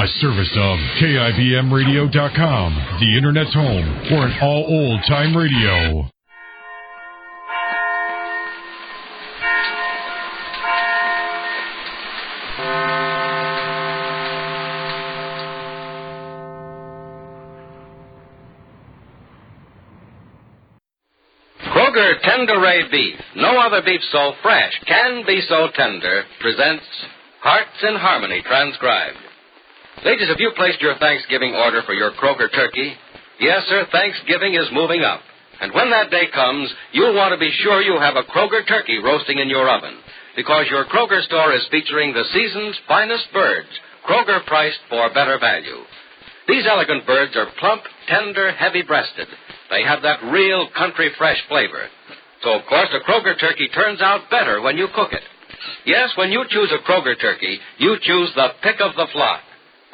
A service of KIBMradio.com, the Internet's home for an all old-time radio. Kroger Tender Ray Beef, no other beef so fresh can be so tender, presents Hearts in Harmony, transcribed. Ladies, have you placed your Thanksgiving order for your Kroger turkey? Yes, sir, Thanksgiving is moving up. And when that day comes, you'll want to be sure you have a Kroger turkey roasting in your oven, because your Kroger store is featuring the season's finest birds, Kroger priced for better value. These elegant birds are plump, tender, heavy-breasted. They have that real country fresh flavor. So, of course, a Kroger turkey turns out better when you cook it. Yes, when you choose a Kroger turkey, you choose the pick of the flock.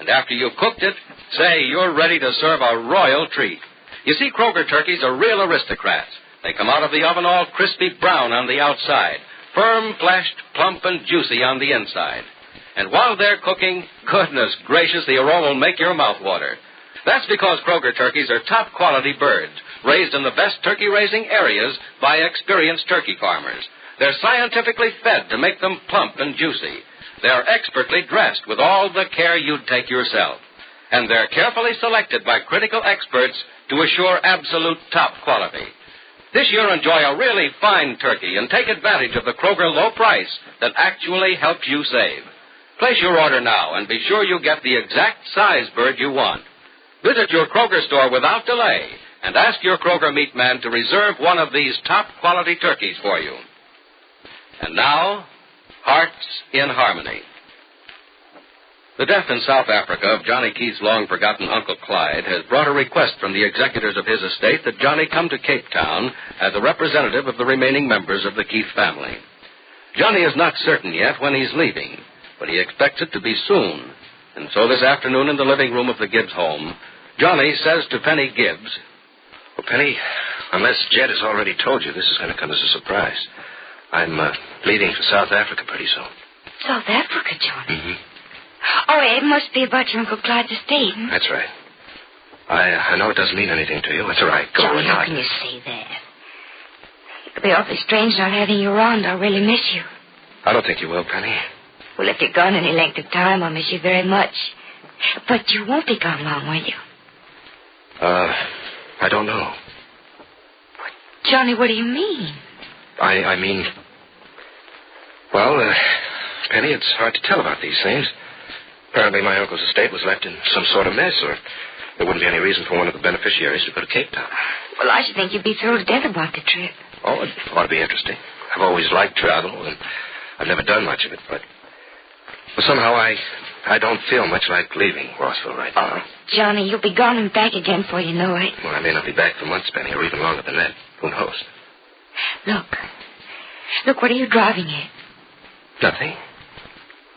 And after you've cooked it, say you're ready to serve a royal treat. You see, Kroger turkeys are real aristocrats. They come out of the oven all crispy brown on the outside, firm-fleshed, plump, and juicy on the inside. And while they're cooking, goodness gracious, the aroma will make your mouth water. That's because Kroger turkeys are top-quality birds, raised in the best turkey-raising areas by experienced turkey farmers. They're scientifically fed to make them plump and juicy. They're expertly dressed with all the care you'd take yourself. And they're carefully selected by critical experts to assure absolute top quality. This year, enjoy a really fine turkey and take advantage of the Kroger low price that actually helps you save. Place your order now and be sure you get the exact size bird you want. Visit your Kroger store without delay and ask your Kroger meat man to reserve one of these top-quality turkeys for you. And now, Hearts in Harmony. The death in South Africa of Johnny Keith's long-forgotten Uncle Clyde has brought a request from the executors of his estate that Johnny come to Cape Town as a representative of the remaining members of the Keith family. Johnny is not certain yet when he's leaving, but he expects it to be soon. And so this afternoon in the living room of the Gibbs home, Johnny says to Penny Gibbs, "Well, Penny, unless Jed has already told you, this is going to come as a surprise. I'm leaving for South Africa pretty soon." South Africa, Johnny? Mm-hmm. Oh, it must be about your Uncle Clyde's estate. That's right. I know it doesn't mean anything to you. That's all right. Go Johnny, on. how can you say that? It'll be awfully strange not having you around. I'll really miss you. I don't think you will, Penny. Well, if you're gone any length of time, I'll miss you very much. But you won't be gone long, will you? I don't know. Johnny, what do you mean? I mean... Well, Penny, it's hard to tell about these things. Apparently my uncle's estate was left in some sort of mess, or there wouldn't be any reason for one of the beneficiaries to go to Cape Town. Well, I should think you'd be thrilled to death about the trip. Oh, it ought to be interesting. I've always liked travel, and I've never done much of it, but... Well, somehow I don't feel much like leaving Rossville right now. Johnny, you'll be gone and back again before you know it. Well, I may not be back for months, Penny, or even longer than that. Who knows? Look, what are you driving at? Nothing.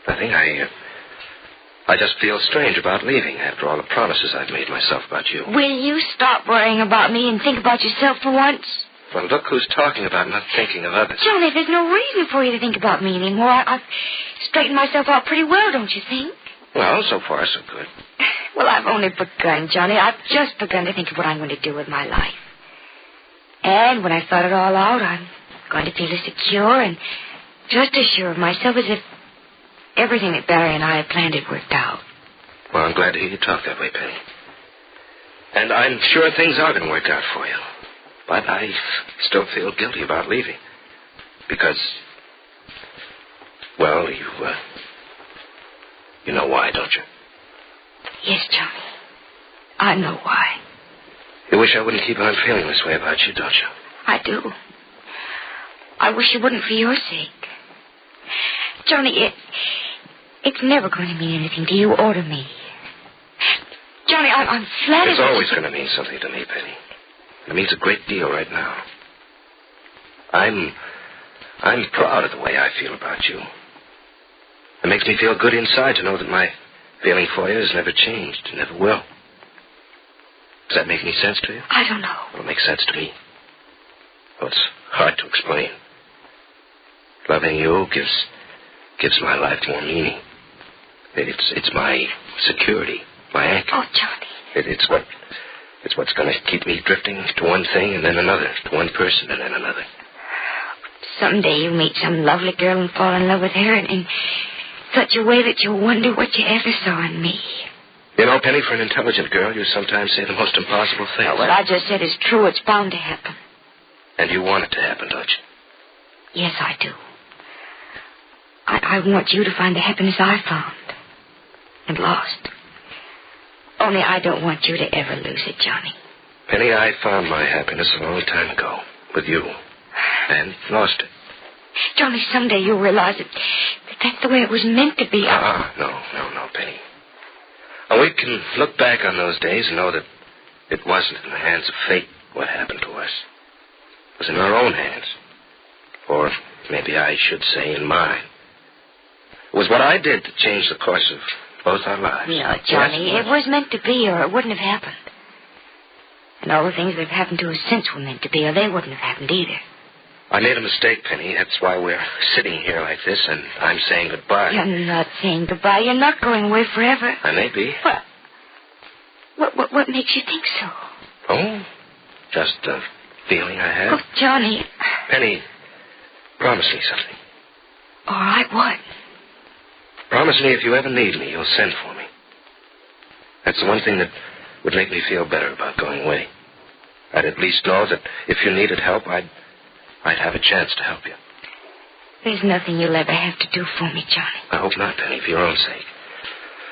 I just feel strange about leaving after all the promises I've made myself about you. Will you stop worrying about me and think about yourself for once? Well, look who's talking about not thinking of others. Johnny, there's no reason for you to think about me anymore. I've straightened myself out pretty well, don't you think? Well, so far, so good. Well, I've only begun, Johnny. I've just begun to think of what I'm going to do with my life. And when I've thought it all out, I'm going to feel as secure and just as sure of myself as if everything that Barry and I had planned had worked out. Well, I'm glad to hear you talk that way, Penny. And I'm sure things are going to work out for you. But I still feel guilty about leaving. Because, well, you know why, don't you? Yes, Johnny. I know why. You wish I wouldn't keep on feeling this way about you, don't you? I do. I wish you wouldn't for your sake. Johnny, it's never going to mean anything to you or to me. Johnny, I'm flattered. It's always going to mean something to me, Penny. It means a great deal right now. I'm proud of the way I feel about you. It makes me feel good inside to know that my feeling for you has never changed, never will. Does that make any sense to you? I don't know. Well, it makes sense to me. Well, it's hard to explain. Loving you gives my life more meaning. It's my security, my anchor. Oh, Johnny. It's what's going to keep me drifting to one thing and then another, to one person and then another. Someday you'll meet some lovely girl and fall in love with her in such a way that you'll wonder what you ever saw in me. You know, Penny, for an intelligent girl, you sometimes say the most impossible things. Oh, what I just said is true. It's bound to happen. And you want it to happen, don't you? Yes, I do. I want you to find the happiness I found and lost. Only I don't want you to ever lose it, Johnny. Penny, I found my happiness a long time ago with you and lost it. Johnny, someday you'll realize that that's the way it was meant to be. No, Penny. And we can look back on those days and know that it wasn't in the hands of fate what happened to us. It was in our own hands. Or maybe I should say in mine. It was what I did that changed the course of both our lives. No, Johnny, it was meant to be or it wouldn't have happened. And all the things that have happened to us since were meant to be or they wouldn't have happened either. I made a mistake, Penny. That's why we're sitting here like this, and I'm saying goodbye. You're not saying goodbye. You're not going away forever. I may be. What makes you think so? Oh, just a feeling I have. Oh, Johnny. Penny, promise me something. All right, what? Promise me if you ever need me, you'll send for me. That's the one thing that would make me feel better about going away. I'd at least know that if you needed help, I'd have a chance to help you. There's nothing you'll ever have to do for me, Johnny. I hope not, Penny, for your own sake.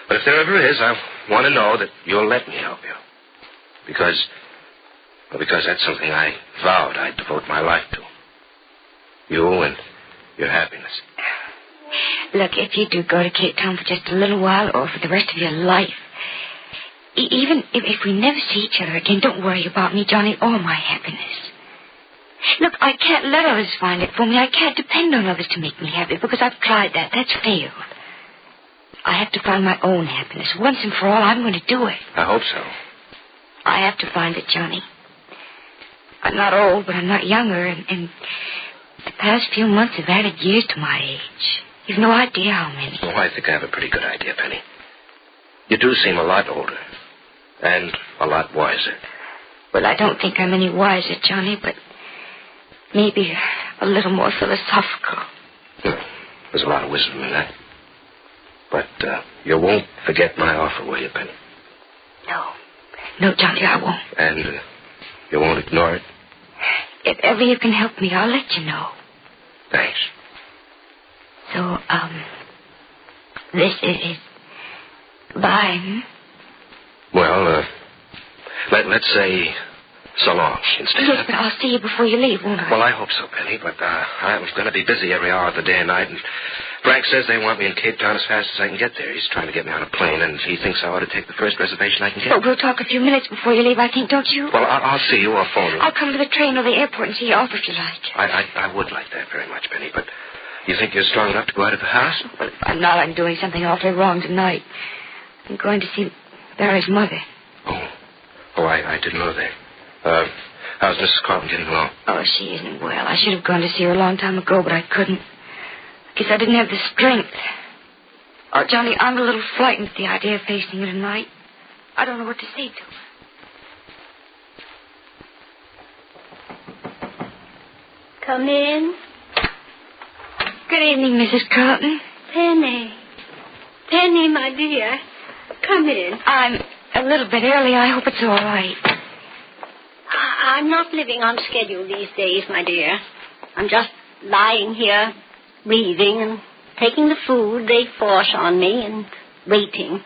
But if there ever is, I want to know that you'll let me help you. Because that's something I vowed I'd devote my life to. You and your happiness. Look, if you do go to Cape Town for just a little while or for the rest of your life, even if we never see each other again, don't worry about me, Johnny, or my happiness. Look, I can't let others find it for me. I can't depend on others to make me happy because I've tried that. That's failed. I have to find my own happiness. Once and for all, I'm going to do it. I hope so. I have to find it, Johnny. I'm not old, but I'm not younger, and the past few months have added years to my age. You've no idea how many. Oh, I think I have a pretty good idea, Penny. You do seem a lot older and a lot wiser. Well, I don't think I'm any wiser, Johnny, but maybe a little more philosophical. There's a lot of wisdom in that. But you won't forget my offer, will you, Penny? No, Johnny, I won't. And you won't ignore it? If ever you can help me, I'll let you know. Thanks. So, this is goodbye, Well, let's say so long instead. Yes, but I'll see you before you leave, won't I? Well, I hope so, Penny, but I'm going to be busy every hour of the day and night, and Frank says they want me in Cape Town as fast as I can get there. He's trying to get me on a plane, and he thinks I ought to take the first reservation I can get. But we'll talk a few minutes before you leave, I think, don't you? Well, I'll see you or phone you. I'll come to the train or the airport and see you off if you like. I would like that very much, Penny, but you think you're strong enough to go out of the house? Well, if I'm not, I'm doing something awfully wrong tonight. I'm going to see Barry's mother. Oh, I didn't know that. How's Mrs. Carlton getting along? Oh, she isn't well. I should have gone to see her a long time ago, but I couldn't. I guess I didn't have the strength. Oh, Johnny, I'm a little frightened at the idea of facing her tonight. I don't know what to say to her. Come in. Good evening, Mrs. Carlton. Penny, my dear. Come in. I'm a little bit early. I hope it's all right. I'm not living on schedule these days, my dear. I'm just lying here, breathing and taking the food they force on me and waiting.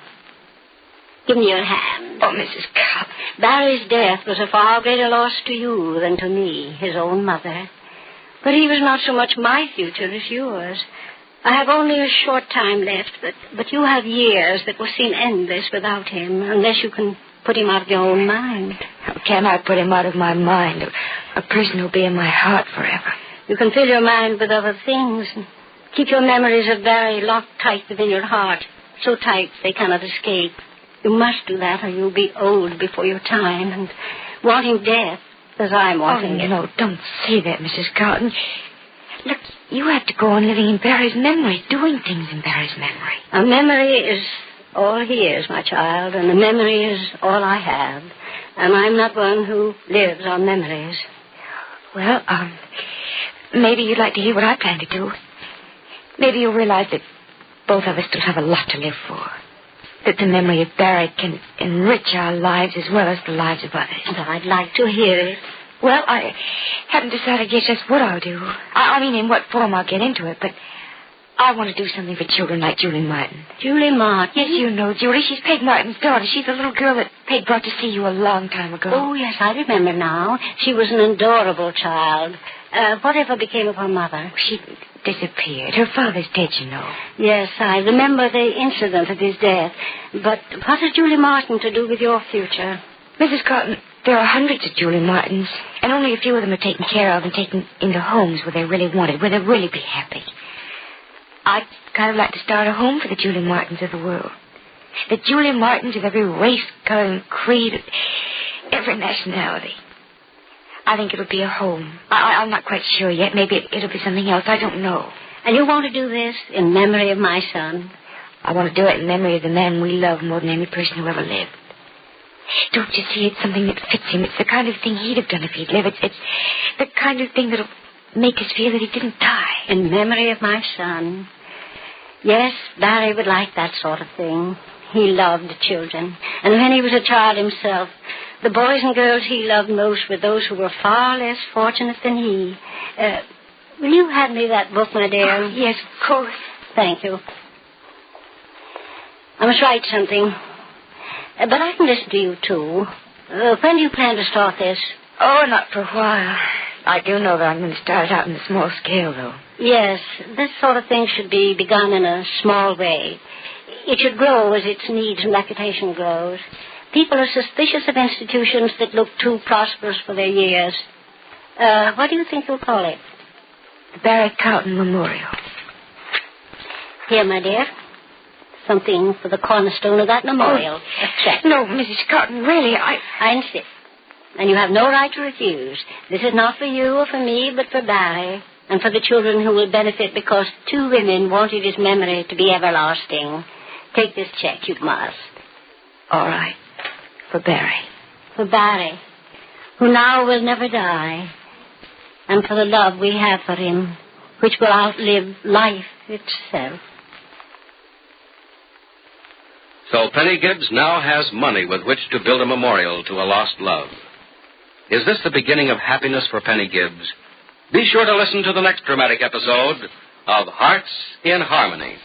Give me your hand. Oh, Mrs. Carlton. Barry's death was a far greater loss to you than to me, his own mother. But he was not so much my future as yours. I have only a short time left, but you have years that will seem endless without him, unless you can put him out of your own mind. How can I put him out of my mind? A person who'll be in my heart forever. You can fill your mind with other things and keep your memories of Barry locked tight within your heart, so tight they cannot escape. You must do that or you'll be old before your time and wanting death as I'm wanting it. No, don't say that, Mrs. Carlton. Look, you have to go on living in Barry's memory, doing things in Barry's memory. A memory is all he is, my child, and a memory is all I have. And I'm not one who lives on memories. Well, maybe you'd like to hear what I plan to do. Maybe you'll realize that both of us still have a lot to live for. That the memory of Barry can enrich our lives as well as the lives of others. And I'd like to hear it. Well, I haven't decided yet just what I'll do. I mean, in what form I'll get into it, but I want to do something for children like Julie Martin. Julie Martin? Yes, you know, Julie. She's Peg Martin's daughter. She's the little girl that Peg brought to see you a long time ago. Oh, yes, I remember now. She was an adorable child. Whatever became of her mother? She disappeared. Her father's dead, you know. Yes, I remember the incident of his death. But what has Julie Martin to do with your future? Mrs. Cotton, there are hundreds of Julie Martins, and only a few of them are taken care of and taken into homes where they're really wanted, where they'll really be happy. I'd kind of like to start a home for the Julie Martins of the world. The Julie Martins of every race, color, and creed, every nationality. I think it'll be a home. I'm not quite sure yet. Maybe it'll be something else. I don't know. And you want to do this in memory of my son? I want to do it in memory of the man we love more than any person who ever lived. Don't you see? It's something that fits him. It's the kind of thing he'd have done if he'd lived. It's the kind of thing that'll make us feel that he didn't die. In memory of my son. Yes, Barry would like that sort of thing. He loved the children. And when he was a child himself, the boys and girls he loved most were those who were far less fortunate than he. Will you hand me that book, my dear? Oh, yes, of course. Thank you. I must write something. But I can listen to you, too. When do you plan to start this? Oh, not for a while. I do know that I'm going to start out in a small scale, though. Yes, this sort of thing should be begun in a small way. It should grow as its needs and reputation grows. People are suspicious of institutions that look too prosperous for their years. What do you think you'll call it? The Barry Carlton Memorial. Here, my dear. Something for the cornerstone of that memorial. Oh, a check. No, Mrs. Carlton, really, I insist. And you have no right to refuse. This is not for you or for me, but for Barry, and for the children who will benefit because two women wanted his memory to be everlasting. Take this check, you must. All right. For Barry. For Barry, who now will never die, and for the love we have for him, which will outlive life itself. So Penny Gibbs now has money with which to build a memorial to a lost love. Is this the beginning of happiness for Penny Gibbs? Be sure to listen to the next dramatic episode of Hearts in Harmony.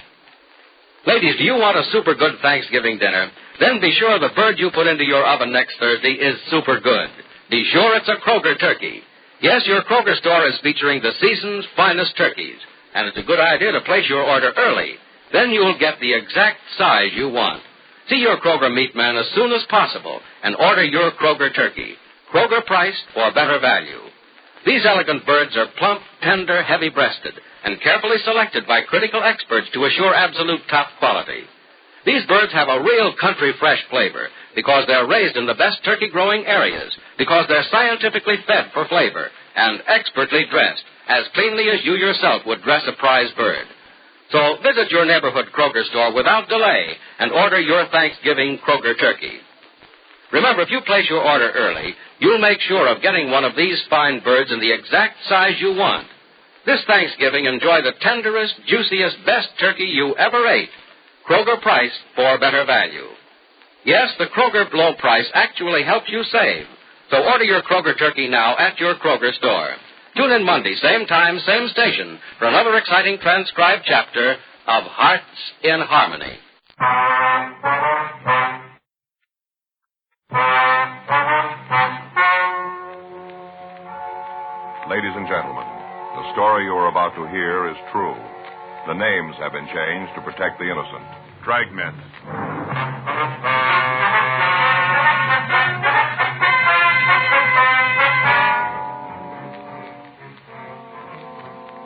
Ladies, do you want a super good Thanksgiving dinner? Then be sure the bird you put into your oven next Thursday is super good. Be sure it's a Kroger turkey. Yes, your Kroger store is featuring the season's finest turkeys, and it's a good idea to place your order early. Then you'll get the exact size you want. See your Kroger meat man as soon as possible and order your Kroger turkey. Kroger priced for better value. These elegant birds are plump, tender, heavy-breasted, and carefully selected by critical experts to assure absolute top quality. These birds have a real country fresh flavor because they're raised in the best turkey-growing areas, because they're scientifically fed for flavor and expertly dressed, as cleanly as you yourself would dress a prize bird. So visit your neighborhood Kroger store without delay and order your Thanksgiving Kroger turkey. Remember, if you place your order early, you'll make sure of getting one of these fine birds in the exact size you want. This Thanksgiving, enjoy the tenderest, juiciest, best turkey you ever ate. Kroger priced for better value. Yes, the Kroger low price actually helps you save. So order your Kroger turkey now at your Kroger store. Tune in Monday, same time, same station, for another exciting transcribed chapter of Hearts in Harmony. Ladies and gentlemen, the story you are about to hear is true. The names have been changed to protect the innocent. Dragnet.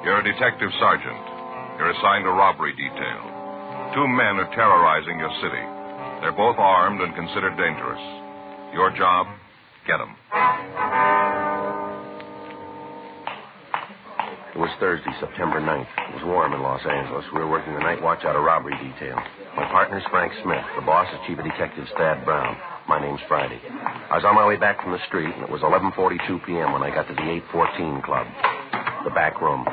You're a detective sergeant. You're assigned a robbery detail. Two men are terrorizing your city. They're both armed and considered dangerous. Your job, get them. It was Thursday, September 9th. It was warm in Los Angeles. We were working the night watch out of robbery detail. My partner's Frank Smith. The boss is Chief of Detectives Thad Brown. My name's Friday. I was on my way back from the street, and it was 11:42 p.m. when I got to the 814 Club, the back room.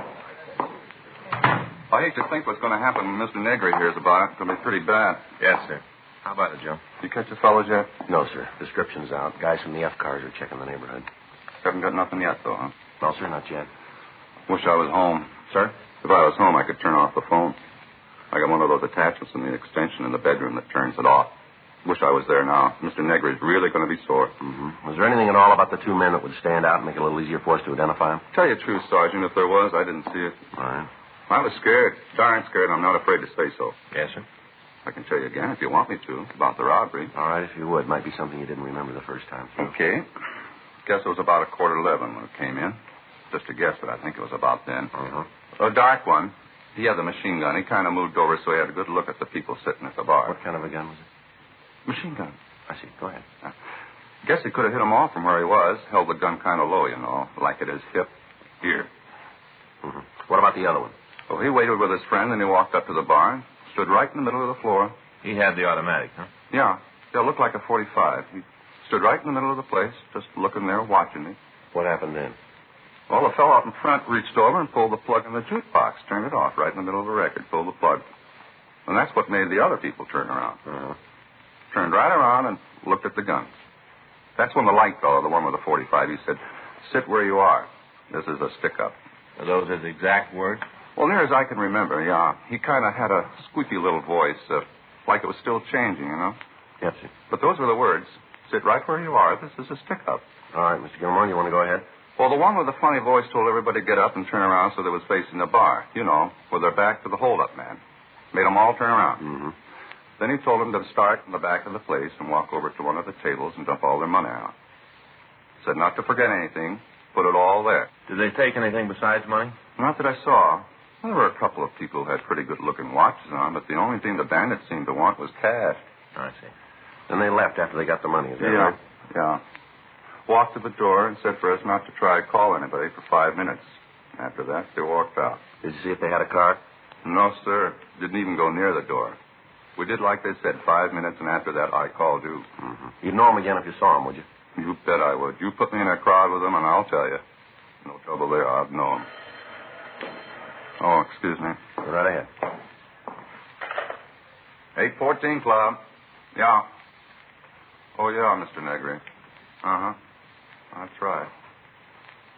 I hate to think what's going to happen when Mr. Negri hears about it. It's going to be pretty bad. Yes, sir. How about it, Joe? You catch the fellows yet? No, sir. Description's out. Guys from the F cars are checking the neighborhood. Haven't got nothing yet, though, huh? No, sir, not yet. Wish I was home. Sir? If I was home, I could turn off the phone. I got one of those attachments in the extension in the bedroom that turns it off. Wish I was there now. Mr. Negri's really going to be sore. Mm-hmm. Was there anything at all about the two men that would stand out and make it a little easier for us to identify them? Tell you the truth, Sergeant, if there was, I didn't see it. All right. I was scared, darn scared, and I'm not afraid to say so. Yes, sir. I can tell you again if you want me to about the robbery. All right, if you would. Might be something you didn't remember the first time. Okay. Guess it was about 11:15 when it came in. Just a guess, but I think it was about then. Uh-huh. A dark one. He had the machine gun. He kind of moved over so he had a good look at the people sitting at the bar. What kind of a gun was it? Machine gun. I see. Go ahead. Guess he could have hit him off from where he was. Held the gun kind of low, you know, like at his hip. Here. Mm-hmm. What about the other one? Well, he waited with his friend, and he walked up to the bar and stood right in the middle of the floor. He had the automatic, huh? Yeah. It looked like a .45. He stood right in the middle of the place, just looking there, watching me. What happened then? Well, the fellow out in front reached over and pulled the plug in the jukebox, turned it off right in the middle of the record, pulled the plug. And that's what made the other people turn around. Uh-huh. Turned right around and looked at the guns. That's when the light fellow, the one with the .45, he said, "Sit where you are. This is a stick-up." Are those his exact words? Well, near as I can remember, yeah. He kind of had a squeaky little voice, like it was still changing, you know. Yes, sir. But those were the words. Sit right where you are. This is a stick-up. All right, Mr. Gilmore, you want to go ahead? Well, the one with the funny voice told everybody to get up and turn around so they was facing the bar, you know, with their back to the hold-up man. Made them all turn around. Mm-hmm. Then he told them to start in the back of the place and walk over to one of the tables and dump all their money out. Said not to forget anything. Put it all there. Did they take anything besides money? Not that I saw. Well, there were a couple of people who had pretty good-looking watches on, but the only thing the bandits seemed to want was cash. I see. Then they left after they got the money, is that right? Yeah. Walked to the door and said for us not to try to call anybody for 5 minutes. After that, they walked out. Did you see if they had a card? No, sir. Didn't even go near the door. We did like they said, 5 minutes, and after that, I called you. Mm-hmm. You'd know him again if you saw him, would you? You bet I would. You put me in a crowd with them, and I'll tell you. No trouble there. I'd know them. Oh, excuse me. Go right ahead. 814 Club. Yeah. Oh, yeah, Mr. Negri. Uh-huh. That's right.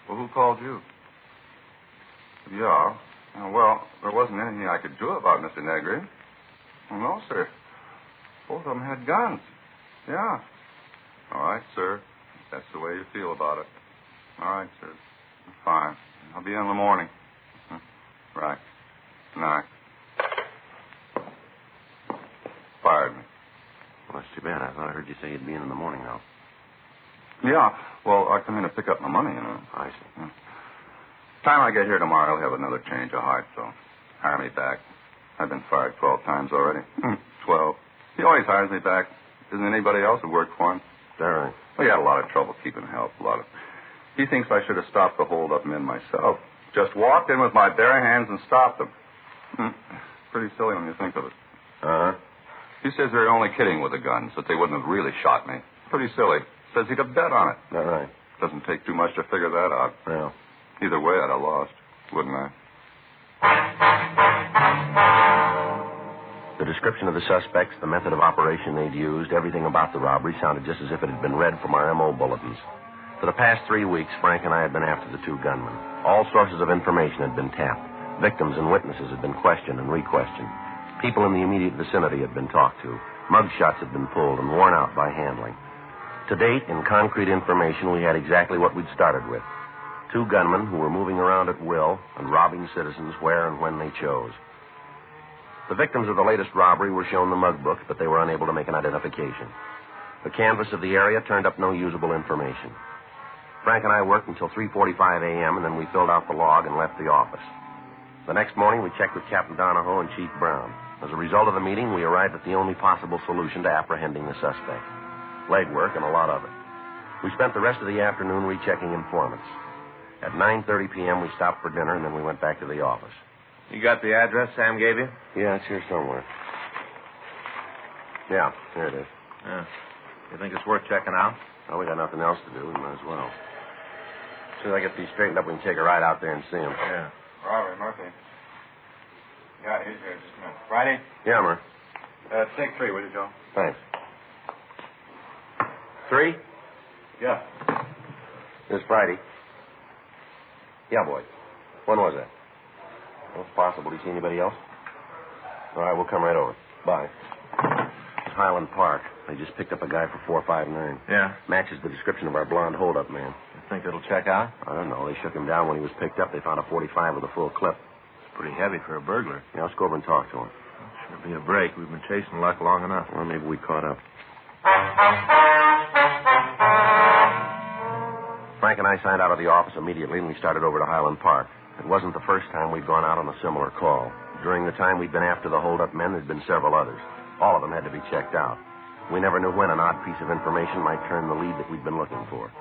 Well, who called you? Yeah. Well, there wasn't anything I could do about Mr. Negri. Well, no, sir. Both of them had guns. Yeah. All right, sir. That's the way you feel about it. All right, sir. Fine. I'll be in the morning. Right. Night. Fired me. Well, that's too bad. I thought I heard you say you'd be in the morning now. Yeah. Well, I come in to pick up my money, you know. I see. Yeah. Time I get here tomorrow, I'll have another change of heart, so hire me back. I've been fired 12 times already. 12. He always hires me back. Isn't anybody else who worked for him? Is that right? Well, he had a lot of trouble keeping help. He thinks I should have stopped the hold-up men myself. Just walked in with my bare hands and stopped them. Pretty silly when you think of it. Uh-huh. He says they're only kidding with the guns, that they wouldn't have really shot me. Pretty silly. Says he'd have bet on it. All right. Doesn't take too much to figure that out. Well. Either way, I'd have lost, wouldn't I? The description of the suspects, the method of operation they'd used, everything about the robbery sounded just as if it had been read from our M.O. bulletins. For the past 3 weeks, Frank and I had been after the two gunmen. All sources of information had been tapped. Victims and witnesses had been questioned and re-questioned. People in the immediate vicinity had been talked to. Mugshots had been pulled and worn out by handling. To date, in concrete information, we had exactly what we'd started with. Two gunmen who were moving around at will and robbing citizens where and when they chose. The victims of the latest robbery were shown the mug book, but they were unable to make an identification. The canvass of the area turned up no usable information. Frank and I worked until 3:45 a.m., and then we filled out the log and left the office. The next morning, we checked with Captain Donahoe and Chief Brown. As a result of the meeting, we arrived at the only possible solution to apprehending the suspect. Legwork and a lot of it. We spent the rest of the afternoon rechecking informants. At 9:30 p.m., we stopped for dinner, and then we went back to the office. You got the address Sam gave you? Yeah, it's here somewhere. Yeah, here it is. Yeah. You think it's worth checking out? Well, we got nothing else to do. We might as well. As soon as I get these straightened up, we can take a ride out there and see him. Yeah. Robert, Murphy. Yeah, he's here. Just a minute. Friday? Yeah, Murph. Take 3, will you, Joe? Thanks. 3? Yeah. It's Friday. Yeah, boy. When was that? Well, it's possible. Did you see anybody else? All right, we'll come right over. Bye. It's Highland Park. They just picked up a guy for 459. Yeah? Matches the description of our blonde hold-up man. You think it'll check out? I don't know. They shook him down when he was picked up. They found a 45 with a full clip. It's pretty heavy for a burglar. Yeah, let's go over and talk to him. Sure be a break. We've been chasing luck long enough. Well, maybe we caught up. Frank and I signed out of the office immediately, and we started over to Highland Park. It wasn't the first time we'd gone out on a similar call. During the time we'd been after the hold-up men, there'd been several others. All of them had to be checked out. We never knew when an odd piece of information might turn the lead that we'd been looking for.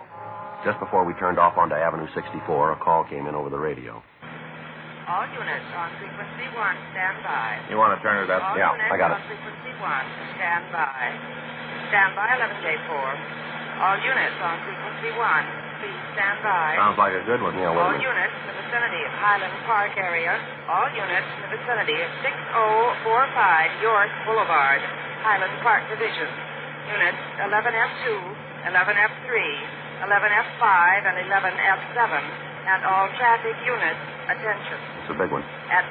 Just before we turned off onto Avenue 64, a call came in over the radio. All units on frequency 1, stand by. You want to turn it up? All Yeah, units I got on it. frequency 1, stand by. Stand by, 11J4. All units on frequency 1, please stand by. Sounds like a good one. Yeah, All wait a minute. units in the vicinity of Highland Park area. All units in the vicinity of 6045 York Boulevard, Highland Park Division. Units 11F2, 11F3, 11F5, and 11F7. And all traffic units, attention. It's a big one. At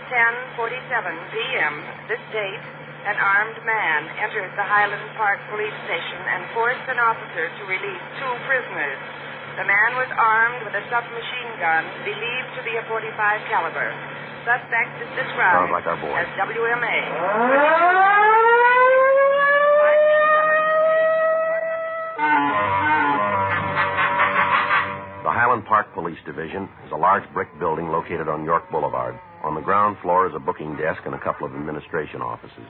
10:47 p.m. this date, an armed man entered the Highland Park Police Station and forced an officer to release 2 prisoners. The man was armed with a submachine gun believed to be a .45 caliber. Suspect is described Sounds like our boy. as WMA. The Highland Park Police Division is a large brick building located on York Boulevard. On the ground floor is a booking desk and a couple of administration offices.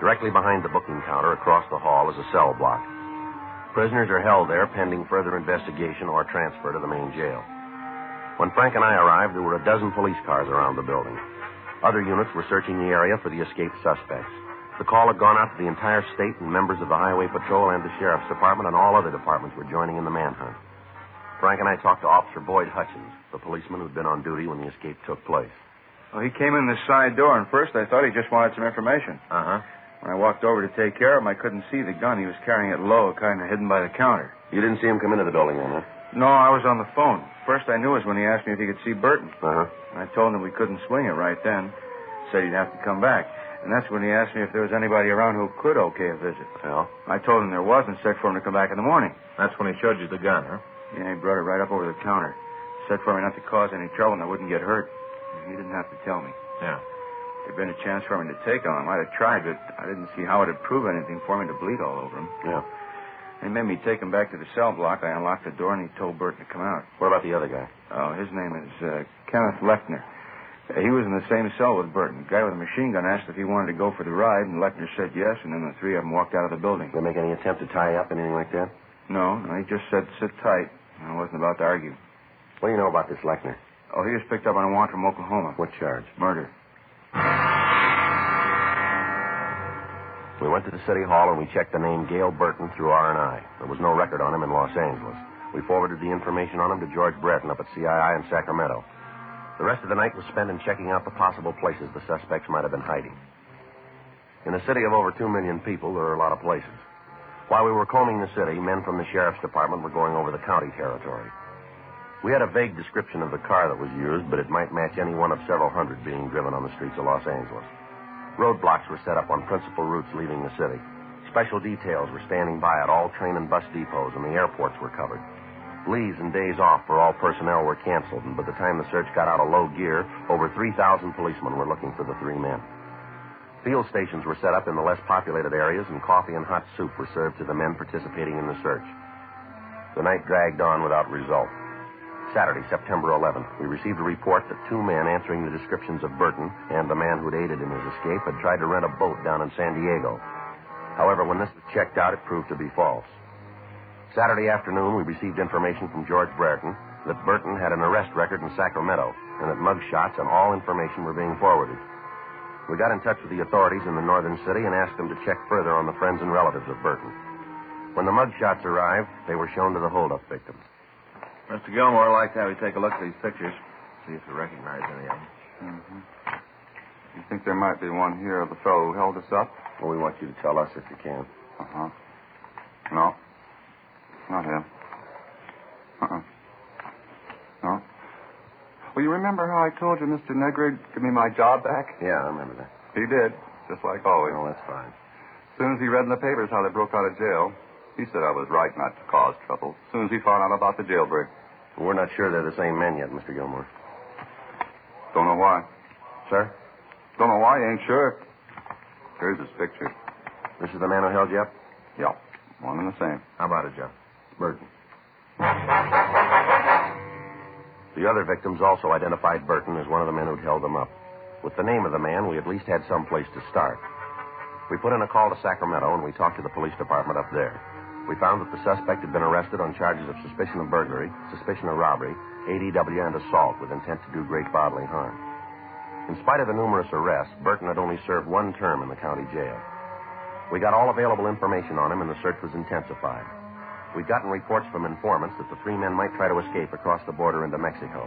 Directly behind the booking counter across the hall is a cell block. Prisoners are held there pending further investigation or transfer to the main jail. When Frank and I arrived, there were a dozen police cars around the building. Other units were searching the area for the escaped suspects. The call had gone out to the entire state, and members of the Highway Patrol and the Sheriff's Department and all other departments were joining in the manhunt. Frank and I talked to Officer Boyd Hutchins, the policeman who'd been on duty when the escape took place. Well, he came in the side door, and first I thought he just wanted some information. Uh-huh. When I walked over to take care of him, I couldn't see the gun. He was carrying it low, kind of hidden by the counter. You didn't see him come into the building then, huh? No, I was on the phone. First I knew was when he asked me if he could see Burton. Uh-huh. I told him we couldn't swing it right then. Said he'd have to come back. And that's when he asked me if there was anybody around who could okay a visit. Well? I told him there was and said for him to come back in the morning. That's when he showed you the gun, huh? Yeah, he brought it right up over the counter. Said for me not to cause any trouble and I wouldn't get hurt. He didn't have to tell me. Yeah. If there'd been a chance for me to take him, I might have tried, but I didn't see how it'd prove anything for me to bleed all over him. Yeah. They made me take him back to the cell block. I unlocked the door, and he told Burton to come out. What about the other guy? Oh, his name is Kenneth Lechner. He was in the same cell with Burton. The guy with the machine gun asked if he wanted to go for the ride, and Lechner said yes, and then the three of them walked out of the building. Did they make any attempt to tie you up, anything like that? No, he just said sit tight. I wasn't about to argue. What do you know about this Lechner? Oh, he was picked up on a warrant from Oklahoma. What charge? Murder. We went to the city hall and we checked the name Gail Burton through R&I. There was no record on him in Los Angeles. We forwarded the information on him to George Breton up at CII in Sacramento. The rest of the night was spent in checking out the possible places the suspects might have been hiding. In a city of over 2 million people, there are a lot of places. While we were combing the city, men from the Sheriff's Department were going over the county territory. We had a vague description of the car that was used, but it might match any one of several hundred being driven on the streets of Los Angeles. Roadblocks were set up on principal routes leaving the city. Special details were standing by at all train and bus depots, and the airports were covered. Leaves and days off for all personnel were canceled, and by the time the search got out of low gear, over 3,000 policemen were looking for the three men. Field stations were set up in the less populated areas, and coffee and hot soup were served to the men participating in the search. The night dragged on without result. Saturday, September 11th, we received a report that 2 men answering the descriptions of Burton and the man who'd aided in his escape had tried to rent a boat down in San Diego. However, when this was checked out, it proved to be false. Saturday afternoon, we received information from George Breton that Burton had an arrest record in Sacramento, and that mug shots and all information were being forwarded. We got in touch with the authorities in the northern city and asked them to check further on the friends and relatives of Burton. When the mug shots arrived, they were shown to the holdup victims. Mr. Gilmore would like to have you take a look at these pictures, see if you recognize any of them. Mm-hmm. You think there might be one here of the fellow who held us up? Well, we want you to tell us if you can. Uh-huh. No. Not him. Uh-uh. No. Well, you remember how I told you Mr. Negri give me my job back? Yeah, I remember that. He did, just like always. Oh, that's fine. As soon as he read in the papers how they broke out of jail, he said I was right not to cause trouble. As soon as he found out about the jailbreak. Well, we're not sure they're the same men yet, Mr. Gilmore. Don't know why. Sir? Don't know why, ain't sure. Here's his picture. This is the man who held you up? Yeah, one and the same. How about it, Joe? Burton. The other victims also identified Burton as one of the men who'd held them up. With the name of the man, we at least had some place to start. We put in a call to Sacramento, and we talked to the police department up there. We found that the suspect had been arrested on charges of suspicion of burglary, suspicion of robbery, ADW, and assault with intent to do great bodily harm. In spite of the numerous arrests, Burton had only served one term in the county jail. We got all available information on him, and the search was intensified. We'd gotten reports from informants that the three men might try to escape across the border into Mexico.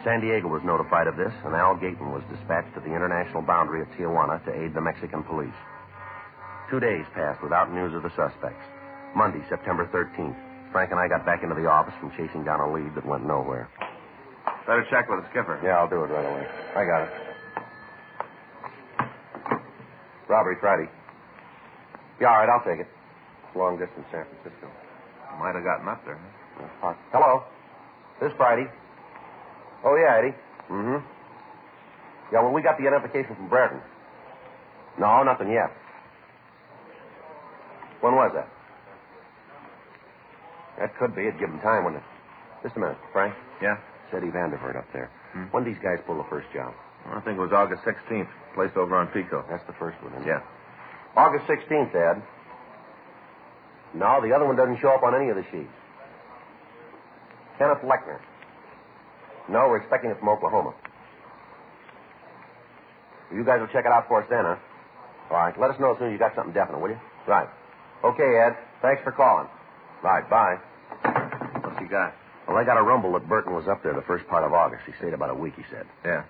San Diego was notified of this, and Al Gayton was dispatched to the international boundary of Tijuana to aid the Mexican police. 2 days passed without news of the suspects. Monday, September 13th, Frank and I got back into the office from chasing down a lead that went nowhere. Better check with the skipper. Yeah, I'll do it right away. I got it. Robbery Friday. Yeah, all right, I'll take it. Long distance San Francisco. Might have gotten up there. Huh? Hello. This Friday. Oh, yeah, Eddie. Mm-hmm. Yeah, well, we got the identification from Brereton. No, nothing yet. When was that? That could be. It'd give him time, wouldn't it? Just a minute, Frank. Yeah? It's Eddie Vandervoort up there. When did these guys pull the first job? Well, I think it was August 16th. Place over on Pico. That's the first one, isn't it? Yeah. August 16th, Ed. No, the other one doesn't show up on any of the sheets. Kenneth Lechner. No, we're expecting it from Oklahoma. You guys will check it out for us then, huh? All right. Let us know as soon as you got something definite, will you? Right. Okay, Ed. Thanks for calling. Right. Bye. What's he got? Well, I got a rumble that Burton was up there the first part of August. He stayed about a week, he said. Yeah.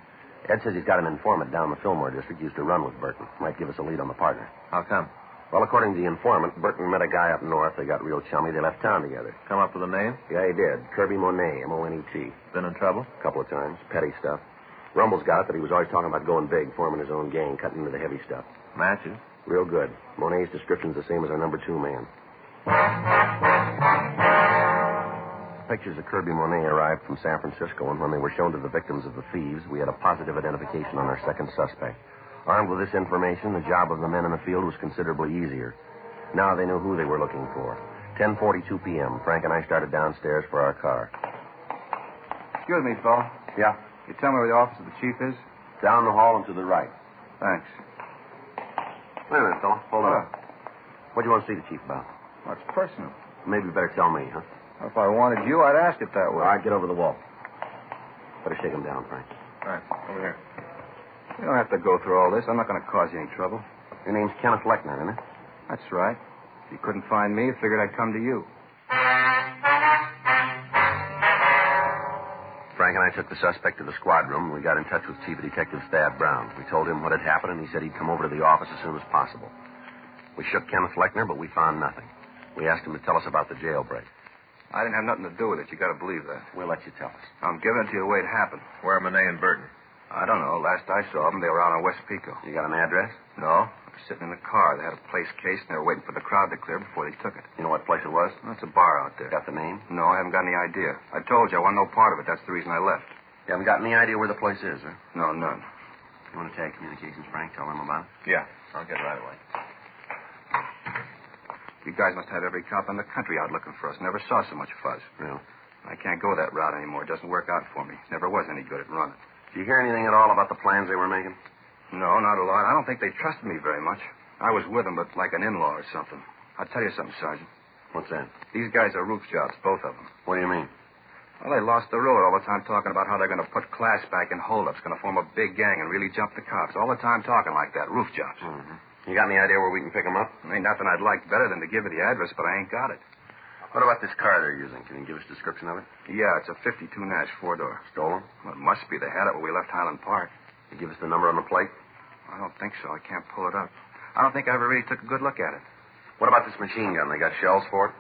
Ed says he's got an informant down the Fillmore district used to run with Burton. Might give us a lead on the partner. How come? Well, according to the informant, Burton met a guy up north. They got real chummy. They left town together. Come up with a name? Yeah, he did. Kirby Monet, M-O-N-E-T. Been in trouble? A couple of times. Petty stuff. Rumble's got it that he was always talking about going big, forming his own gang, cutting into the heavy stuff. Matches? Real good. Monet's description's the same as our number 2 man. Pictures of Kirby Monet arrived from San Francisco, and when they were shown to the victims of the thieves, we had a positive identification on our second suspect. Armed with this information, the job of the men in the field was considerably easier. Now they knew who they were looking for. 10:42 p.m., Frank and I started downstairs for our car. Excuse me, fellow. Yeah? You tell me where the office of the chief is? Down the hall and to the right. Thanks. Wait a minute, fella. Hold on. What do you want to see the chief about? What's personal? Maybe you better tell me, huh? If I wanted you, I'd ask it that way. All right, get over the wall. Better shake him down, Frank. All right, over here. You don't have to go through all this. I'm not going to cause you any trouble. Your name's Kenneth Lechner, isn't it? That's right. If you couldn't find me, I figured I'd come to you. Frank and I took the suspect to the squad room, and we got in touch with Chief Detective Thad Brown. We told him what had happened, and he said he'd come over to the office as soon as possible. We shook Kenneth Lechner, but we found nothing. We asked him to tell us about the jailbreak. I didn't have nothing to do with it. You got to believe that. We'll let you tell us. I'm giving it to you the way it happened. Where are Monet and Burton? I don't know. Last I saw them, they were out on West Pico. You got an address? No. They were sitting in the car. They had a place cased, and they were waiting for the crowd to clear before they took it. You know what place it was? That's a bar out there. Got the name? No, I haven't got any idea. I told you I want no part of it. That's the reason I left. You haven't got any idea where the place is, huh? No, none. You want to take communications, Frank? Tell them about it? Yeah, I'll get it right away. You guys must have every cop in the country out looking for us. Never saw so much fuzz. Really? I can't go that route anymore. It doesn't work out for me. Never was any good at running. Did you hear anything at all about the plans they were making? No, not a lot. I don't think they trusted me very much. I was with them, but like an in-law or something. I'll tell you something, Sergeant. What's that? These guys are roof jobs, both of them. What do you mean? Well, they lost the road all the time talking about how they're going to put class back in holdups, going to form a big gang and really jump the cops. All the time talking like that, roof jobs. Mm-hmm. You got any idea where we can pick them up? Ain't nothing I'd like better than to give you the address, but I ain't got it. What about this car they're using? Can you give us a description of it? Yeah, it's a 52 Nash, 4-door. Stolen? Well, it must be. They had it when we left Highland Park. Can you give us the number on the plate? I don't think so. I can't pull it up. I don't think I ever really took a good look at it. What about this machine gun? They got shells for it?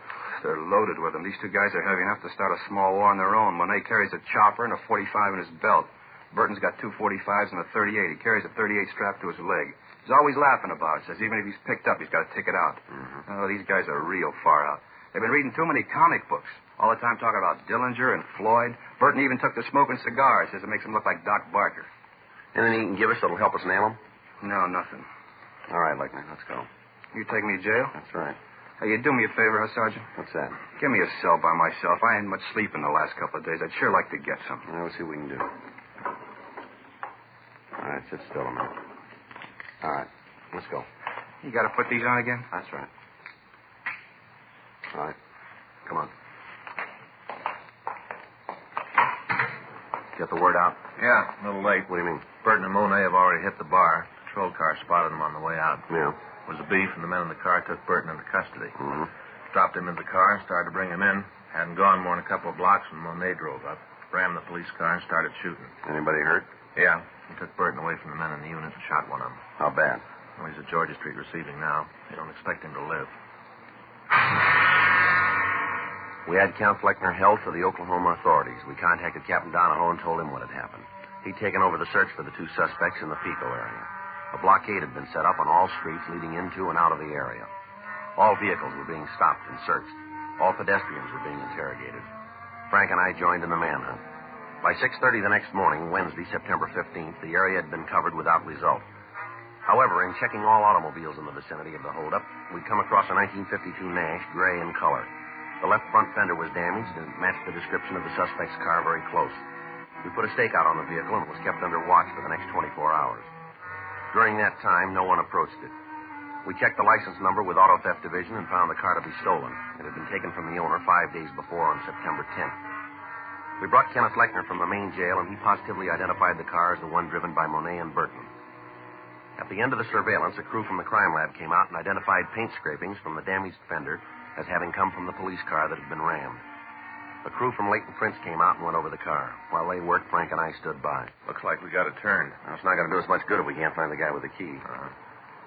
They're loaded with them. These two guys are heavy enough to start a small war on their own. Monet carries a chopper and a 45 in his belt. Burton's got two 45s and a 38. He carries a 38 strapped to his leg. He's always laughing about it. Says even if he's picked up, he's got to tick it out. Mm-hmm. Oh, these guys are real far out. They've been reading too many comic books. All the time talking about Dillinger and Floyd. Burton even took to smoking cigars. Says it makes him look like Doc Barker. Anything you can give us that'll help us nail them? No, nothing. All right, Lechner, let's go. You take me to jail? That's right. Hey, you do me a favor, huh, Sergeant? What's that? Give me a cell by myself. I ain't much sleep in the last couple of days. I'd sure like to get some. We'll see what we can do. All right, sit still a minute. All right, let's go. You got to put these on again? That's right. All right, come on. Get the word out? Yeah, a little late. What do you mean? Burton and Monet have already hit the bar. Patrol car spotted them on the way out. Yeah. It was a beef, and the men in the car took Burton into custody. Mm-hmm. Dropped him in the car and started to bring him in. Hadn't gone more than a couple of blocks when Monet drove up, rammed the police car, and started shooting. Anybody hurt? Yeah. He took Burton away from the men in the unit and shot one of them. How bad? Well, he's at Georgia Street receiving now. They don't expect him to live. We had Count Fleckner held for the Oklahoma authorities. We contacted Captain Donahoe and told him what had happened. He'd taken over the search for the two suspects in the Pico area. A blockade had been set up on all streets leading into and out of the area. All vehicles were being stopped and searched. All pedestrians were being interrogated. Frank and I joined in the manhunt. By 6:30 the next morning, Wednesday, September 15th, the area had been covered without result. However, in checking all automobiles in the vicinity of the holdup, we'd come across a 1952 Nash, gray in color. The left front fender was damaged and matched the description of the suspect's car very close. We put a stakeout on the vehicle and it was kept under watch for the next 24 hours. During that time, no one approached it. We checked the license number with Auto Theft Division and found the car to be stolen. It had been taken from the owner 5 days before on September 10th. We brought Kenneth Lechner from the main jail, and he positively identified the car as the one driven by Monet and Burton. At the end of the surveillance, a crew from the crime lab came out and identified paint scrapings from the damaged fender as having come from the police car that had been rammed. A crew from Leighton Prince came out and went over the car. While they worked, Frank and I stood by. Looks like we got it turned. Now, it's not going to do us much good if we can't find the guy with the key.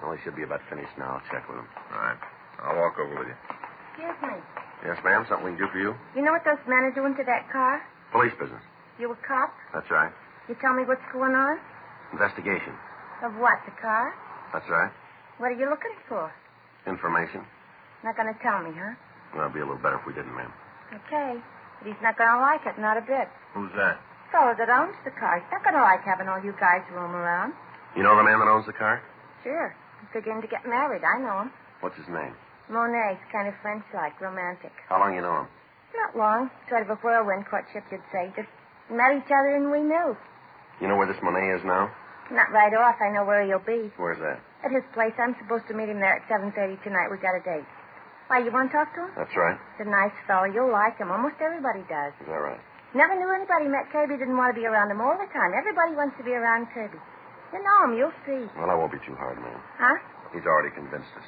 Well, he should be about finished now. I'll check with him. All right. I'll walk over with you. Excuse me. Yes, ma'am? Something we can do for you? You know what those men are doing to that car? Police business. You a cop? That's right. You tell me what's going on? Investigation. Of what, the car? That's right. What are you looking for? Information. Not going to tell me, huh? Well, it'd be a little better if we didn't, ma'am. Okay. But he's not going to like it, not a bit. Who's that? The fellow that owns the car. He's not going to like having all you guys roam around. You know the man that owns the car? Sure. He's beginning to get married. I know him. What's his name? Monet. He's kind of French-like, romantic. How long you know him? Not long. Sort of a whirlwind courtship, you'd say. Just met each other and we knew. You know where this Monet is now? Not right off. I know where he'll be. Where's that? At his place. I'm supposed to meet him there at 7:30 tonight. We got a date. Why, you want to talk to him? That's right. He's a nice fellow. You'll like him. Almost everybody does. Is that right? Never knew anybody met Kirby didn't want to be around him all the time. Everybody wants to be around Kirby. You know him. You'll see. Well, I won't be too hard, ma'am. Huh? He's already convinced us.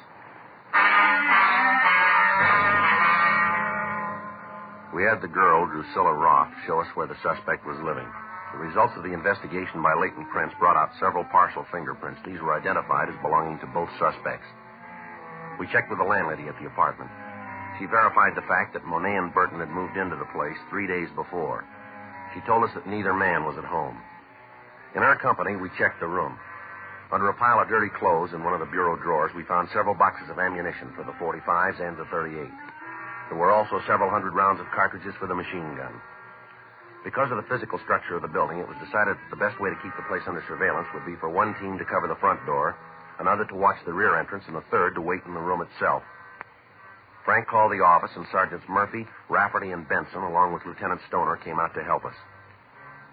We had the girl, Drusilla Roth, show us where the suspect was living. The results of the investigation by Leighton Prince brought out several partial fingerprints. These were identified as belonging to both suspects. We checked with the landlady at the apartment. She verified the fact that Monet and Burton had moved into the place 3 days before. She told us that neither man was at home. In our company, we checked the room. Under a pile of dirty clothes in one of the bureau drawers, we found several boxes of ammunition for the 45s and the 38. There were also several hundred rounds of cartridges for the machine gun. Because of the physical structure of the building, it was decided that the best way to keep the place under surveillance would be for one team to cover the front door, another to watch the rear entrance, and a third to wait in the room itself. Frank called the office, and Sergeants Murphy, Rafferty, and Benson, along with Lieutenant Stoner, came out to help us.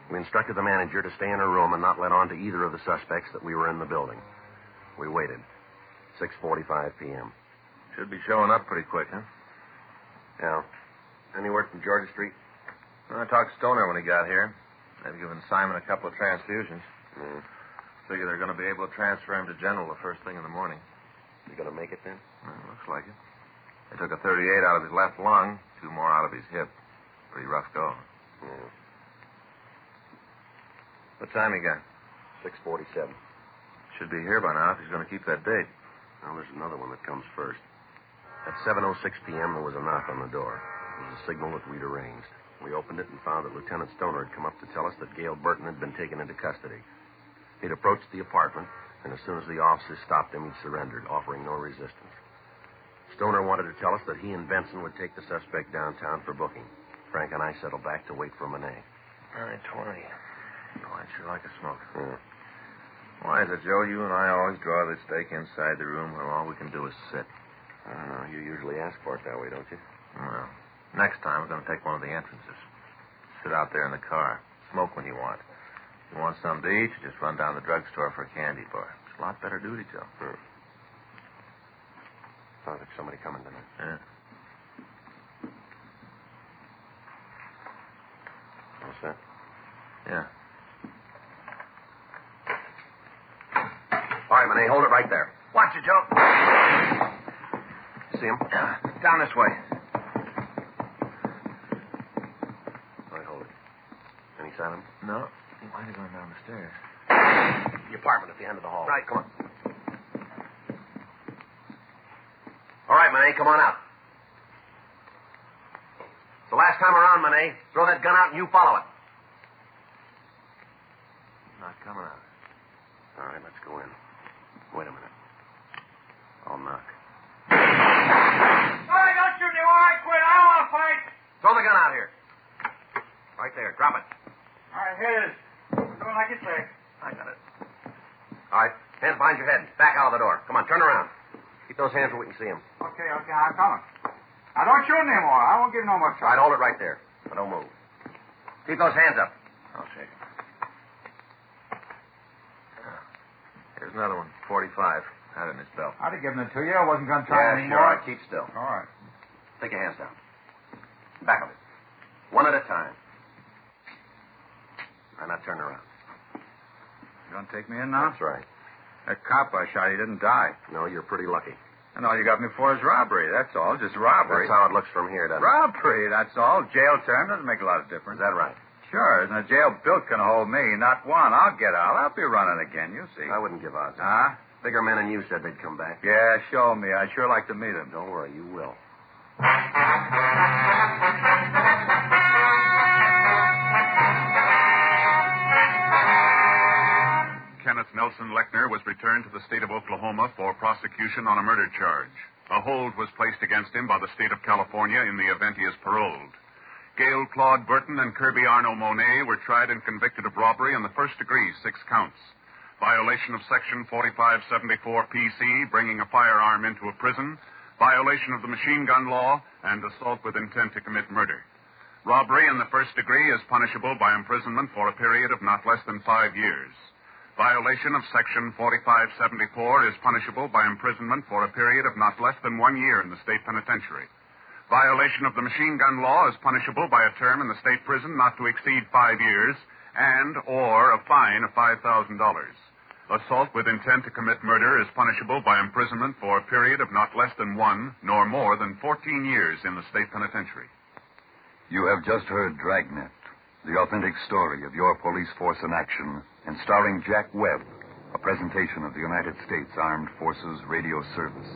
We instructed the manager to stay in her room and not let on to either of the suspects that we were in the building. We waited. 6:45 p.m. Should be showing up pretty quick, huh? Yeah. Any word from Georgia Street? I talked to Stoner when he got here. They've given Simon a couple of transfusions. Figure they're going to be able to transfer him to General the first thing in the morning. You going to make it then? Looks like it. They took a 38 out of his left lung, 2 more out of his hip. Pretty rough go. Yeah. What time he got? 6:47. Should be here by now if he's going to keep that date. Now, there's another one that comes first. At 7:06 p.m., there was a knock on the door. It was a signal that we'd arranged. We opened it and found that Lieutenant Stoner had come up to tell us that Gail Burton had been taken into custody. He'd approached the apartment, and as soon as the officers stopped him, he'd surrendered, offering no resistance. Stoner wanted to tell us that he and Benson would take the suspect downtown for booking. Frank and I settled back to wait for Monet. 9:20. Oh, I'd sure like a smoke. Yeah. Why is it, Joe, you and I always draw this stake inside the room where all we can do is sit? I don't know. You usually ask for it that way, don't you? Well, next time we're going to take one of the entrances. Sit out there in the car. Smoke when you want. If you want something to eat, you just run down to the drugstore for a candy bar. It's a lot better duty, Joe. Sounds like somebody coming tonight. Yeah. What's that? Yeah. All right, Monet, hold it right there. Watch it, Joe. See him? Down this way. All right, hold it. Any sign of him? No. He might have gone down the stairs. The apartment at the end of the hall. Right. Come on. All right, Monet, come on out. It's the last time around, Monet. Throw that gun out and you follow it. Not coming out. All right, let's go in. Wait a minute. I'll knock. Hey, don't shoot me while I quit. I don't want to fight. Throw the gun out here. Right there. Drop it. All right, here it is. Doing like you say. I got it. All right. Hands behind your head. Back out of the door. Come on, turn around. Keep those hands where we can see them. Okay, I'm coming. Now, don't shoot anymore. I won't give no more All right, trouble. hold it right there. Now, don't move. Keep those hands up. I'll shake him. Here's another one. 45. Had it in his belt. I'd have given it to you. I wasn't going to try Yeah, anymore. sure. All right, keep still. All right. Take your hands down. Back of it. One at a time. And now turn around. You going to take me in now? That's right. That cop I shot, he didn't die. No, you're pretty lucky. And all you got me for is robbery. That's all. Just robbery. That's how it looks from here, doesn't it? Robbery, that's all. Jail term doesn't make a lot of difference. Is that right? Sure. Isn't a jail built can hold me? Not one. I'll get out. I'll be running again. You'll see. I wouldn't give out. Huh? Bigger men than you said they'd come back. Yeah, show me. I'd sure like to meet him. Don't worry, you will. Kenneth Nelson Lechner was returned to the state of Oklahoma for prosecution on a murder charge. A hold was placed against him by the state of California in the event he is paroled. Gail Claude Burton and Kirby Arno Monet were tried and convicted of robbery in the first degree, 6 counts. Violation of Section 4574 PC, bringing a firearm into a prison, violation of the machine gun law, and assault with intent to commit murder. Robbery in the first degree is punishable by imprisonment for a period of not less than 5 years. Violation of Section 4574 is punishable by imprisonment for a period of not less than 1 year in the state penitentiary. Violation of the machine gun law is punishable by a term in the state prison not to exceed 5 years and or a fine of $5,000. Assault with intent to commit murder is punishable by imprisonment for a period of not less than 1 nor more than 14 years in the state penitentiary. You have just heard Dragnet, the authentic story of your police force in action, and starring Jack Webb, a presentation of the United States Armed Forces Radio Service.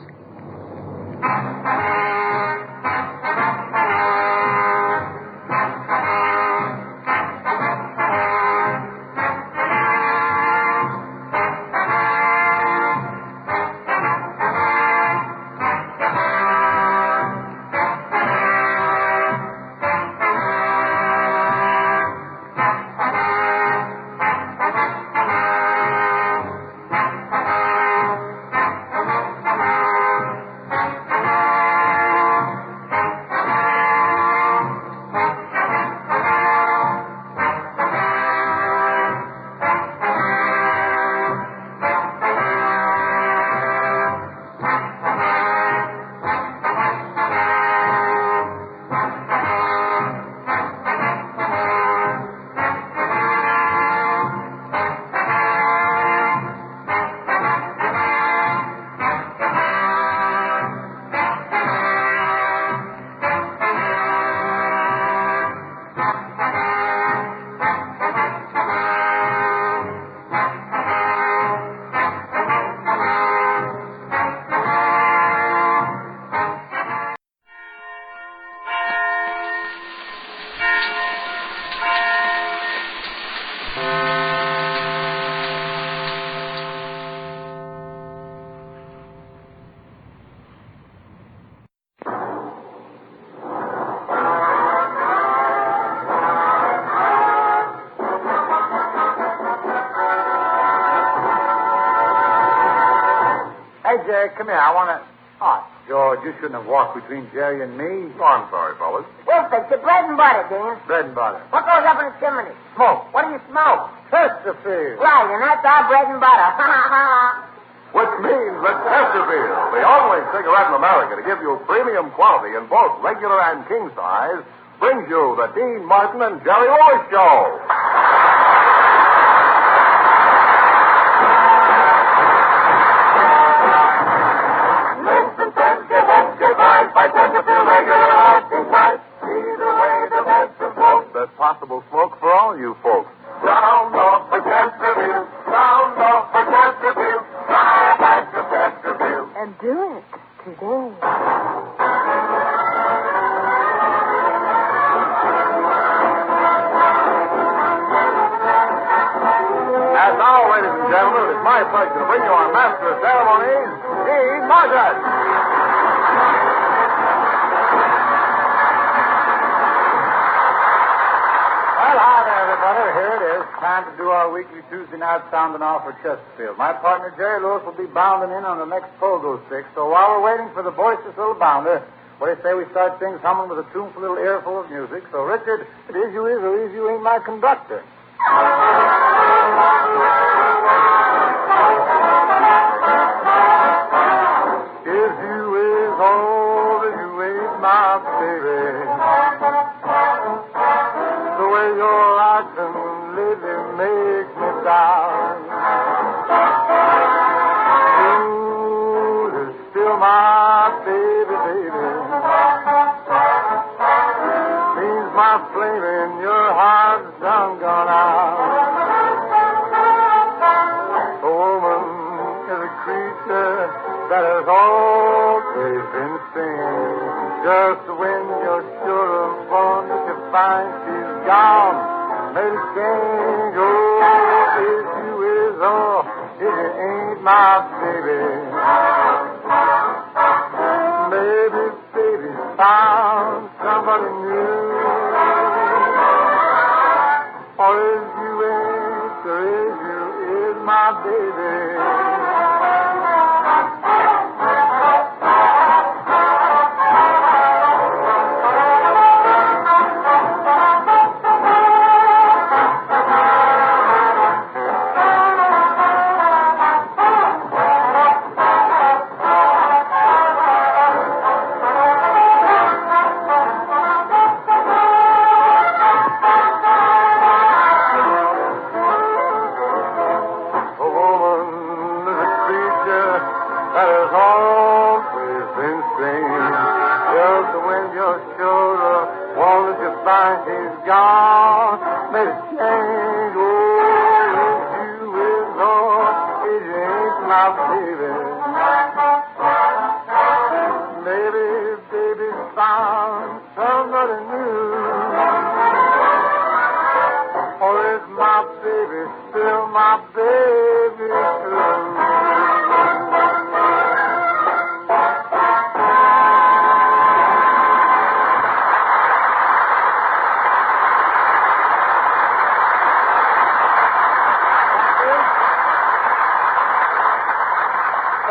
Hey, come here. I want to... Oh, George, you shouldn't have walked between Jerry and me. Oh, I'm sorry, fellas. Wilford, it's bread and butter, Dean. Bread and butter. What goes up in the chimney? Smoke. What do you smoke? Chesterfield. Right, and that's our bread and butter. Which means that Chesterfield, the only cigarette in America to give you premium quality in both regular and king size, brings you the Dean Martin and Jerry Lewis Show. Listen, Chesterfield, divide by Chesterfield regular acting price. Either way, the best of both. There's possible smoke for all you folks. Round off for Chesterfield. Round off for Chesterfield. Try a pack of Chesterfield. And do it today. As now, ladies and gentlemen, it is my pleasure to bring you our master of ceremonies, Dean Martin. Well, hi there, everybody. Here it is. Time to do our weekly Tuesday night sounding off for Chesterfield. My partner, Jerry Lewis, will be bounding in on the next pogo stick. So while we're waiting for the boisterous little bounder, what do you say we start things humming with a tuneful little earful of music? So, Richard, it is you is or is you ain't my conductor. Is you is all that you ain't my baby. The way you're acting lately makes me down. You is still my baby, baby. Seems my flame in your heart's done gone out. A woman is a creature that has always been seen. Just when you're sure of one, you find she's gone. Made a change. Oh, if you is all, if you ain't my baby. Maybe baby found somebody new. Or is you ain't, or is you is my baby.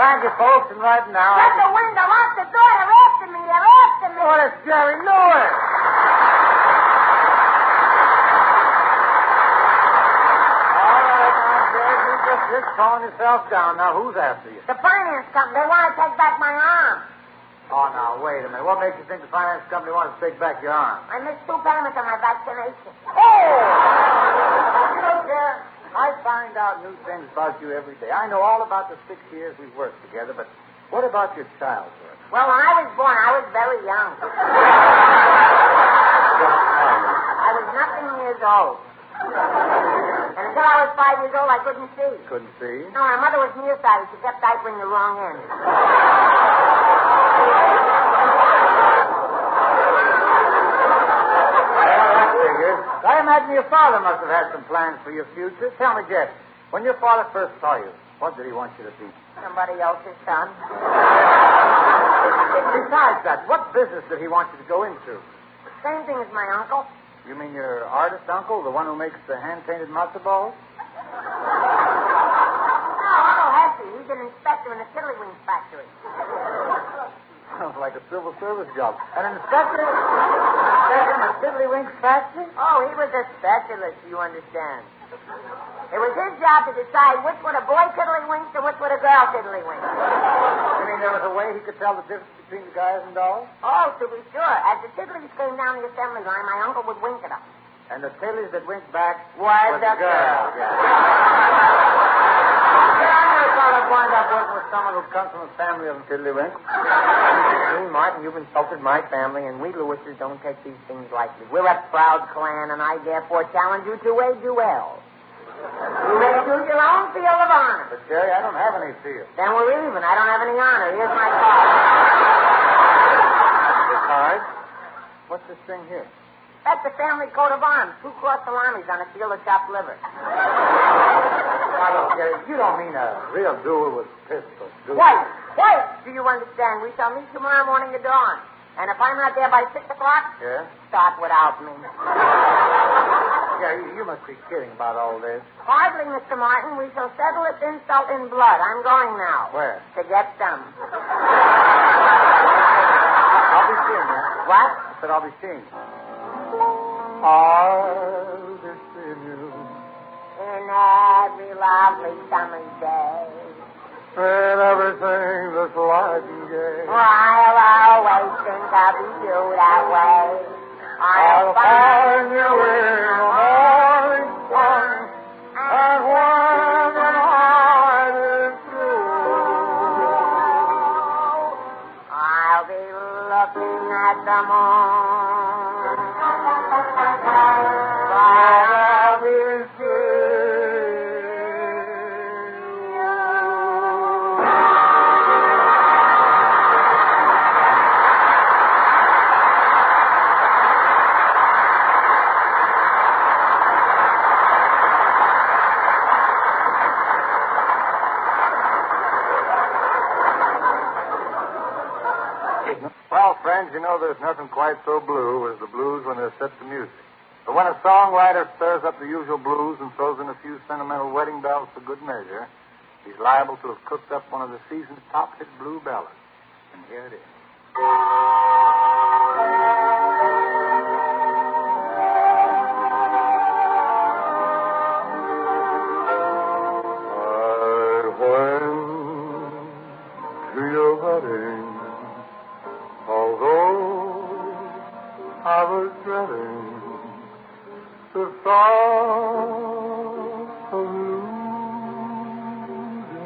Thank you, folks, and right now... Shut the window, lock the door, they're after me, they're after me. Oh, that's Jerry Lewis. All right, now, Jerry, you just calling yourself down. Now, who's after you? The finance company, they want to take back my arm. Oh, now, wait a minute. What makes you think the finance company wants to take back your arm? I missed 2 payments on my vaccination. Oh! You know, Jerry, I find out new things about you every day. I know all about the 6 years we've worked together, but what about your childhood? Well, when I was born, I was very young. I was nothing years old. And until I was 5 years old, I couldn't see. Couldn't see? No, my mother was nearsighted. She kept diapering the wrong end. I imagine your father must have had some plans for your future. Tell me, Jeff, when your father first saw you, what did he want you to be? Somebody else's son. Besides that, what business did he want you to go into? Same thing as my uncle. You mean your artist uncle, the one who makes the hand-painted matzo balls? No, Uncle Hesse. He's be an inspector in a tiddlywink factory. Sounds like a civil service job. An inspector? In a tiddlywink factory? Oh, he was a specialist, you understand. It was his job to decide which would a boy tiddlywinked and which would a girl tiddlywink. You mean there was a way he could tell the difference between the guys and dolls? Oh, to be sure. As the tiddlies came down the assembly line, my uncle would wink at them. And the tiddlies that winked back was the girl. I never thought I'd wind up working with someone who comes from a family of tiddlywinks. Martin, you've insulted my family, and we Lewises don't take these things lightly. We're a proud clan, and I therefore challenge you to a duel. You may choose your own field of honor. But, Jerry, I don't have any field. Then we're even. I don't have any honor. Here's my card. The card? What's this thing here? That's the family coat of arms. 2 cross salamis on a field of chopped liver. Now, look, Jerry, you don't mean a real duel with pistols, do you? White! Do you understand? We shall meet tomorrow morning at dawn. And if I'm not there by 6 o'clock, yeah? start without me. Yeah, you must be kidding about all this. Hardly, Mr. Martin. We shall settle this insult in blood. I'm going now. Where? To get some. I'll be seeing you. What? I said I'll be seeing you. I'll be seeing you. In every lovely summer's day. And everything that's light and gay. I'll always think of you that way. I'll find you in the morning sun, and when the night is through, I'll be looking at the moon. I'll be Well, friends, you know there's nothing quite so blue as the blues when they're set to music. But when a songwriter stirs up the usual blues and throws in a few sentimental wedding bells for good measure, he's liable to have cooked up one of the season's top hit blue ballads. And here it is. I went to your wedding. Although I was dreading the thought of losing you.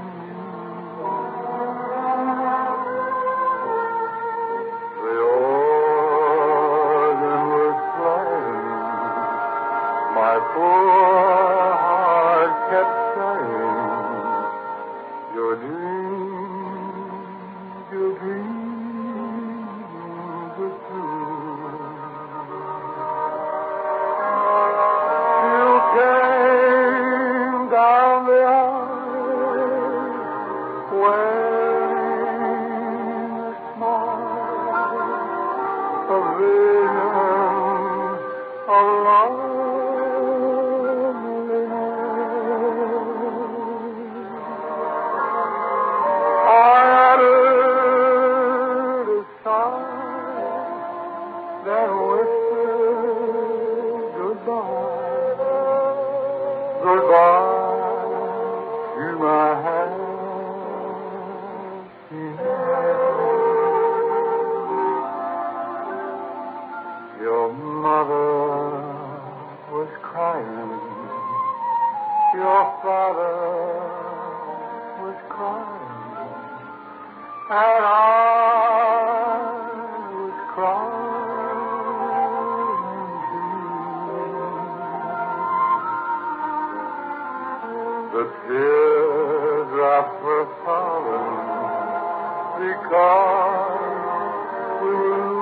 The organ was playing. My poor heart kept saying, your dreams, your dreams. Your mother was crying. Your father was crying. And I was crying too. The teardrops were falling because we were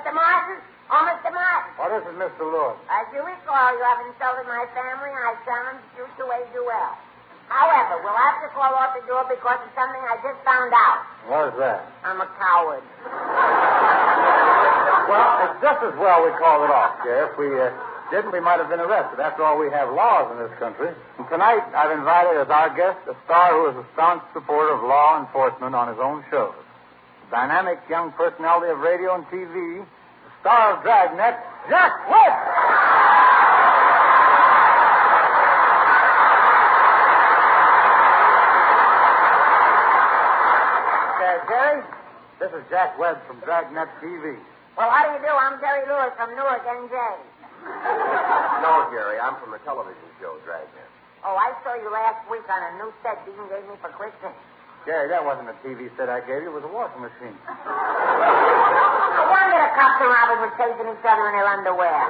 Mr. Martin? Oh, Mr. Martin. Oh, this is Mr. Lewis. As you recall, you have insulted my family, and I challenged you to a duel. However, we'll have to call off the duel because of something I just found out. What is that? I'm a coward. Well, it's just as well we called it off, Sheriff. If we didn't, we might have been arrested. After all, we have laws in this country. And tonight, I've invited as our guest a star who is a staunch supporter of law enforcement on his own shows. A dynamic young personality of radio and TV, the star of Dragnet, Jack Webb! Jerry, this is Jack Webb from Dragnet TV. Well, how do you do? I'm Jerry Lewis from Newark, NJ. No, Jerry, I'm from the television show, Dragnet. Oh, I saw you last week on a new set Dean gave me for Christmas. Jerry, that wasn't a TV set I gave you. It was a washing machine. I wonder the cops and robbers were chasing each other in their underwear.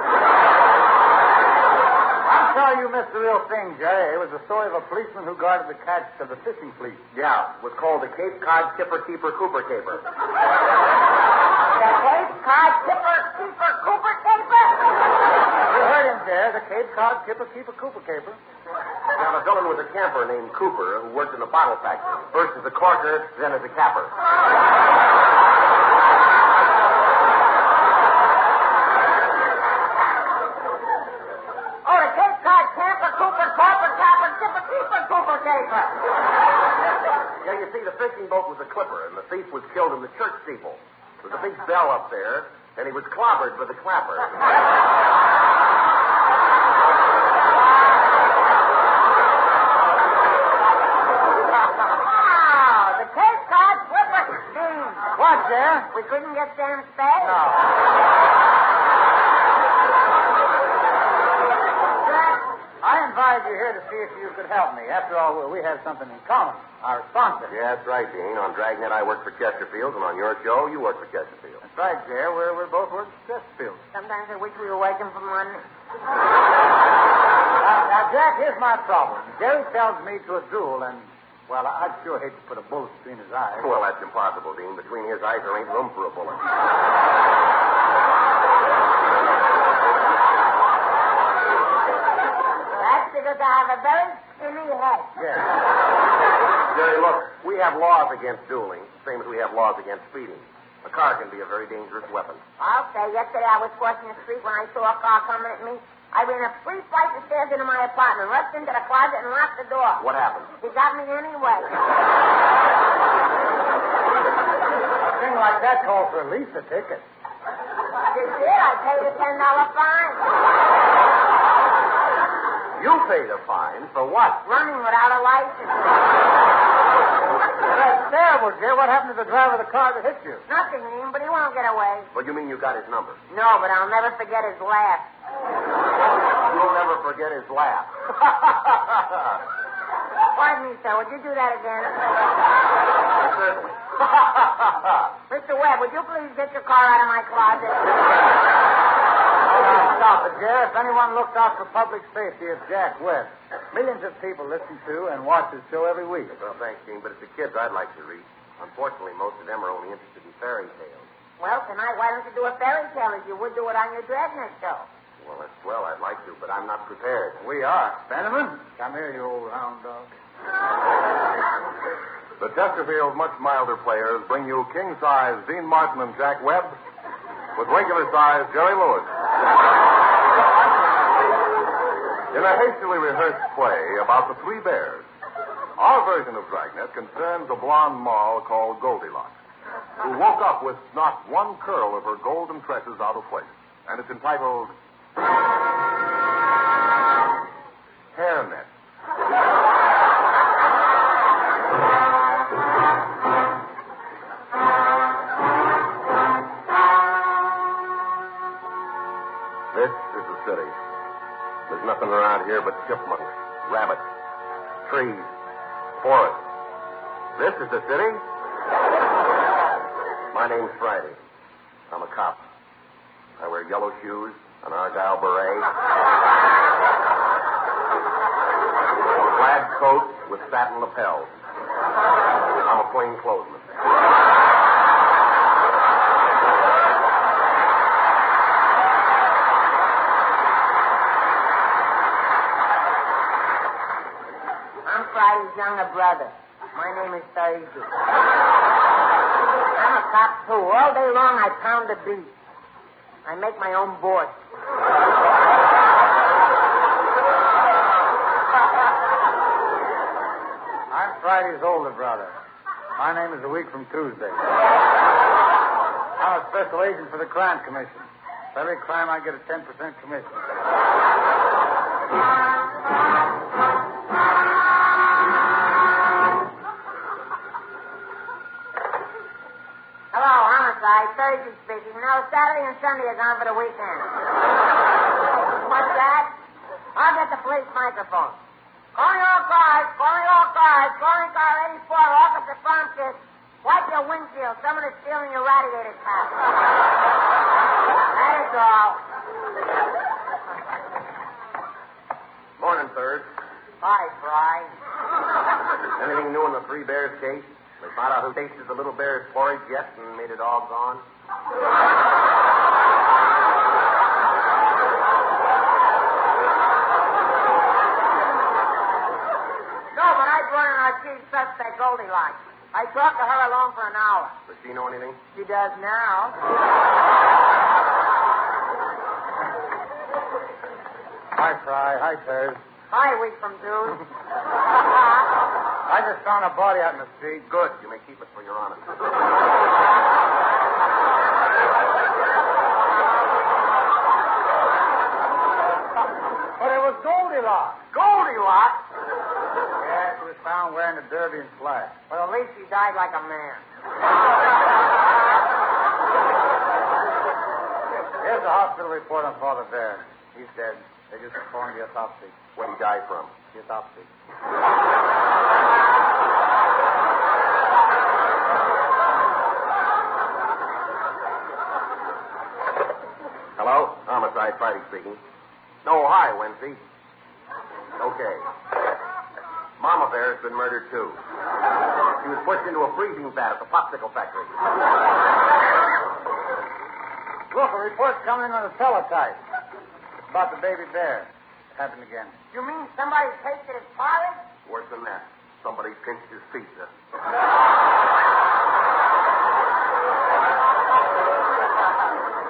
I'm sorry you missed the real thing, Jerry. It was the story of a policeman who guarded the catch of the fishing fleet. Yeah, it was called the Cape Cod Kipper Keeper Cooper Caper. The Cape Cod Kipper Keeper Cooper Caper? You heard him, Jerry. The Cape Cod Kipper Keeper Cooper Caper. Now, the villain was a camper named Cooper who worked in a bottle factory. First as a corker, then as a capper. Oh, the Cape Cod Camper Cooper Copper Capper Kipper Keeper Cooper Caper. Yeah, you see, the fishing boat was a clipper, and the thief was killed in the church steeple. There was a big bell up there, and he was clobbered by the clapper. What, Jerry? We couldn't get Sam Spade? No. I invited you here to see if you could help me. After all, we have something in common. Our sponsor. Yeah, that's right, Dean. On Dragnet, I work for Chesterfield, and on your show, you work for Chesterfield. That's right, Jerry. We're both working for Chesterfield. Sometimes I wish we were working for money. Now, Jack, here's my problem. Jerry tells me to a duel, and... well, I'd sure hate to put a bullet between his eyes. Well, that's impossible, Dean. Between his eyes, there ain't room for a bullet. That's because I have a very skinny head. Yeah. Jerry, look, we have laws against dueling, same as we have laws against speeding. A car can be a very dangerous weapon. I'll say, yesterday I was crossing the street when I saw a car coming at me. I ran up 3 flights of stairs into my apartment, rushed into the closet, and locked the door. What happened? He got me anyway. A thing like that calls for at least a ticket. You did? I paid a $10 fine. You paid a fine for what? Running without a license. Well, that's terrible, Jerry. What happened to the driver of the car that hit you? Nothing, Ian, but he won't get away. Well, you mean you got his number? No, but I'll never forget his laugh. You'll never forget his laugh. Pardon me, sir. Would you do that again? Certainly. Mr. Webb, would you please get your car out of my closet? Now, stop it, Jerry. If anyone looks out for public safety, it's Jack Webb. Millions of people listen to and watch his show every week. Well, thanks, Dean, but it's the kids I'd like to read. Unfortunately, most of them are only interested in fairy tales. Well, tonight, why don't you do a fairy tale as you would do it on your Dragnet show? Well, that's swell. I'd like to, but I'm not prepared. We are. Fenneman, come here, you old hound dog. The Chesterfield much milder players bring you king-size Dean Martin and Jack Webb with regular-size Jerry Lewis. In a hastily rehearsed play about the 3 bears, our version of Dragnet concerns a blonde moll called Goldilocks, who woke up with not one curl of her golden tresses out of place. And it's entitled Hairnet. This is the city. There's nothing around here but chipmunks, rabbits, trees, forests. This is the city. My name's Friday. I'm a cop. I wear yellow shoes, an Argyle beret, a plaid coat with satin lapels. I'm a plainclothesman. younger brother. My name is Thursday. I'm a cop, too. All day long, I pound the beat. I make my own board. I'm Friday's older brother. My name is a week from Tuesday. I'm a special agent for the Crime Commission. For every crime, I get a 10% commission. Hello, Homicide. Thursday speaking. No, Saturday and Sunday are gone for the weekend. What's that? I'll get the police microphone. Calling all cars, calling all cars, calling car 84, Officer Farm Kids. Wipe your windshield. Someone is stealing your radiator cap. That is all. Morning, Third. Hi, Fry. Anything new in the Three Bears case? They found out who tasted the little bear's porridge yet and made it all gone? No, but I brought in our chief suspect, Goldilocks. I talked to her alone for an hour. Does she know anything? She does now. Hi, Fry. Hi, Thurs. Hi, week from June. I just found a body out in the street. Good. You may keep it for your honor. But it was Goldilocks. Goldilocks? Yeah, she was found wearing a derby and flag. Well, at least she died like a man. Here's the hospital report on Father Bear. He's dead. They just performed the autopsy. What'd he die from? The autopsy. Hello? Homicide, Friday speaking. No, hi, Wednesday. Okay. Mama Bear's been murdered, too. She was pushed into a freezing vat at the popsicle factory. Look, a report's coming in on the teletype. It's about the baby bear. It happened again. You mean somebody tasted his porridge? Worse than that. Somebody pinched his pizza.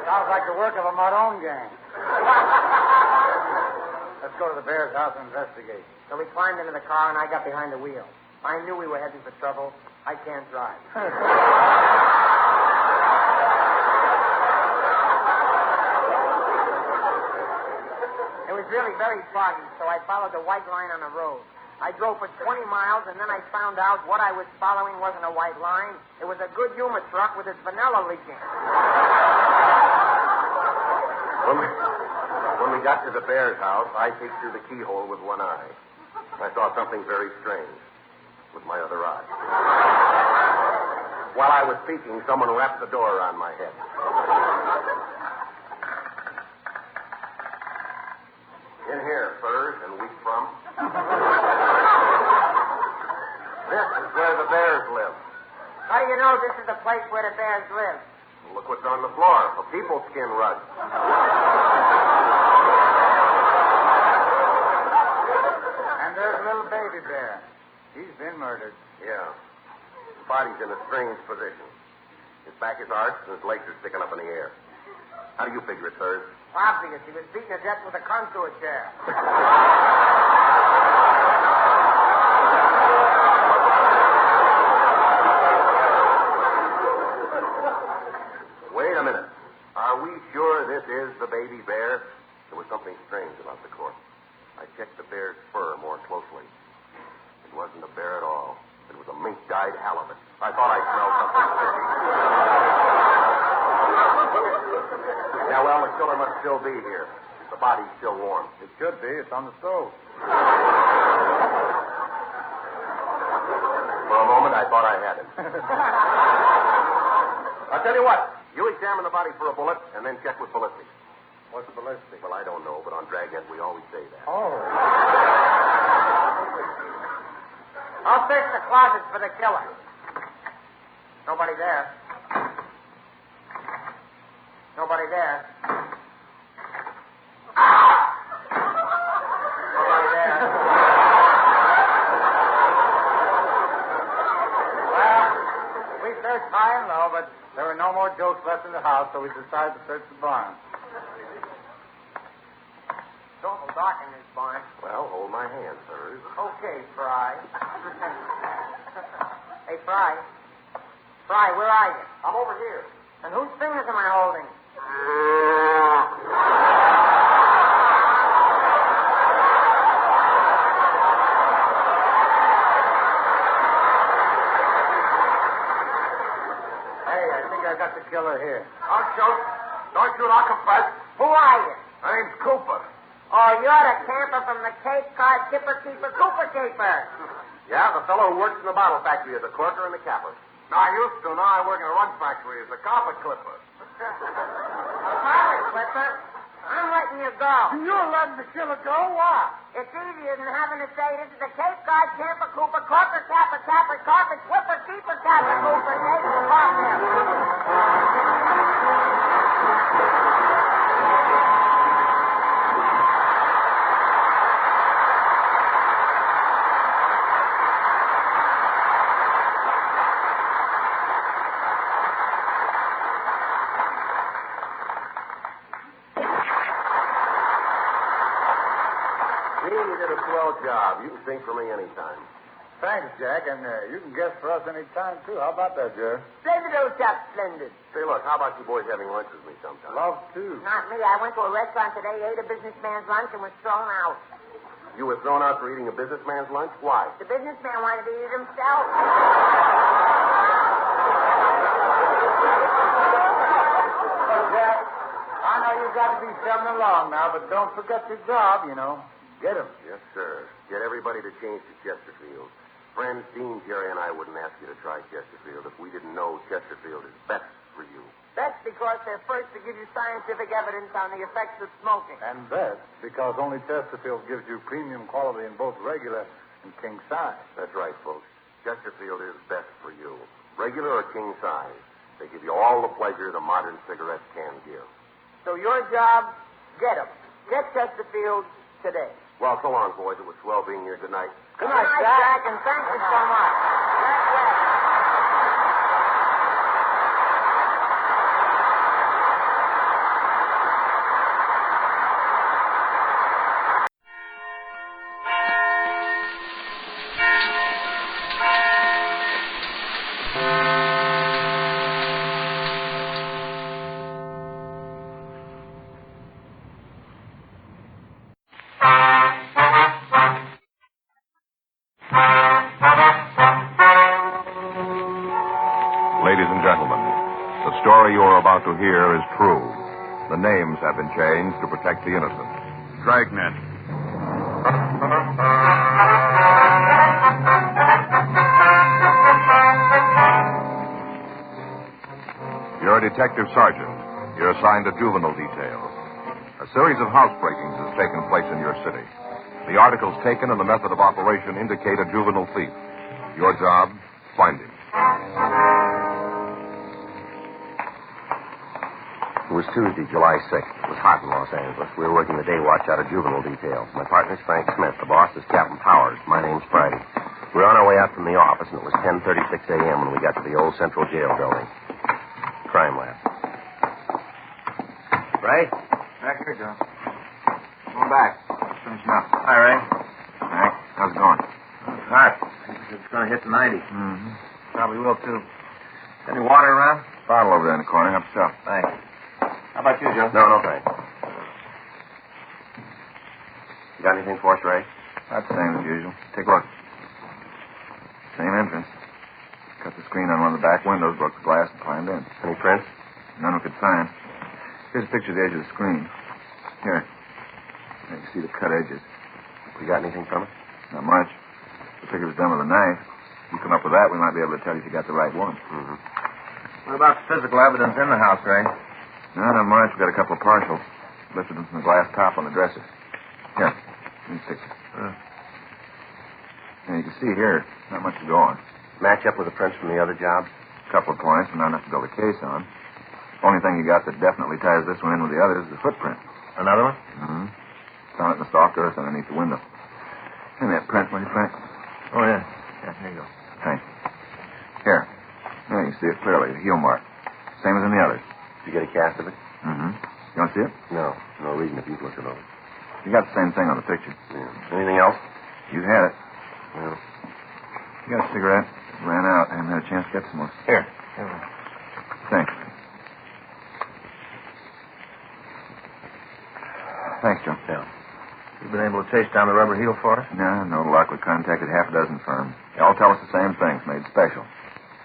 Sounds like the work of a Maroon gang. Let's go to the bear's house and investigate. So we climbed into the car, and I got behind the wheel. I knew we were heading for trouble. I can't drive. It was really very foggy, so I followed the white line on the road. I drove for 20 miles, and then I found out what I was following wasn't a white line. It was a good humor truck with its vanilla leaking. When we got to the bear's house, I peeked through the keyhole with one eye. I saw something very strange with my other eye. While I was speaking, someone wrapped the door around my head. In here, Furs, and week from. This is where the bears live. How do you know this is the place where the bears live? Look what's on the floor, a people skin rug. And there's little baby bear. He's been murdered. Yeah. His body's in a strange position. His back is arched and his legs are sticking up in the air. How do you figure it, Thurs? Obvious. He was beaten to death with a contour chair. Wait a minute. Are we sure this is the baby bear? There was something strange about the corpse. I checked the bear's fur more closely. It wasn't a bear at all. It was a mink-dyed halibut. I thought I smelled something fishy. Yeah, well, the killer must still be here. The body's still warm. It should be. It's on the stove. For a moment, I thought I had it. I'll tell you what. You examine the body for a bullet and then check with ballistics. What's the ballistic? Well, I don't know, but on Dragnet we always say that. Oh. I'll search the closets for the killer. Nobody there. Nobody there. Nobody there. us in the house, so we decided to search the barn. It's awful dark in this barn. Well, hold my hand, sirs. Okay, Fry. Hey, Fry. Fry, where are you? I'm over here. And whose fingers am I holding? Hey, I think I got the killer here. Don't shoot. Don't shoot. I'll confess. Who are you? My name's Cooper. Oh, you're the camper from the Cape Cod Kipper Keeper Cooper Keeper. Yeah, the fellow who works in the bottle factory as a corker and a capper. No, I used to. Now I work in a rug factory as a carpet clipper. A carpet clipper? I'm letting you go. You're letting the killer go? Why? It's easier than having to say this is the Cape Cod Camper Cooper Corker Capper Capper Carpet Clipper Keeper Capper Cooper Capper You did a swell job. You can sing for me anytime. Thanks, Jack, and you can guess for us any time, too. How about that, Jerry? Splendid, old chap, splendid. Say, look, how about you boys having lunch with me sometime? Love to. Not me. I went to a restaurant today, ate a businessman's lunch, and was thrown out. You were thrown out for eating a businessman's lunch? Why? The businessman wanted to eat it himself. Look, Jack, I know you've got to be shoving along now, but don't forget your job, you know. Get him. Yes, sir. Get everybody to change to Chesterfield. Friends, Dean, Jerry, and I wouldn't ask you to try Chesterfield if we didn't know Chesterfield is best for you. That's because they're first to give you scientific evidence on the effects of smoking. And best because only Chesterfield gives you premium quality in both regular and king size. That's right, folks. Chesterfield is best for you. Regular or king size. They give you all the pleasure the modern cigarette can give. So your job, get 'em. Get Chesterfield today. Well, so long, boys. It was swell being here. Good night. Good night, Jack, and thank you so much. Jack Webb. Ladies and gentlemen, the story you are about to hear is true. The names have been changed to protect the innocent. Dragnet. You're a detective sergeant. You're assigned to juvenile detail. A series of housebreakings has taken place in your city. The articles taken and the method of operation indicate a juvenile thief. Your job, find him. It was Tuesday, July 6th. It was hot in Los Angeles. We were working the day watch out of juvenile detail. My partner's Frank Smith. The boss is Captain Powers. My name's Friday. We were on our way out from the office, and it was 10:36 a.m. when we got to the old Central Jail building. Crime lab. Ray? Back here, Joe. Come back. Finishing up. Hi, Ray. Hank, how's it going? It's hot. It's going to hit the 90. Mm-hmm. Probably will, too. Any water around? Bottle over there in the corner. Help yourself. Thanks. How about you, Joe? No, thanks. You got anything for us, Ray? About the same as usual. Take a look. Same entrance. Cut the screen on one of the back windows, broke the glass, and climbed in. Any prints? None we could find. Here's a picture of the edge of the screen. Here. You can see the cut edges. We got anything from it? Not much. Looks like it was done with a knife. If you come up with that, we might be able to tell you if you got the right one. Mm-hmm. What about the physical evidence in the house, Ray? No, not much. We got a couple of partials. Lifted them from the glass top on the dresser. Here. Let me stick it. Yeah, you can see here, not much to go on. Match up with the prints from the other job? A couple of points, but not enough to build a case on. Only thing you got that definitely ties this one in with the others is the footprint. Another one? Mm-hmm. Found it in the soft earth underneath the window. Give me that print, will you, Frank? Oh, yeah. Yeah, here you go. Thanks. Here. There you can see it clearly, the heel mark. Same as in the others. Did you get a cast of it? Mm-hmm. You want to see it? No. No reason if you've looked it over. You got the same thing on the picture. Yeah. Anything else? You had it. Well. You got a cigarette? It ran out. I haven't had a chance to get some more. Here. Thanks. Thanks, Joe. Yeah. You been able to chase down the rubber heel for us? No luck. We contacted half a dozen firms. They all tell us the same things, made special.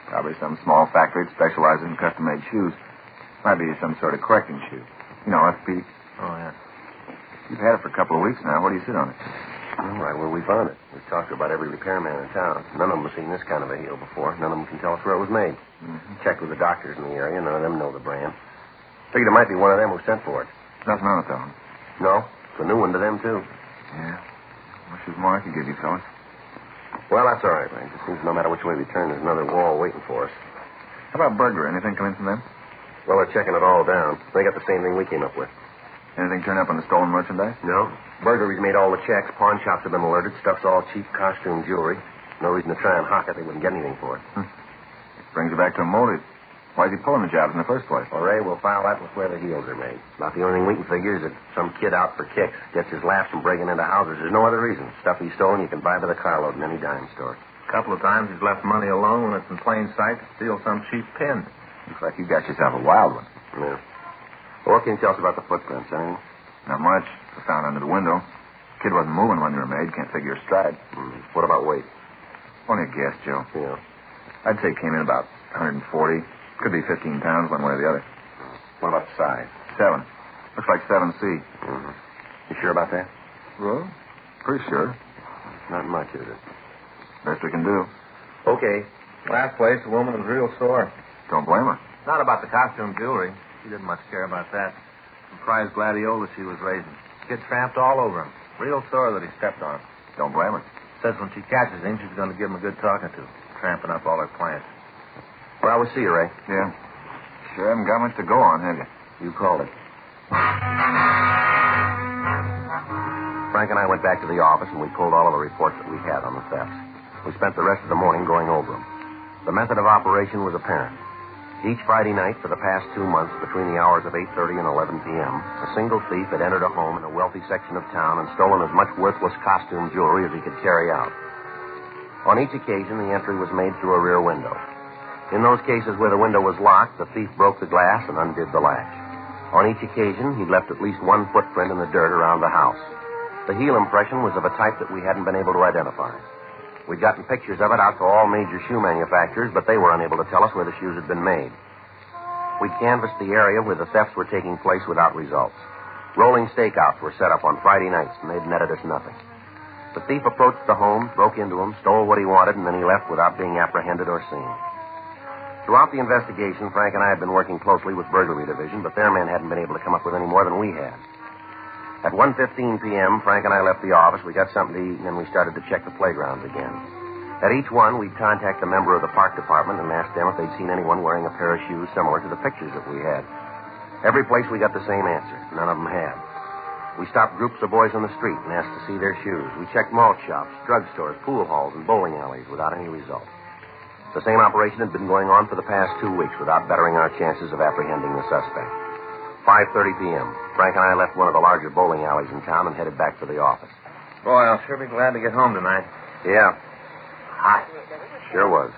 Probably some small factory that specializes in custom-made shoes. Might be some sort of correcting shoe. You know, FP. Oh, yeah. You've had it for a couple of weeks now. Where do you sit on it? All right, well, we found it. We've talked to about every repairman in town. None of them have seen this kind of a heel before. None of them can tell us where it was made. Mm-hmm. Checked with the doctors in the area. None of them know the brand. Figured it might be one of them who sent for it. Nothing on it, though. No, it's a new one to them, too. Yeah. Wish there was more I could give you, fellas. Well, that's all right, man. It seems no matter which way we turn, there's another wall waiting for us. How about Burger? Anything come in from them? Well, they're checking it all down. They got the same thing we came up with. Anything turn up on the stolen merchandise? No. Burglary's made all the checks. Pawn shops have been alerted. Stuff's all cheap costume jewelry. No reason to try and hawk it. They wouldn't get anything for it. Brings you back to a motive. Why's he pulling the jobs in the first place? All right, we'll file that with where the heels are made. About the only thing we can figure is that some kid out for kicks gets his laughs from breaking into houses. There's no other reason. Stuff he's stolen you can buy by the carload in any dime store. A couple of times he's left money alone when it's in plain sight to steal some cheap pin. Looks like you got yourself a wild one. Yeah. Well, what can you tell us about the footprints, anything? Not much. I found under the window. Kid wasn't moving when they were made. Can't figure his stride. What about weight? Only a guess, Joe. Yeah. I'd say it came in about 140. Could be 15 pounds one way or the other. What about the size? 7. Looks like 7C. Mm-hmm. You sure about that? Well, pretty sure. Not much, is it? Best we can do. Okay. Last place, the woman was real sore. Don't blame her. Not about the costume jewelry. She didn't much care about that. Some prize gladiola she was raising. Kid tramped all over him. Real sore that he stepped on. Don't blame her. Says when she catches him, she's going to give him a good talking to. Tramping up all her plants. Well, we'll see you, Ray. Yeah. Sure haven't got much to go on, have you? You called it. Frank and I went back to the office, and we pulled all of the reports that we had on the thefts. We spent the rest of the morning going over them. The method of operation was apparent. Each Friday night for the past 2 months, between the hours of 8:30 and 11 p.m., a single thief had entered a home in a wealthy section of town and stolen as much worthless costume jewelry as he could carry out. On each occasion, the entry was made through a rear window. In those cases where the window was locked, the thief broke the glass and undid the latch. On each occasion, he left at least one footprint in the dirt around the house. The heel impression was of a type that we hadn't been able to identify. We'd gotten pictures of it out to all major shoe manufacturers, but they were unable to tell us where the shoes had been made. We canvassed the area where the thefts were taking place without results. Rolling stakeouts were set up on Friday nights, and they'd netted us nothing. The thief approached the home, broke into them, stole what he wanted, and then he left without being apprehended or seen. Throughout the investigation, Frank and I had been working closely with Burglary Division, but their men hadn't been able to come up with any more than we had. At 1:15 p.m., Frank and I left the office. We got something to eat, and then we started to check the playgrounds again. At each one, we'd contact a member of the park department and ask them if they'd seen anyone wearing a pair of shoes similar to the pictures that we had. Every place we got the same answer. None of them had. We stopped groups of boys on the street and asked to see their shoes. We checked malt shops, drugstores, pool halls, and bowling alleys without any result. The same operation had been going on for the past 2 weeks without bettering our chances of apprehending the suspect. 5:30 p.m. Frank and I left one of the larger bowling alleys in town and headed back to the office. Boy, I'll sure be glad to get home tonight. Yeah. Hot. Sure was.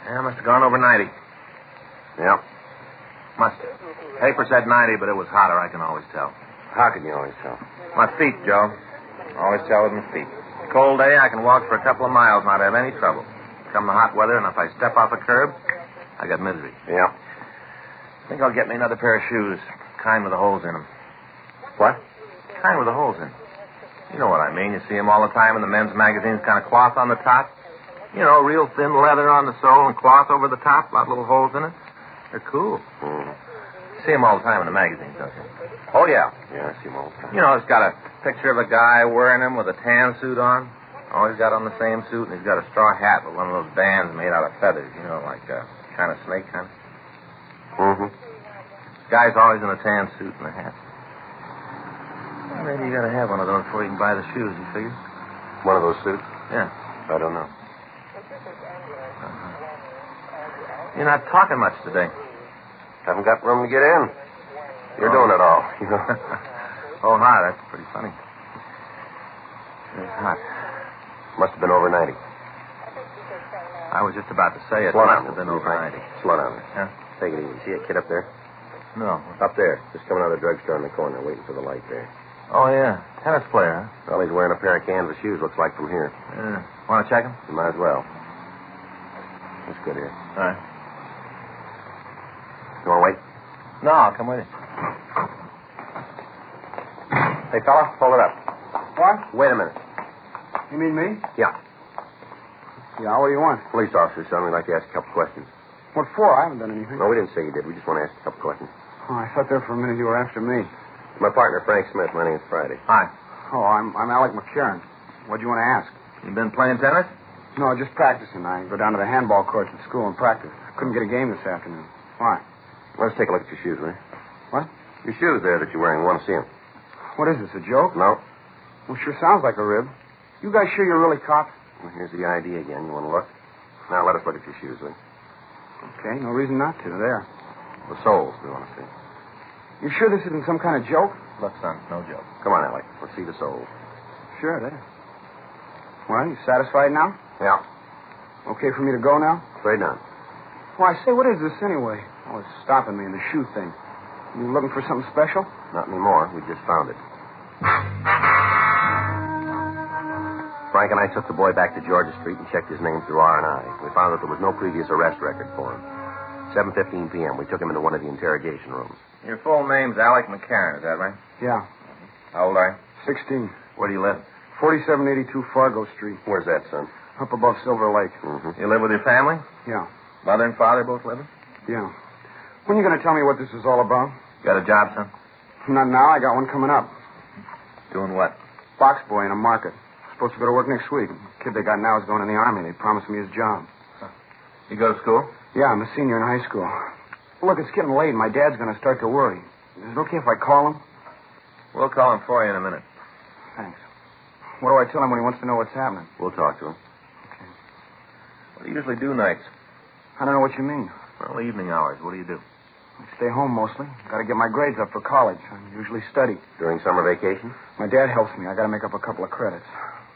Yeah, must have gone over 90. Yeah. Must have. Paper said 90, but it was hotter, I can always tell. How can you always tell? My feet, Joe. Always tell with my feet. Cold day, I can walk for a couple of miles, not have any trouble. Come the hot weather, and if I step off a curb, I got misery. Yeah. I think I'll get me another pair of shoes. Kind with the holes in them. What? Kind with the holes in. You know what I mean. You see them all the time in the men's magazines, kind of cloth on the top. You know, real thin leather on the sole and cloth over the top, a lot of little holes in it. They're cool. Mm. See them all the time in the magazines, don't you? Oh, yeah. Yeah, I see them all the time. You know, it's got a picture of a guy wearing them with a tan suit on. Always got on the same suit, and he's got a straw hat with one of those bands made out of feathers, you know, like a kind of snake kind of. Mm-hmm. Guy's always in a tan suit and a hat. Well, maybe you gotta have one of those before you can buy the shoes, you figure? One of those suits? Yeah. I don't know. You're not talking much today. Haven't got room to get in. You're doing it all, you know. Oh, hi. That's pretty funny. It's hot. Must have been over 90. I was just about to say it. Slow Must down. have been over 90. Slow down. Yeah? Take it easy. See a kid up there? No. Up there. Just coming out of the drugstore in the corner, waiting for the light there. Oh, yeah. Tennis player, huh? Well, he's wearing a pair of canvas shoes, looks like from here. Want to check him? You might as well. That's good here. All right. You want to wait? No, I'll come with you. Hey, fella, hold it up. What? Wait a minute. You mean me? Yeah. Yeah, what do you want? Police officer, son. We'd like to ask a couple questions. What for? I haven't done anything. No, we didn't say you did. We just want to ask a couple questions. Oh, I thought there for a minute you were after me. My partner, Frank Smith. My name's Friday. Hi. Oh, I'm Alec McCarran. What'd you want to ask? You been playing tennis? No, just practicing. I go down to the handball courts at school and practice. Couldn't get a game this afternoon. Why? Let's take a look at your shoes, will you? What? Your shoes there that you're wearing. We want to see them. What is this, a joke? No. Well, sure sounds like a rib. You guys sure you're really cops? Well, here's the ID again. You want to look? Now, let us look at your shoes, will you? Okay, no reason not to. There. The soles we want to see. You sure this isn't some kind of joke? Look, son, no joke. Come on, Alec. Let's see the soles. Sure, there. Well, you satisfied now? Yeah. Okay for me to go now? Straight down. Why, say, what is this anyway? Oh, it's stopping me in the shoe thing. You looking for something special? Not anymore. We just found it. Frank and I took the boy back to Georgia Street and checked his name through R&I. We found that there was no previous arrest record for him. 7:15 p.m. We took him into one of the interrogation rooms. Your full name's Alec McCarran, is that right? Yeah. How old are you? 16. Where do you live? 4782 Fargo Street. Where's that, son? Up above Silver Lake. Mm-hmm. You live with your family? Yeah. Mother and father both living? Yeah. When are you going to tell me what this is all about? Got a job, son? Not now. I got one coming up. Doing what? Box boy in a market. Supposed to go to work next week. The kid they got now is going in the Army. They promised me his job. You go to school? Yeah, I'm a senior in high school. Look, it's getting late. My dad's going to start to worry. Is it okay if I call him? We'll call him for you in a minute. Thanks. What do I tell him when he wants to know what's happening? We'll talk to him. Okay. What do you usually do nights? I don't know what you mean. Well, evening hours. What do you do? I stay home mostly. Got to get my grades up for college. I usually study. During summer vacation? My dad helps me. I got to make up a couple of credits.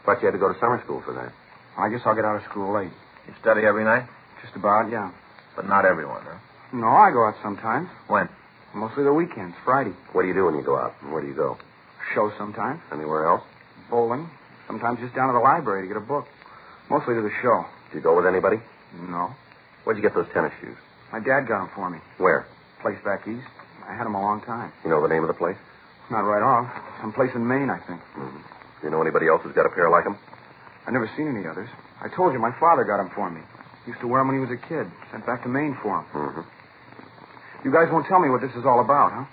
Thought you had to go to summer school for that. I guess I'll get out of school late. You study every night? Just about, yeah. But not everyone, huh? No, I go out sometimes. When? Mostly the weekends, Friday. What do you do when you go out? And where do you go? Shows sometimes. Anywhere else? Bowling. Sometimes just down to the library to get a book. Mostly to the show. Did you go with anybody? No. Where'd you get those tennis shoes? My dad got them for me. Where? Place back east. I had them a long time. You know the name of the place? Not right off. Someplace in Maine, I think. Mm-hmm. Do you know anybody else who's got a pair like them? I've never seen any others. I told you my father got them for me. Used to wear them when he was a kid. Sent back to Maine for them. Mm-hmm. You guys won't tell me what this is all about, huh?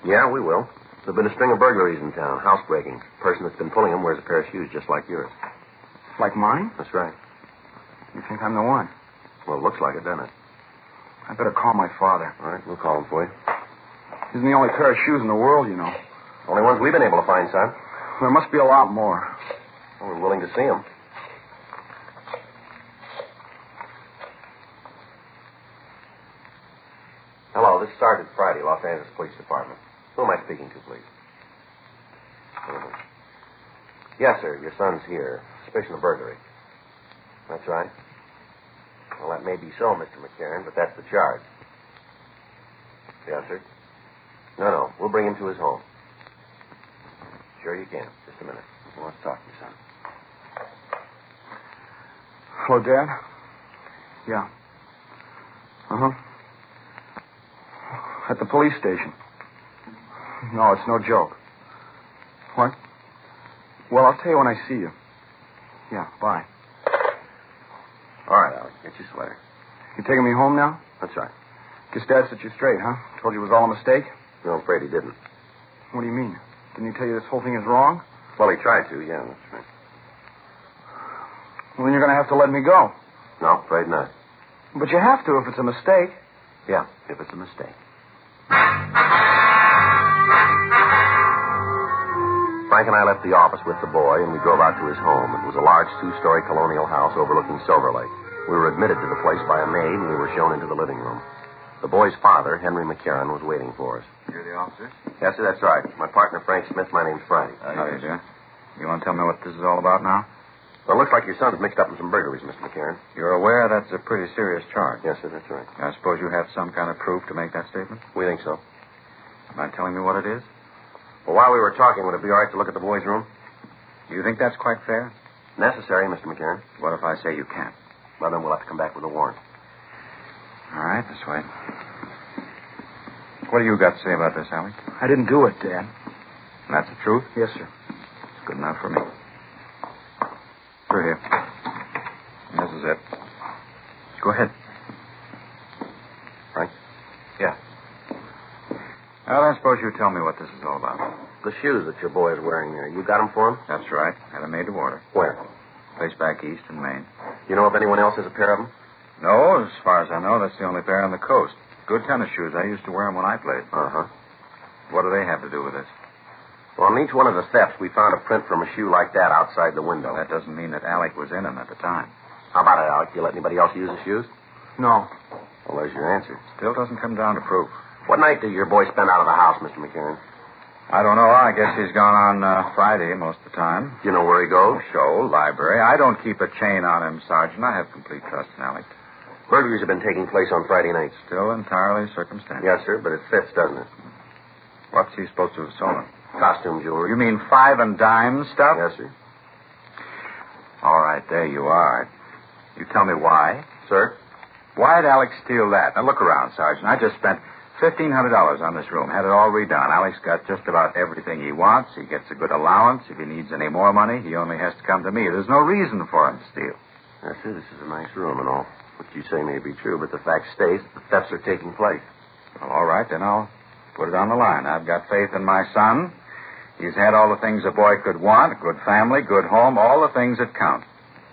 Yeah, we will. There've been a string of burglaries in town, housebreakings. The person that's been pulling them wears a pair of shoes just like yours. Like mine? That's right. You think I'm the one? Well, it looks like it, doesn't it? I better call my father. All right, we'll call him for you. Isn't the only pair of shoes in the world, you know. Only ones we've been able to find, son. There must be a lot more. Well, we're willing to see them. Hello, this is Sergeant Friday, Los Angeles Police Department. Who am I speaking to, please? Yes, sir. Your son's here. Suspicion of burglary. That's right. Well, that may be so, Mr. McCarran, but that's the charge. Yes, sir. No. We'll bring him to his home. Sure you can. Just a minute. I want to talk to you, son. Hello, Dad? Yeah. Uh-huh. At the police station. No, it's no joke. What? Well, I'll tell you when I see you. Yeah, bye. All right, Alec. Get your sweater. You taking me home now? That's right. Guess Dad set you straight, huh? Told you it was all a mistake? No, I'm afraid he didn't. What do you mean? Didn't he tell you this whole thing is wrong? Well, he tried to, yeah, that's right. Well, then you're going to have to let me go. No, afraid not. But you have to if it's a mistake. Yeah, if it's a mistake. Frank and I left the office with the boy, and we drove out to his home. It was a large two-story colonial house overlooking Silver Lake. We were admitted to the place by a maid, and we were shown into the living room. The boy's father, Henry McCarran, was waiting for us. You're the officer. Yes, sir, that's right. My partner, Frank Smith, my name's Friday. How do you do? You want to tell me what this is all about now? Well, it looks like your son's mixed up in some burglaries, Mr. McCarran. You're aware that's a pretty serious charge? Yes, sir, that's right. I suppose you have some kind of proof to make that statement? We think so. Mind telling me what it is? Well, while we were talking, would it be all right to look at the boys' room? Do you think that's quite fair? Necessary, Mr. McCarran. What if I say you can't? Well, then we'll have to come back with a warrant. All right, this way. What do you got to say about this, Alec? I didn't do it, Dad. And that's the truth? Yes, sir. It's good enough for me. Through here. This is it. Go ahead. Frank? Yeah. Now, then, suppose you tell me what this is all about. The shoes that your boy is wearing there. You got them for him? That's right. Had them made to order. Where? Place back east in Maine. You know if anyone else has a pair of them? No, as far as I know, that's the only pair on the coast. Good tennis shoes. I used to wear them when I played. Uh-huh. What do they have to do with this? Well, on each one of the thefts, we found a print from a shoe like that outside the window. That doesn't mean that Alec was in them at the time. How about it, Alec? You let anybody else use the shoes? No. Well, there's your answer. Still doesn't come down to proof. What night did your boy spend out of the house, Mr. McCarran? I don't know. I guess he's gone on Friday most of the time. Do you know where he goes? Show, library. I don't keep a chain on him, Sergeant. I have complete trust in Alec. Burglaries have been taking place on Friday nights. Still entirely circumstantial. Yes, sir, but it fits, doesn't it? What's he supposed to have stolen? Costume jewelry. You mean 5 and dime stuff? Yes, sir. All right, there you are. You tell me why. Sir? Why'd Alex steal that? Now, look around, Sergeant. I just spent $1,500 on this room. Had it all redone. Alex got just about everything he wants. He gets a good allowance. If he needs any more money, he only has to come to me. There's no reason for him to steal. Yes, sir, this is a nice room and all. What you say may be true, but the fact stays that the thefts are taking place. Well, all right, then I'll put it on the line. I've got faith in my son. He's had all the things a boy could want, a good family, good home, all the things that count.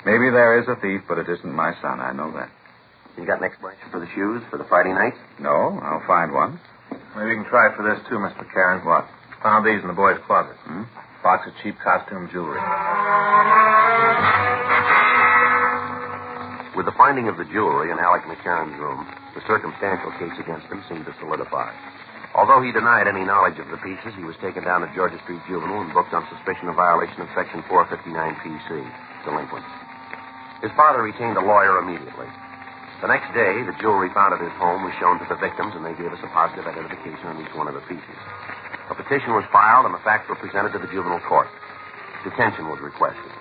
Maybe there is a thief, but it isn't my son. I know that. You got an explanation for the shoes for the Friday night? No, I'll find one. Maybe you can try for this, too, Mr. McCarran. What? Found these in the boy's closet. Box of cheap costume jewelry. With the finding of the jewelry in Alec McCarran's room, the circumstantial case against him seemed to solidify. Although he denied any knowledge of the pieces, he was taken down to Georgia Street Juvenile and booked on suspicion of violation of Section 459 PC, delinquent. His father retained a lawyer immediately. The next day, the jewelry found at his home was shown to the victims, and they gave us a positive identification on each one of the pieces. A petition was filed, and the facts were presented to the juvenile court. Detention was requested.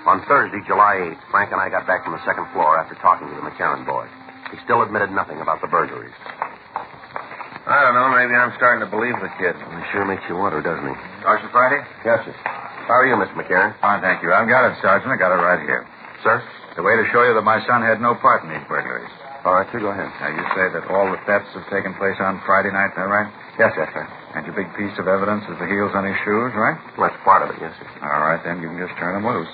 On Thursday, July 8th, Frank and I got back from the second floor after talking to the McCarran boy. He still admitted nothing about the burglaries. I don't know. Maybe I'm starting to believe the kid. He sure makes you wonder, doesn't he? Sergeant Friday? Yes, sir. How are you, Mr. McCarran? Fine, thank you. I've got it, Sergeant. I got it right here. Sir? The way to show you that my son had no part in these burglaries. All right, sir, go ahead. Now, you say that all the thefts have taken place on Friday night, is that right? Yes, yes, sir. And your big piece of evidence is the heels on his shoes, right? Well, that's part of it, yes, sir. All right, then you can just turn them loose.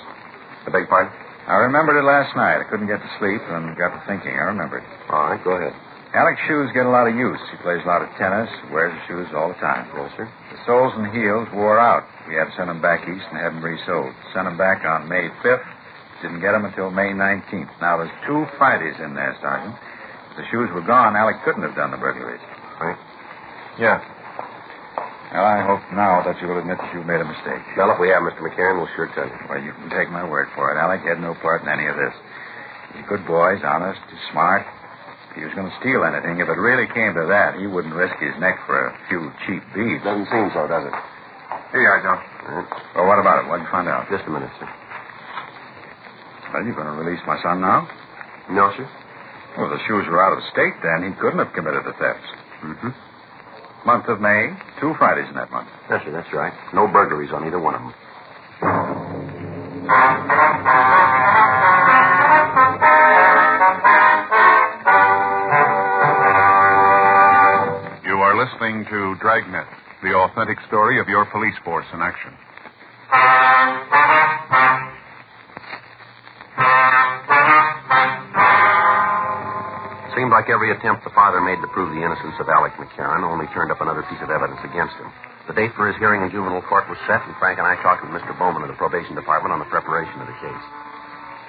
I beg pardon? I remembered it last night. I couldn't get to sleep and got to thinking. I remembered. All right, go ahead. Alec's shoes get a lot of use. He plays a lot of tennis, wears the shoes all the time. Yes, sir. The soles and heels wore out. We had to send them back east and have them resold. Sent them back on May 5th. Didn't get them until May 19th. Now, there's 2 Fridays in there, Sergeant. If the shoes were gone, Alec couldn't have done the burglaries. Right. Yeah. Well, I hope now that you will admit that you've made a mistake. Well, if we have, Mr. McCarran, we'll sure tell you. Well, you can take my word for it. Alec had no part in any of this. He's a good boy. He's honest. He's smart. If he was going to steal anything, if it really came to that, he wouldn't risk his neck for a few cheap beads. Doesn't seem so, does it? Here you are, John. Right. Well, what about it? What did you find out? Just a minute, sir. Well, you're going to release my son now? No, sir. Well, if the shoes were out of state, then he couldn't have committed the thefts. Mm-hmm. Month of May, 2 Fridays in that month. Yes, sir, that's right. No burglaries on either one of them. You are listening to Dragnet, the authentic story of your police force in action. Seemed like every attempt the father made to prove the innocence of Alec McCarran only turned up another piece of evidence against him. The date for his hearing in juvenile court was set, and Frank and I talked with Mr. Bowman of the probation department on the preparation of the case.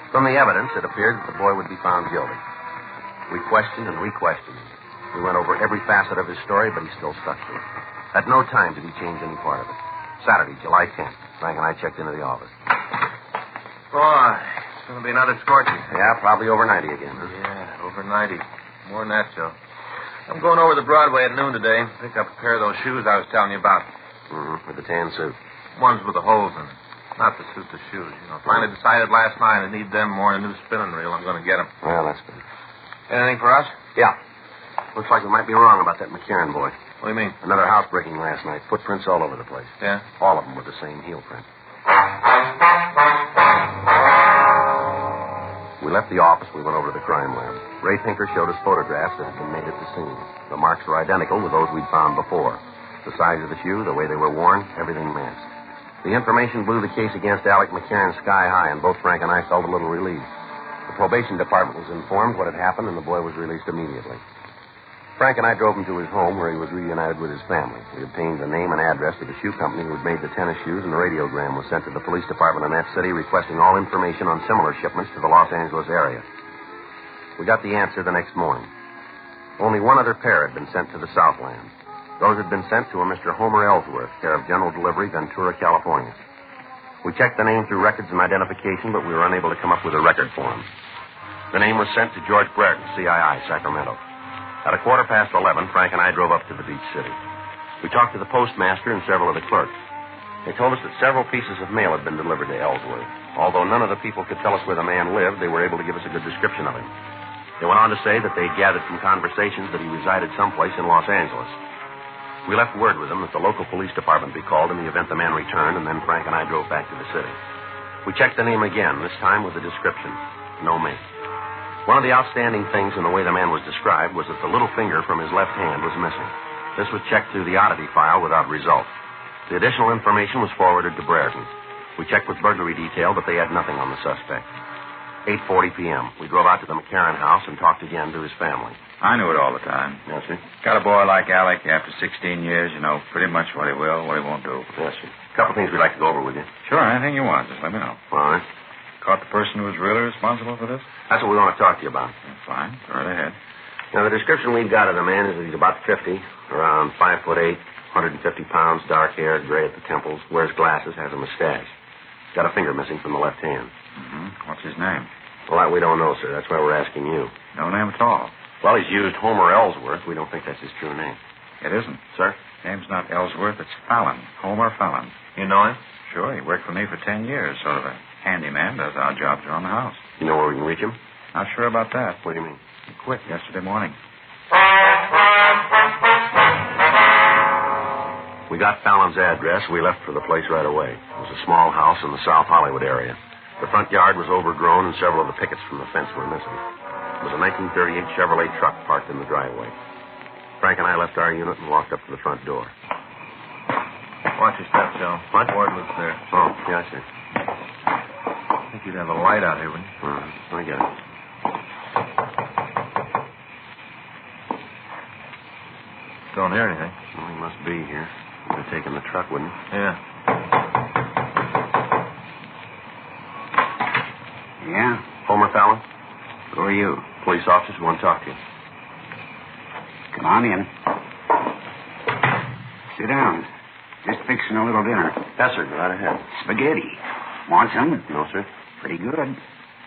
From the evidence, it appeared that the boy would be found guilty. We questioned and re-questioned him. We went over every facet of his story, but he still stuck to it. At no time did he change any part of it. Saturday, July 10th. Frank and I checked into the office. Boy, it's going to be another scorcher. Yeah, probably over 90 again. Huh? Yeah, over 90. More than that, Joe. I'm going over to Broadway at noon today. Pick up a pair of those shoes I was telling you about. With the tan suit. Ones with the holes in them. Not to suit the shoes. Finally decided last night I need them more than a new spinning reel. I'm going to get them. Well, that's good. Anything for us? Yeah. Looks like we might be wrong about that McCarran boy. What do you mean? Another housebreaking last night. Footprints all over the place. Yeah? All of them with the same heel print. We left the office. We went over to the crime lab. Ray Pinker showed us photographs that had been made at the scene. The marks were identical with those we'd found before. The size of the shoe, the way they were worn, everything matched. The information blew the case against Alec McCarran sky high, and both Frank and I felt a little relieved. The probation department was informed what had happened, and the boy was released immediately. Frank and I drove him to his home, where he was reunited with his family. We obtained the name and address of the shoe company who had made the tennis shoes, and a radiogram was sent to the police department in that city requesting all information on similar shipments to the Los Angeles area. We got the answer the next morning. Only one other pair had been sent to the Southland. Those had been sent to a Mr. Homer Ellsworth, care of General Delivery, Ventura, California. We checked the name through records and identification, but we were unable to come up with a record for him. The name was sent to George Brereton, CII, Sacramento. At 11:15, Frank and I drove up to the beach city. We talked to the postmaster and several of the clerks. They told us that several pieces of mail had been delivered to Ellsworth. Although none of the people could tell us where the man lived, they were able to give us a good description of him. They went on to say that they had gathered from conversations that he resided someplace in Los Angeles. We left word with them that the local police department be called in the event the man returned, and then Frank and I drove back to the city. We checked the name again, this time with a description. No make. One of the outstanding things in the way the man was described was that the little finger from his left hand was missing. This was checked through the oddity file without result. The additional information was forwarded to Brereton. We checked with burglary detail, but they had nothing on the suspect. 8:40 p.m. We drove out to the McCarran house and talked again to his family. I knew it all the time. Yes, sir? Got a boy like Alec after 16 years, you know pretty much what he will, what he won't do. Yes, sir. A couple things we'd like to go over with you. Sure, anything you want. Just let me know. All right. Caught the person who was really responsible for this? That's what we want to talk to you about. Fine. Go right ahead. Now, the description we've got of the man is that he's about 50, around 5'8", 150 pounds, dark hair, gray at the temples, wears glasses, has a mustache. He's got a finger missing from the left hand. Mm-hmm. What's his name? Well, that we don't know, sir. That's why we're asking you. No name at all. Well, he's used Homer Ellsworth. We don't think that's his true name. It isn't. Sir? Name's not Ellsworth. It's Fallon. Homer Fallon. You know him? Sure. He worked for me for 10 years. Sort of a handyman. Does odd jobs around the house. You know where we can reach him? Not sure about that. What do you mean? He quit yesterday morning. We got Fallon's address. We left for the place right away. It was a small house in the South Hollywood area. The front yard was overgrown, and several of the pickets from the fence were missing. It was a 1938 Chevrolet truck parked in the driveway. Frank and I left our unit and walked up to the front door. Watch your step, Joe. What? Ward lives there. Oh, yeah, I see. I think you'd have a light out here, wouldn't you? I get it. Don't hear anything. Well, he must be here. He'd have taken the truck, wouldn't he? Yeah. Yeah? Homer Fallon? Who are you? Police officers who want to talk to you. Come on in. Sit down. Just fixing a little dinner. Yes, sir. Go right ahead. Spaghetti. Want some? No, sir. Pretty good.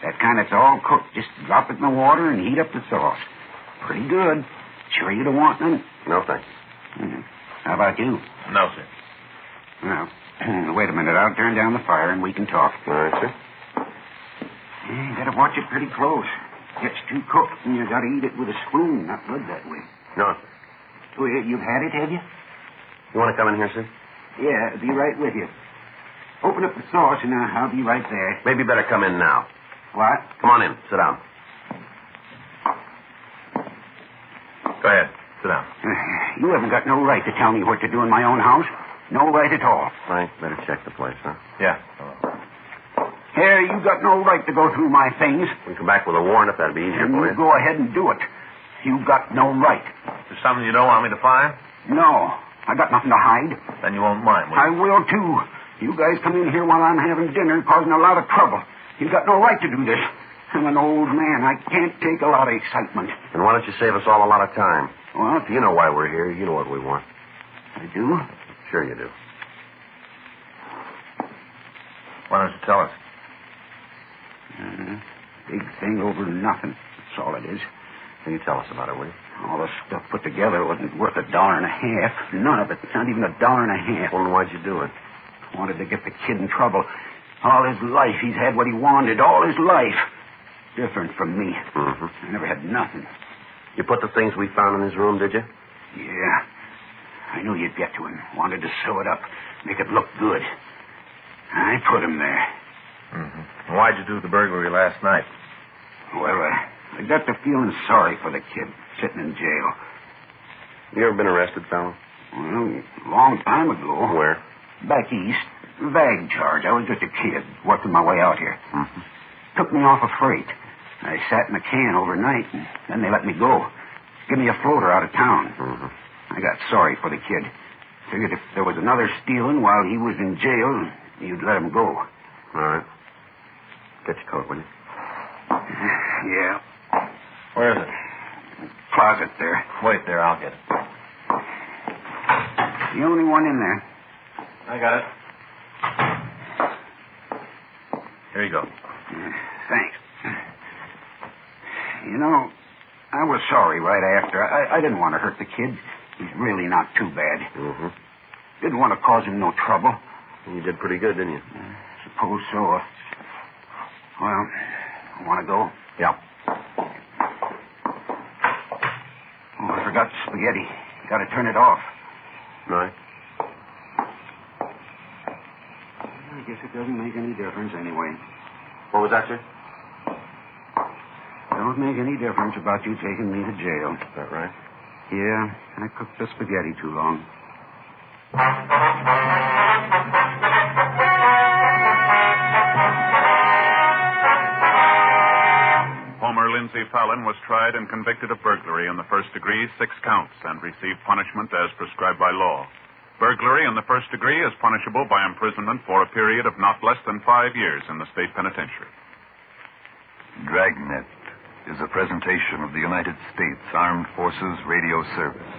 That kind that's all cooked. Just drop it in the water and heat up the sauce. Pretty good. Sure you don't want none? No, thank you. How about you? No, sir. Well, wait a minute. I'll turn down the fire and we can talk. All right, sir. You gotta watch it pretty close. Gets too cooked and you gotta eat it with a spoon, not blood that way. No, sir. Oh, you've had it, have you? You want to come in here, sir? Yeah, I'll be right with you. Open up the sauce and I'll be right there. Maybe better come in now. What? Come on in. Sit down. Go ahead. Sit down. You haven't got no right to tell me what to do in my own house. No right at all. Frank, better check the place, huh? Yeah. Here, you got no right to go through my things. We can come back with a warrant if that'd be easier for you. Go ahead and do it. You got no right. There's something you don't want me to find? No. I got nothing to hide. Then you won't mind, will you? I will, too. You guys come in here while I'm having dinner, causing a lot of trouble. You got no right to do this. I'm an old man. I can't take a lot of excitement. Then why don't you save us all a lot of time? What? You know why we're here. You know what we want. I do. Sure you do. Why don't you tell us? Big thing over nothing. That's all it is. Can you tell us about it, will you? All the stuff put together wasn't worth $1.50. None of it. Not even $1.50. Well, then why'd you do it? Wanted to get the kid in trouble. All his life, he's had what he wanted. All his life. Different from me. Mm-hmm. I never had nothing. You put the things we found in his room, did you? Yeah. I knew you'd get to him. Wanted to sew it up. Make it look good. I put him there. Mm-hmm. Why'd you do the burglary last night? Well, I got to feeling sorry for the kid sitting in jail. You ever been arrested, fella? Well, a long time ago. Where? Back east. Vag charge. I was just a kid, working my way out here. Mm-hmm. Took me off a freight. I sat in a can overnight, and then they let me go. Give me a floater out of town. Mm-hmm. I got sorry for the kid. Figured if there was another stealing while he was in jail, you'd let him go. All right. Get your coat, will you? Yeah. Where is it? Closet there. Wait there, I'll get it. The only one in there. I got it. Here you go. Thanks. You know, I was sorry right after. I didn't want to hurt the kid. He's really not too bad. Mm-hmm. Didn't want to cause him no trouble. You did pretty good, didn't you? Suppose so. Well, want to go? Yeah. Oh, I forgot the spaghetti. Got to turn it off. Right. I guess it doesn't make any difference anyway. What was that, sir? Don't make any difference about you taking me to jail. Is that right? Yeah, I cooked the spaghetti too long. Homer Lindsay Fallon was tried and convicted of burglary in the first degree, 6 counts, and received punishment as prescribed by law. Burglary in the first degree is punishable by imprisonment for a period of not less than 5 years in the state penitentiary. Dragnet is a presentation of the United States Armed Forces Radio Service.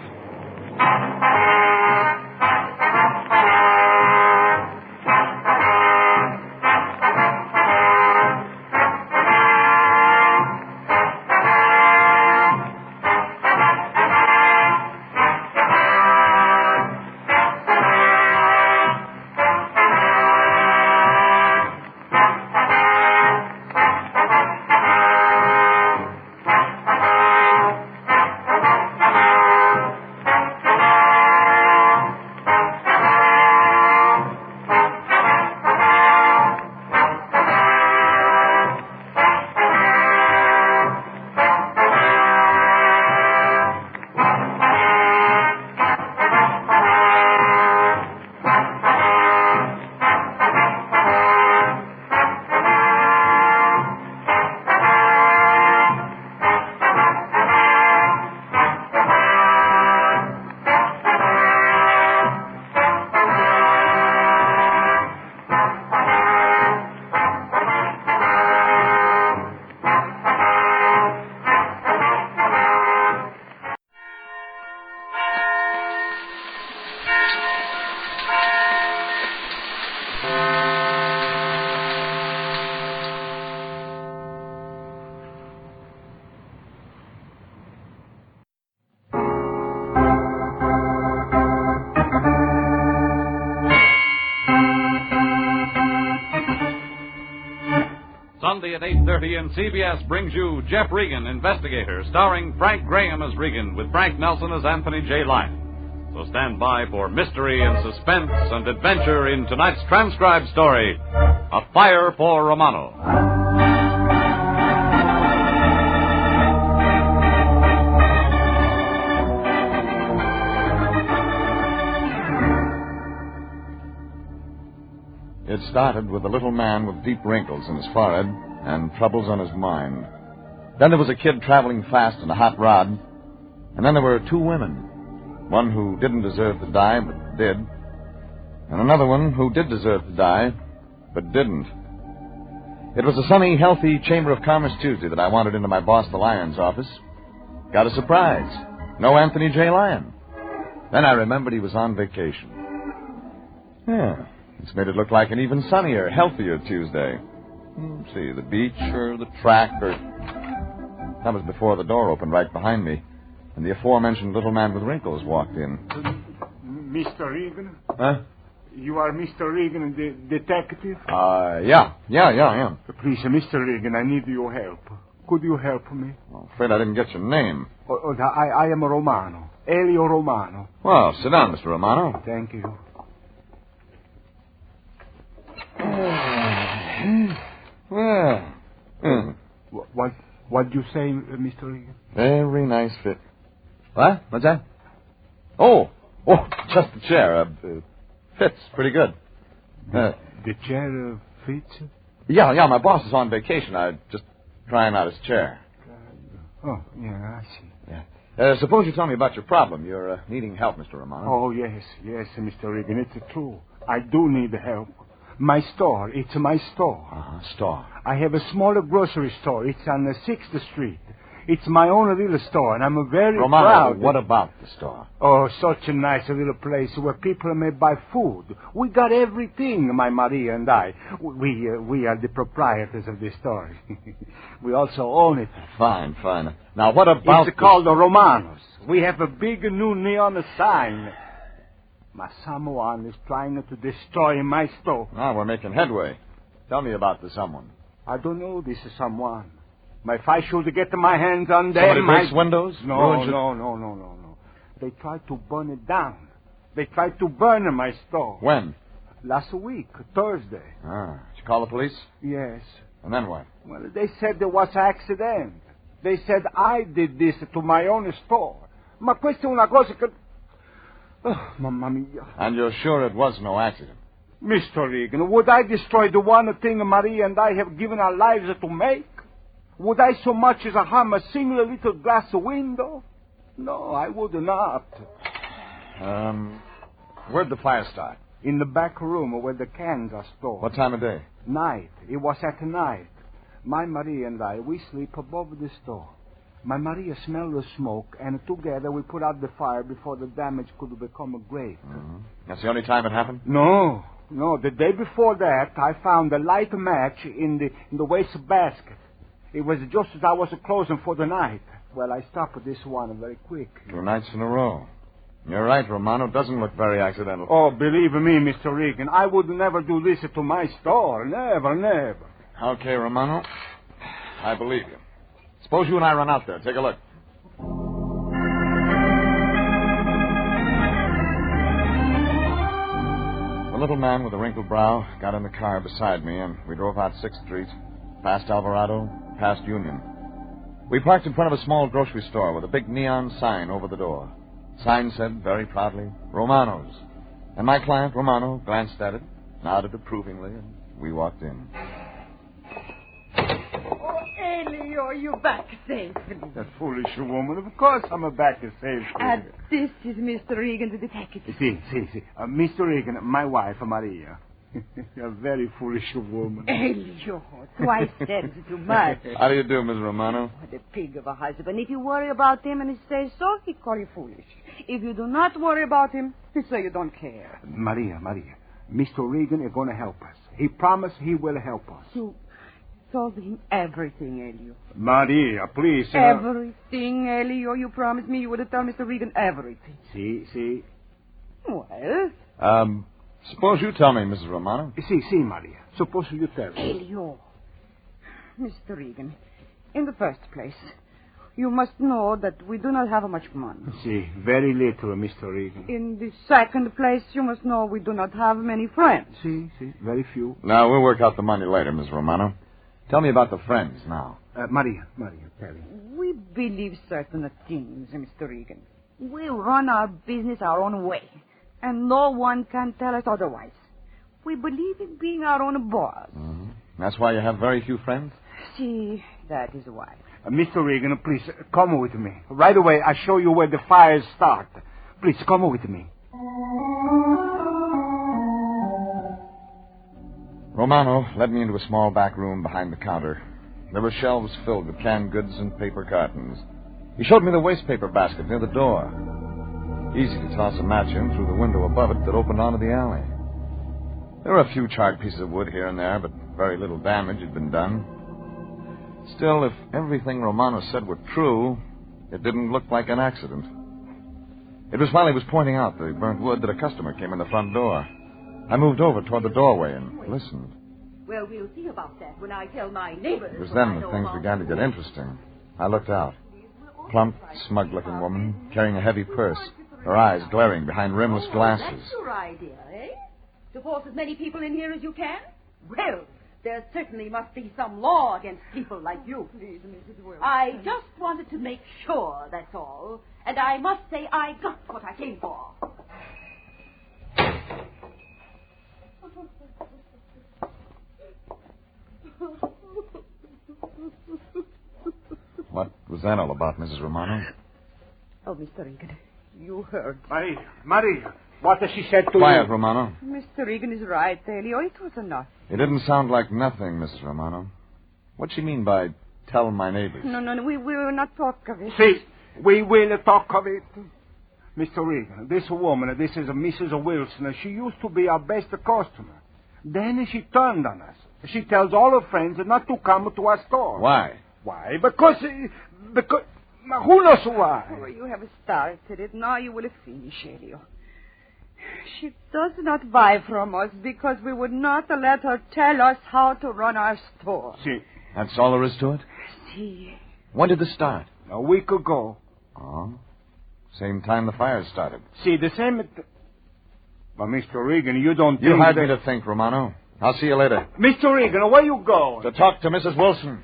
Sunday at 8:30, and CBS brings you Jeff Regan, Investigator, starring Frank Graham as Regan, with Frank Nelson as Anthony J. Lyon. So stand by for mystery and suspense and adventure in tonight's transcribed story, A Fire for Romano. It started with a little man with deep wrinkles in his forehead and troubles on his mind. Then there was a kid traveling fast in a hot rod. And then there were 2 women. One who didn't deserve to die, but did. And another one who did deserve to die, but didn't. It was a sunny, healthy Chamber of Commerce Tuesday that I wandered into my boss, the Lyon's office. Got a surprise. No Anthony J. Lyon. Then I remembered he was on vacation. Yeah, it's made it look like an even sunnier, healthier Tuesday. Let's see, the beach or the track or... That was before the door opened right behind me, and the aforementioned little man with wrinkles walked in. Mr. Regan? Huh? You are Mr. Regan, the detective? Yeah, I am. Please, Mr. Regan, I need your help. Could you help me? I'm afraid I didn't get your name. I am Romano. Elio Romano. Well, sit down, Mr. Romano. Thank you. Well... What'd you say, Mr. Regan? Very nice fit. What? What's that? Oh, just the chair. Fits pretty good. The chair fits? Yeah, my boss is on vacation. I'm just trying out his chair. Oh, yeah, I see. Yeah. Suppose you tell me about your problem. You're needing help, Mr. Romano. Oh, yes, Mr. Regan, it's true. I do need help. My store, it's my store. Store. I have a smaller grocery store. It's on the 6th Street. It's my own little store, and I'm very Romano, proud. What about the store? Oh, such a nice little place where people may buy food. We got everything, my Maria and I. We are the proprietors of the store. We also own it. Fine. Now, what about... It's called the Romanos. We have a big new neon sign. My someone is trying to destroy my store. Ah, we're making headway. Tell me about the someone. I don't know this is someone. If I should get my hands on them... Somebody breaks windows? No. They tried to burn it down. They tried to burn my store. When? Last week, Thursday. Did you call the police? Yes. And then what? Well, they said there was an accident. They said I did this to my own store. Ma questa è una cosa che... Oh, mamma mia. And you're sure it was no accident? Mr. Regan, would I destroy the one thing Maria and I have given our lives to make? Would I so much as harm a single little glass window? No, I would not. Where'd the fire start? In the back room where the cans are stored. What time of day? Night. It was at night. My Maria and I, we sleep above the store. My Maria smelled the smoke, and together we put out the fire before the damage could become great. Mm-hmm. That's the only time it happened? No. The day before that, I found a light match in the waste basket. It was just as I was closing for the night. Well, I stopped this one very quick. 2 nights in a row. You're right, Romano. It doesn't look very accidental. Oh, believe me, Mr. Regan, I would never do this to my store. Never. Okay, Romano. I believe you. Suppose you and I run out there. Take a look. The little man with the wrinkled brow got in the car beside me, and we drove out 6th Street, past Alvarado, past Union. We parked in front of a small grocery store with a big neon sign over the door. Sign said very proudly, Romano's. And my client, Romano, glanced at it, nodded approvingly, and we walked in. Elio, you're back safely. That foolish woman. Of course I'm back safely. And this is Mr. Regan, the detective. See. Mr. Regan, my wife, Maria. A very foolish woman. Elio, twice said too much. How do you do, Miss Romano? What a pig of a husband. If you worry about him and he says so, he call you foolish. If you do not worry about him, he say you don't care. Maria, Mr. Regan is going to help us. He promised he will help us. You told him everything, Elio. Maria, please. Everything, Elio. You promised me you would tell Mr. Regan everything. See. Well? Suppose you tell me, Mrs. Romano. See, Maria. Suppose you tell me. Elio. Mr. Regan, in the first place, you must know that we do not have much money. See, very little, Mr. Regan. In the second place, you must know we do not have many friends. See, very few. Now, we'll work out the money later, Miss Romano. Tell me about the friends now. Maria, tell me. We believe certain things, Mr. Regan. We run our business our own way, and no one can tell us otherwise. We believe in being our own boss. Mm-hmm. That's why you have very few friends? See, that is why. Mr. Regan, please, come with me. Right away, I'll show you where the fires start. Please, come with me. Romano led me into a small back room behind the counter. There were shelves filled with canned goods and paper cartons. He showed me the waste paper basket near the door. Easy to toss a match in through the window above it that opened onto the alley. There were a few charred pieces of wood here and there, but very little damage had been done. Still, if everything Romano said were true, it didn't look like an accident. It was while he was pointing out the burnt wood that a customer came in the front door. I moved over toward the doorway and listened. Well, we'll see about that when I tell my neighbors. It was then that things began to get interesting. I looked out. Plump, smug-looking woman, carrying a heavy purse, her eyes glaring behind rimless glasses. That's your idea, eh? To force as many people in here as you can? Well, there certainly must be some law against people like you. Please, Mrs. Wilson. I just wanted to make sure, that's all. And I must say I got what I came for. What was that all about, Mrs. Romano? Oh, Mr. Regan, you heard. Marie, what has she said to you? Quiet, Romano. Mr. Regan is right, Elio. It was enough. It didn't sound like nothing, Mrs. Romano. What'd she mean by tell my neighbors? No, we will not talk of it. See, we will talk of it. Mr. Regan, this woman, this is Mrs. Wilson. She used to be our best customer. Then she turned on us. She tells all her friends not to come to our store. Why? Why? Because who knows why? Oh, you have started it. Now you will finish, Elio. She does not buy from us because we would not let her tell us how to run our store. See. That's all there is to it? See. When did this start? A week ago. Oh. Same time the fire started. See, the same... But, Mr. Regan, you don't You think hired me to think, Romano. I'll see you later. Mr. Regan, where you going? To talk to Mrs. Wilson.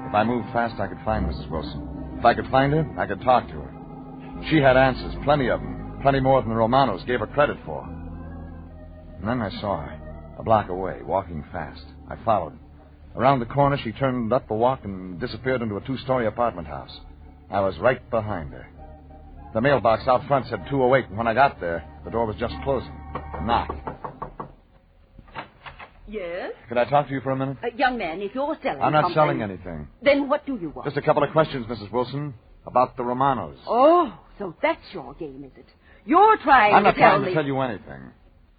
If I moved fast, I could find Mrs. Wilson. If I could find her, I could talk to her. She had answers, plenty of them. Plenty more than the Romanos gave her credit for. And then I saw her, a block away, walking fast. I followed. Around the corner, she turned up a walk and disappeared into a two-story apartment house. I was right behind her. The mailbox out front said 208, and when I got there, the door was just closing. A knock. Yes? Could I talk to you for a minute? Young man, if you're selling I'm not something... selling anything. Then what do you want? Just a couple of questions, Mrs. Wilson, about the Romanos. Oh, so that's your game, is it? You're trying I'm to not tell trying me... to tell you anything.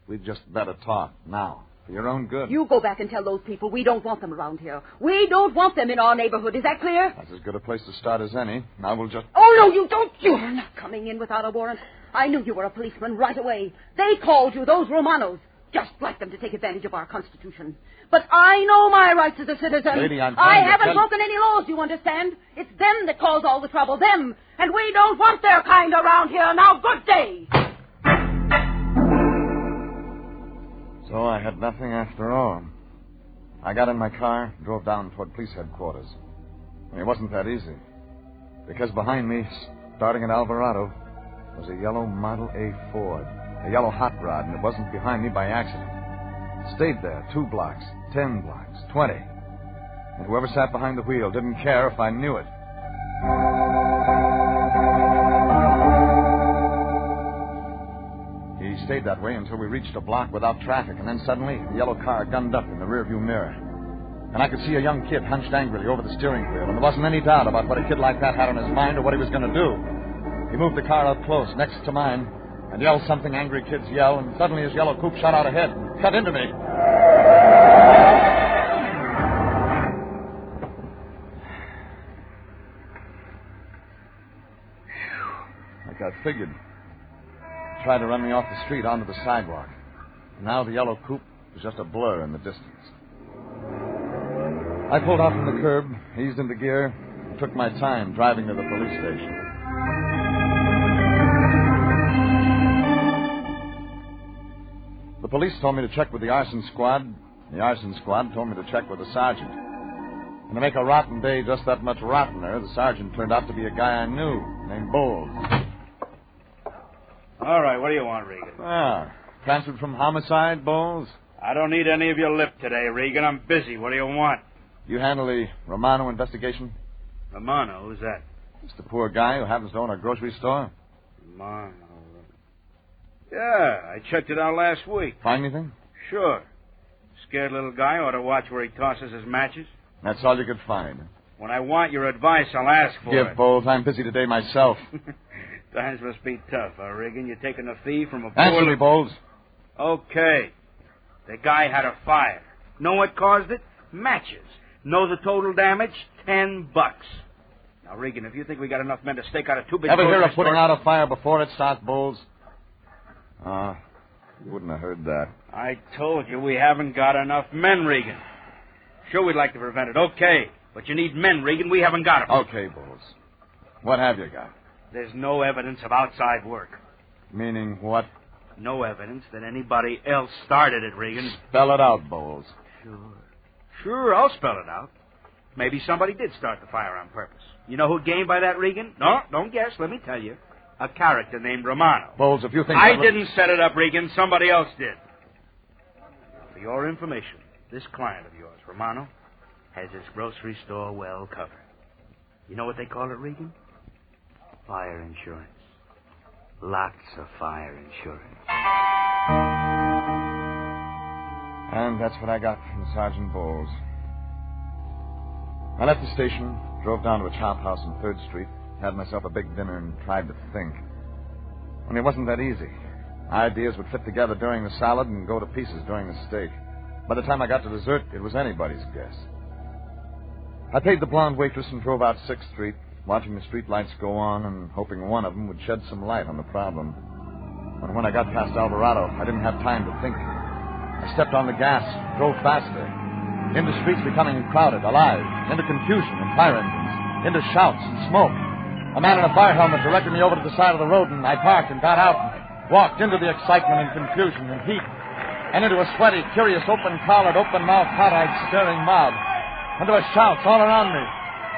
We'd just better talk now, for your own good. You go back and tell those people we don't want them around here. We don't want them in our neighborhood. Is that clear? That's as good a place to start as any. Now we'll just... Oh, no, you don't. You're not coming in without a warrant. I knew you were a policeman right away. They called you, those Romanos. Just like them to take advantage of our Constitution. But I know my rights as a citizen. Lady, I haven't broken any laws, you understand? It's them that cause all the trouble, them. And we don't want their kind around here. Now, good day. So I had nothing after all. I got in my car, drove down toward police headquarters. And it wasn't that easy. Because behind me, starting at Alvarado, was a yellow Model A Ford. A yellow hot rod, and it wasn't behind me by accident. It stayed there 2 blocks, 10 blocks, 20. And whoever sat behind the wheel didn't care if I knew it. He stayed that way until we reached a block without traffic, and then suddenly the yellow car gunned up in the rearview mirror. And I could see a young kid hunched angrily over the steering wheel, and there wasn't any doubt about what a kid like that had on his mind or what he was going to do. He moved the car up close, next to mine, and yelled something angry kids yell, and suddenly his yellow coupe shot out ahead and cut into me. Like I figured. He tried to run me off the street onto the sidewalk. And now the yellow coupe was just a blur in the distance. I pulled out from the curb, eased into gear, and took my time driving to the police station. The police told me to check with the arson squad. The arson squad told me to check with the sergeant. And to make a rotten day just that much rottener, the sergeant turned out to be a guy I knew, named Bowles. All right, what do you want, Regan? Ah, transferred from homicide, Bowles? I don't need any of your lip today, Regan. I'm busy. What do you want? You handle the Romano investigation? Romano? Who's that? Just a poor guy who happens to own a grocery store. Romano. Yeah, I checked it out last week. Find anything? Sure. Scared little guy ought to watch where he tosses his matches. That's all you could find. When I want your advice, I'll ask for it. Give, Bowles. I'm busy today myself. Times must be tough, Regan. You're taking a fee from a Answer me, Bowles. Okay. The guy had a fire. Know what caused it? Matches. Know the total damage? $10. Now, Regan, if you think we got enough men to stake out a two big... Ever hear of putting out a fire before it starts, Bowles? You wouldn't have heard that. I told you we haven't got enough men, Regan. Sure, we'd like to prevent it. Okay. But you need men, Regan. We haven't got them. Okay, Bowles. What have you got? There's no evidence of outside work. Meaning what? No evidence that anybody else started it, Regan. Spell it out, Bowles. Sure, I'll spell it out. Maybe somebody did start the fire on purpose. You know who gained by that, Regan? No, don't guess. Let me tell you. A character named Romano. Bowles, if you think... I didn't set it up, Regan. Somebody else did. For your information, this client of yours, Romano, has his grocery store well covered. You know what they call it, Regan? Fire insurance. Lots of fire insurance. And that's what I got from Sergeant Bowles. I left the station, drove down to a chop house on 3rd Street, had myself a big dinner, and tried to think. Only it wasn't that easy. Ideas would fit together during the salad and go to pieces during the steak. By the time I got to dessert, it was anybody's guess. I paid the blonde waitress and drove out 6th Street, watching the street lights go on and hoping one of them would shed some light on the problem. But when I got past Alvarado, I didn't have time to think. I stepped on the gas, drove faster, into streets becoming crowded, alive, into confusion and fire engines, into shouts and smoke. A man in a fire helmet directed me over to the side of the road, and I parked and got out and walked into the excitement and confusion and heat, and into a sweaty, curious, open-collared, open-mouthed, hot-eyed, staring mob, and there were shouts all around me.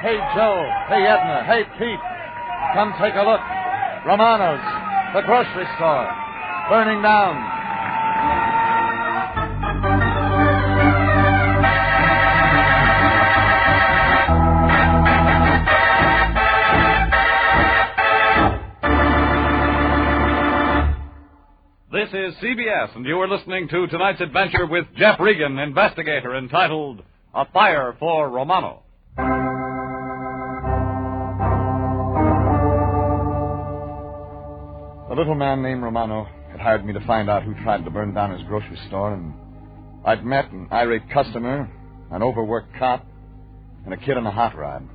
Hey, Joe. Hey, Edna. Hey, Pete. Come take a look. Romano's, the grocery store, burning down. This is CBS, and you are listening to tonight's adventure with Jeff Regan, Investigator, entitled A Fire for Romano. A little man named Romano had hired me to find out who tried to burn down his grocery store, and I'd met an irate customer, an overworked cop, and a kid in a hot rod.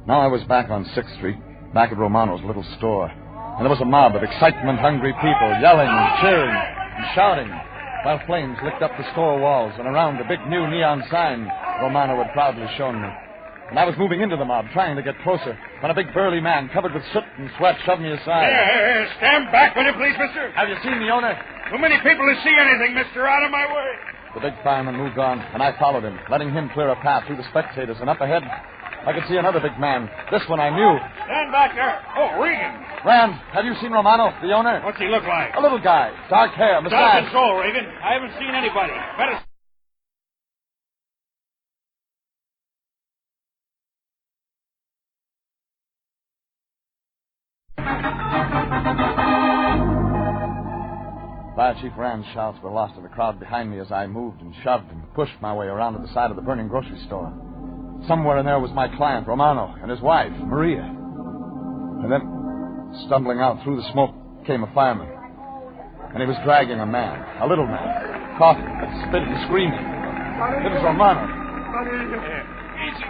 Now I was back on 6th Street, back at Romano's little store, and there was a mob of excitement-hungry people yelling and cheering and shouting, while flames licked up the store walls and around the big new neon sign Romano had proudly shown me. And I was moving into the mob, trying to get closer, when a big burly man covered with soot and sweat shoved me aside. Hey, stand back, will you please, mister? Have you seen the owner? Too many people to see anything, mister. Out of my way. The big fireman moved on, and I followed him, letting him clear a path through the spectators, and up ahead, I could see another big man. This one I knew. Stand back there. Oh, Regan. Rand, have you seen Romano, the owner? What's he look like? A little guy, dark hair, mustache. Doesn't so, Regan. I haven't seen anybody. Better... Fire Chief Rand's shouts were lost in the crowd behind me as I moved and shoved and pushed my way around to the side of the burning grocery store. Somewhere in there was my client, Romano, and his wife, Maria. And then, stumbling out through the smoke, came a fireman. And he was dragging a man, a little man, coughing, spitting, screaming. It was Romano. Easy.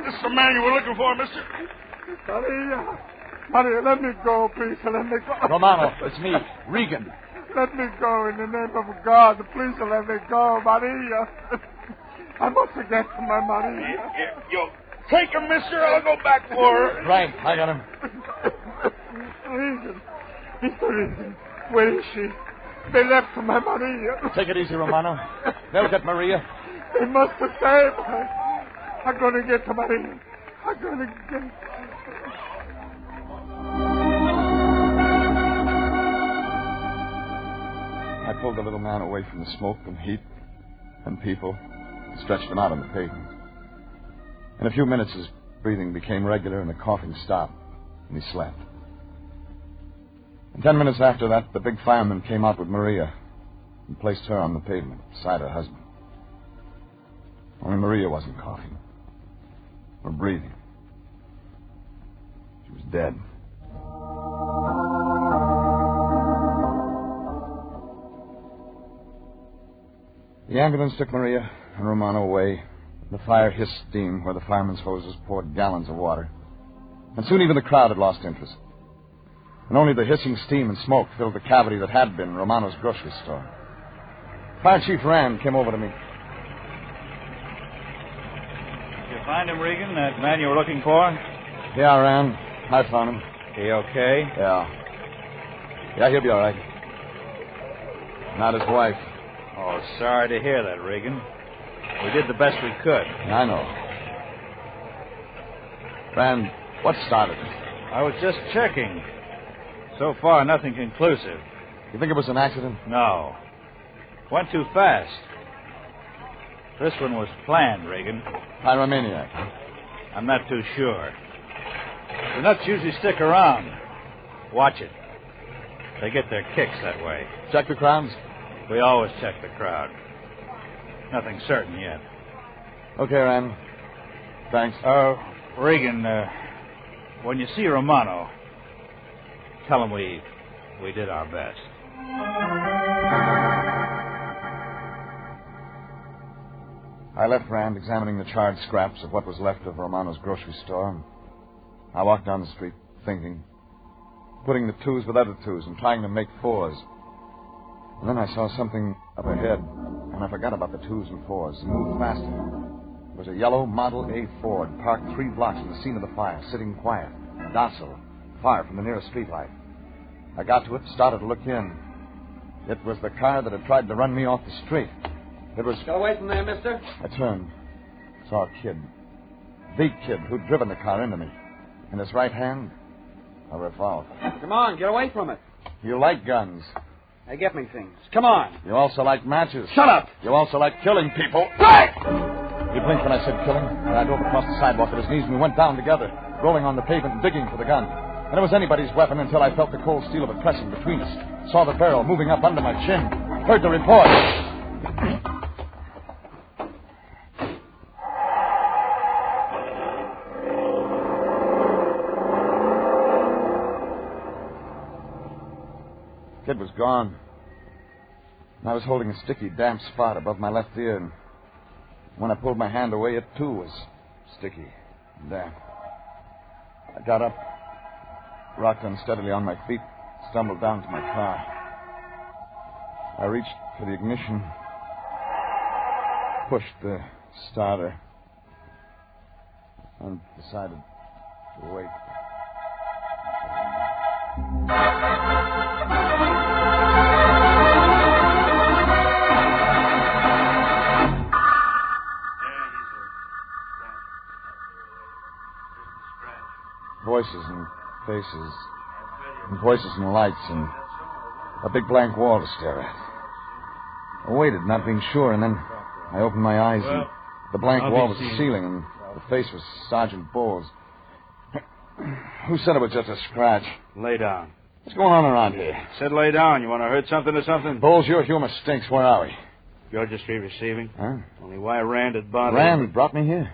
This is the man you were looking for, mister. Maria, let me go, please. Let me go. Romano, it's me, Regan. Let me go in the name of God. Please let me go, Maria. I must get to my Maria. Yo, take him, mister. I'll go back for her. Right, I got him. Regan. Mr. Regan, where is she? They left my Maria. Take it easy, Romano. They'll get Maria. They must have saved her. I'm going to get to Maria. I'm going to get... I pulled the little man away from the smoke and heat and people and stretched him out on the pavement. In a few minutes, his breathing became regular and the coughing stopped, and he slept. And 10 minutes after that, the big fireman came out with Maria and placed her on the pavement beside her husband. Only Maria wasn't coughing or breathing. She was dead. The ambulance took Maria and Romano away. The fire hissed steam where the firemen's hoses poured gallons of water. And soon even the crowd had lost interest. And only the hissing steam and smoke filled the cavity that had been Romano's grocery store. Fire Chief Rand came over to me. Did you find him, Regan, that man you were looking for? Yeah, Rand. I found him. He okay? Yeah. Yeah, he'll be all right. Not his wife. Oh, sorry to hear that, Regan. We did the best we could. I know. Rand, what started it? I was just checking. So far, nothing conclusive. You think it was an accident? No. Went too fast. This one was planned, Regan. Pyromaniac. I'm not too sure. The nuts usually stick around. Watch it. They get their kicks that way. Check the crowds? We always check the crowd. Nothing certain yet. Okay, Rand. Thanks. Regan, when you see Romano, tell him we did our best. I left Rand examining the charred scraps of what was left of Romano's grocery store. I walked down the street, thinking, putting the twos with other twos and trying to make fours. And then I saw something up ahead, and I forgot about the twos and fours and moved faster. It was a yellow Model A Ford parked 3 blocks from the scene of the fire, sitting quiet, docile, far from the nearest streetlight. I got to it, started to look in. It was the car that had tried to run me off the street. It was... Get away from there, mister. I turned, saw a kid. The kid who'd driven the car into me. In his right hand, a revolver. Come on, get away from it. You like guns. They get me things. Come on. You also like matches. Shut up. You also like killing people. Right! He blinked when I said killing, and I drove across the sidewalk at his knees, and we went down together, rolling on the pavement and digging for the gun. And it was anybody's weapon until I felt the cold steel of it pressing between us, saw the barrel moving up under my chin, heard the report. Kid was gone. And I was holding a sticky, damp spot above my left ear, and when I pulled my hand away, it too was sticky and damp. I got up, rocked unsteadily on my feet, stumbled down to my car. I reached for the ignition, pushed the starter, and decided to wait. Voices and faces, and voices and lights, and a big blank wall to stare at. I waited, not being sure, and then I opened my eyes, and the blank wall was the ceiling, and the face was Sergeant Bowles. Who said it was just a scratch? Lay down. What's going on around here? Said lay down. You want to hurt something or something? Bowles, your humor stinks. Where are we? Georgia Street Receiving. Huh? Only why Rand had bothered... Rand brought me here.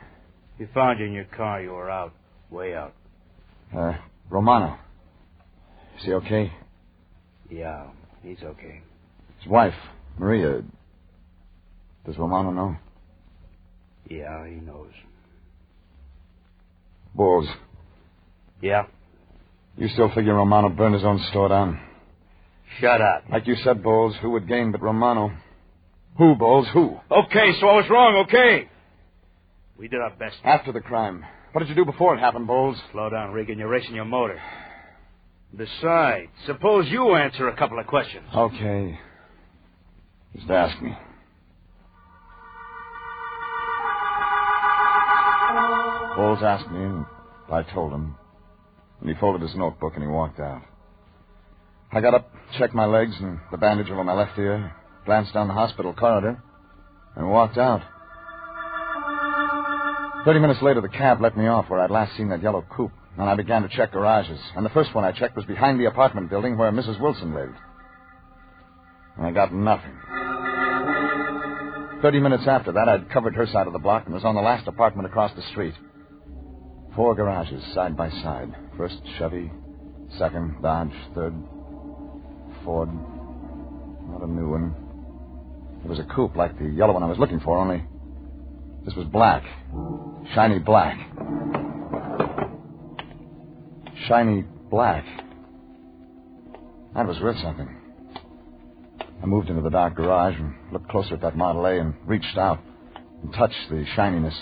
He found you in your car. You were out. Way out. Romano. Is he okay? Yeah, he's okay. His wife, Maria. Does Romano know? Yeah, he knows. Bowles. Yeah? You still figure Romano burned his own store down? Shut up. Like you said, Bowles, who would gain but Romano? Who, Bowles, who? Okay, so I was wrong, okay? We did our best. After the crime. What did you do before it happened, Bowles? Slow down, Regan. You're racing your motor. Besides, suppose you answer a couple of questions. Okay. Just ask me. Bowles asked me, and I told him. And he folded his notebook and he walked out. I got up, checked my legs and the bandage over my left ear, glanced down the hospital corridor, and walked out. 30 minutes later, the cab let me off where I'd last seen that yellow coupe, and I began to check garages. And the first one I checked was behind the apartment building where Mrs. Wilson lived. And I got nothing. 30 minutes after that, I'd covered her side of the block and was on the last apartment across the street. 4 garages, side by side. First Chevy, second Dodge, third Ford. Not a new one. It was a coupe like the yellow one I was looking for, only this was black. Shiny black. Shiny black. That was worth something. I moved into the dark garage and looked closer at that Model A and reached out and touched the shininess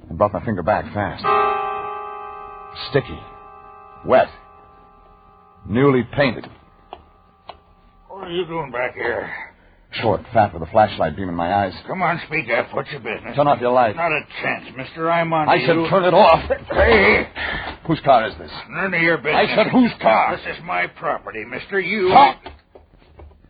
and brought my finger back fast. Sticky. Wet. Newly painted. What are you doing back here? Short, fat, with a flashlight beam in my eyes. Come on, speak up. What's your business? Turn off your light. Not a chance, mister. I'm on I you. said turn it off. Hey! Whose car is this? None of your business. I said whose car? This is my property, mister. You... Stop!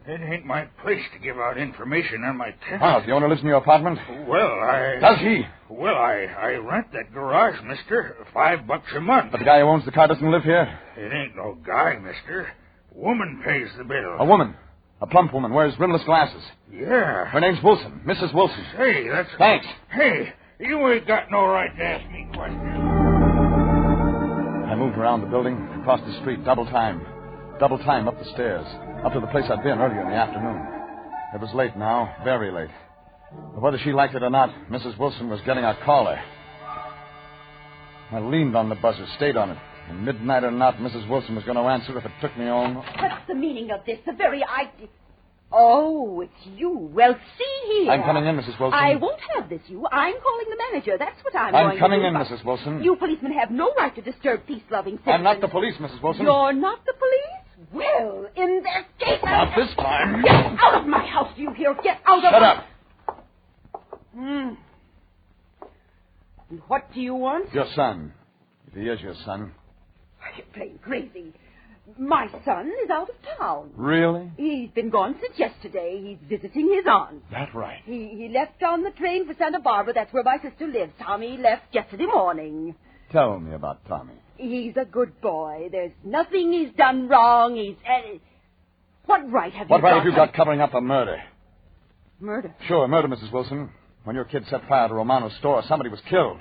It ain't my place to give out information on my tenant. Oh, the owner lives in your apartment? Well, Does he? Well, I rent that garage, mister. $5 a month. But the guy who owns the car doesn't live here? It ain't no guy, mister. Woman pays the bill. A woman. A plump woman. Wears rimless glasses. Yeah. Her name's Wilson. Mrs. Wilson. Hey, that's... Thanks. Hey, you ain't got no right to ask me questions. I moved around the building, across the street, double time. Double time up the stairs. Up to the place I'd been earlier in the afternoon. It was late now, very late. But whether she liked it or not, Mrs. Wilson was getting a caller. I leaned on the buzzer, stayed on it. And midnight or not, Mrs. Wilson was going to answer if it took me home. What's the meaning of this? The very idea... Oh, it's you. Well, see here. I'm coming in, Mrs. Wilson. I won't have this, you. I'm calling the manager. That's what I'm going to do. I'm coming in, Mrs. Wilson. You policemen have no right to disturb peace-loving citizens. I'm not the police, Mrs. Wilson. You're not the police? Well, in this case... Not this time. Get out of my house, do you hear? Get out of... Shut up. And what do you want? Your son. If he is your son. You're playing crazy. My son is out of town. Really? He's been gone since yesterday. He's visiting his aunt. That's right. He left on the train for Santa Barbara. That's where my sister lives. Tommy left yesterday morning. Tell me about Tommy. He's a good boy. There's nothing he's done wrong. He's... what right have you got? What right have you got covering up a murder? Murder? Sure, murder, Mrs. Wilson. When your kid set fire to Romano's store, somebody was killed.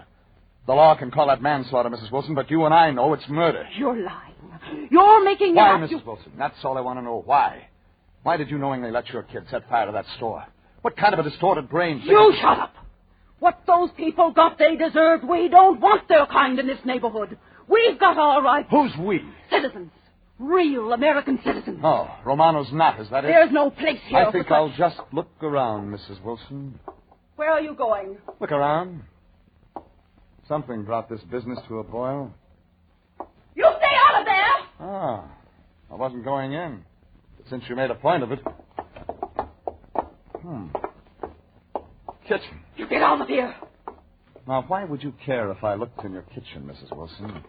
The law can call that manslaughter, Mrs. Wilson, but you and I know it's murder. You're lying. You're making... Why, Mrs. Wilson? That's all I want to know. Why? Why did you knowingly let your kid set fire to that store? What kind of a distorted brain... You shut up! What those people got, they deserved. We don't want their kind in this neighborhood. We've got our rights. Who's we? Citizens. Real American citizens. Oh, Romano's not, is that it? There's no place here I think I'll just look around, Mrs. Wilson. Where are you going? Look around. Something brought this business to a boil. You stay out of there! Ah, I wasn't going in. But since you made a point of it. Kitchen. You get out of here. Now, why would you care if I looked in your kitchen, Mrs. Wilson?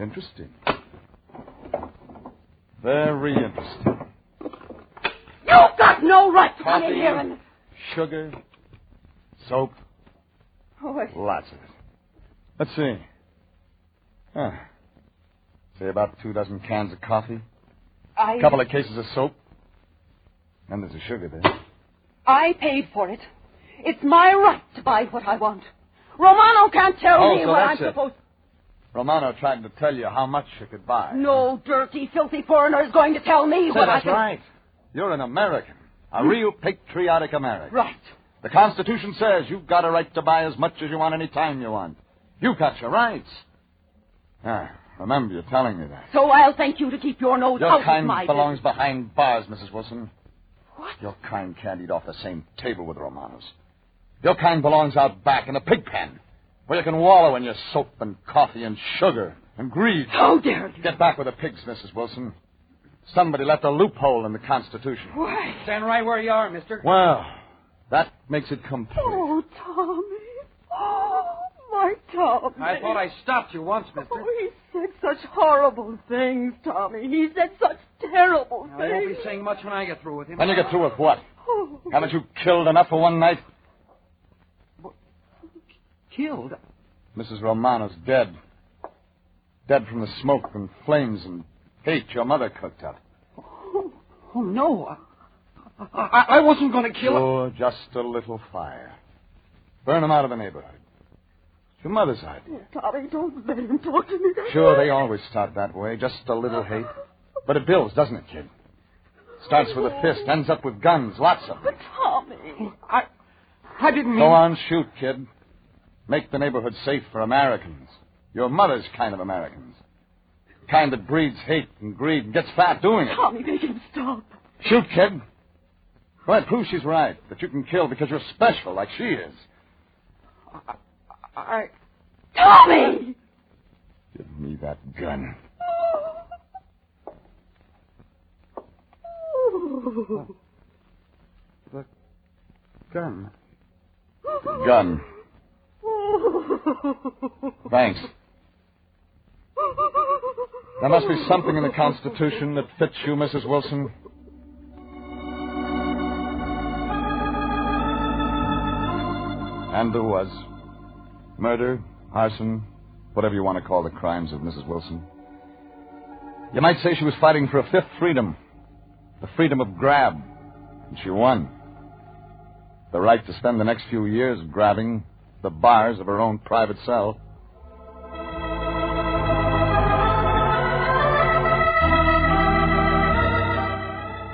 Interesting. Very interesting. You've got no right to come in Coffee, here and... sugar, soap. Oh, Lots of it. Let's see. Say about 24 cans of coffee. A couple of cases of soap. And there's the sugar there. I paid for it. It's my right to buy what I want. Romano can't tell me so what that's I'm it. supposed... Romano tried to tell you how much you could buy. No dirty, filthy foreigner is going to tell me what I That's can... right. You're an American. A real patriotic American. Right. The Constitution says you've got a right to buy as much as you want any time you want. You've got your rights. Remember, you're telling me that. So I'll thank you to keep your nose Your out of kind my belongs behind bars, Mrs. Wilson. What? Your kind can't eat off the same table with Romanos. Your kind belongs out back in a pig pen, where you can wallow in your soap and coffee and sugar and greed. How dare you? Get back with the pigs, Mrs. Wilson. Somebody left a loophole in the Constitution. Why? Stand right where you are, mister. Well, that makes it complete. Oh, Tommy. Oh, my Tommy. I thought I stopped you once, mister. Oh, he said such horrible things, Tommy. He said such terrible I won't be things. saying much when I get through with him. When you get through with what? Oh. Haven't you killed enough for one night? Killed? Mrs. Romano's dead. Dead from the smoke and flames and hate your mother cooked up. Oh, no. I wasn't going to kill her. Sure, just a little fire. Burn him out of the neighborhood. It's your mother's idea. Tommy, don't let him talk to me. Sure, they always start that way. Just a little hate. But it builds, doesn't it, kid? Starts with a fist, ends up with guns, lots of them. But Tommy. I didn't mean... Go on, shoot, kid. Make the neighborhood safe for Americans. Your mother's kind of Americans. Kind that breeds hate and greed and gets fat doing it. Tommy, make him stop. Shoot, kid. Go ahead, prove she's right. That you can kill because you're special like she is. Tommy! Give me that gun. The gun. Gun. Thanks. There must be something in the Constitution that fits you, Mrs. Wilson. And there was. Murder, arson, whatever you want to call the crimes of Mrs. Wilson. You might say she was fighting for a fifth freedom. The freedom of grab. And she won. The right to spend the next few years grabbing the bars of her own private cell.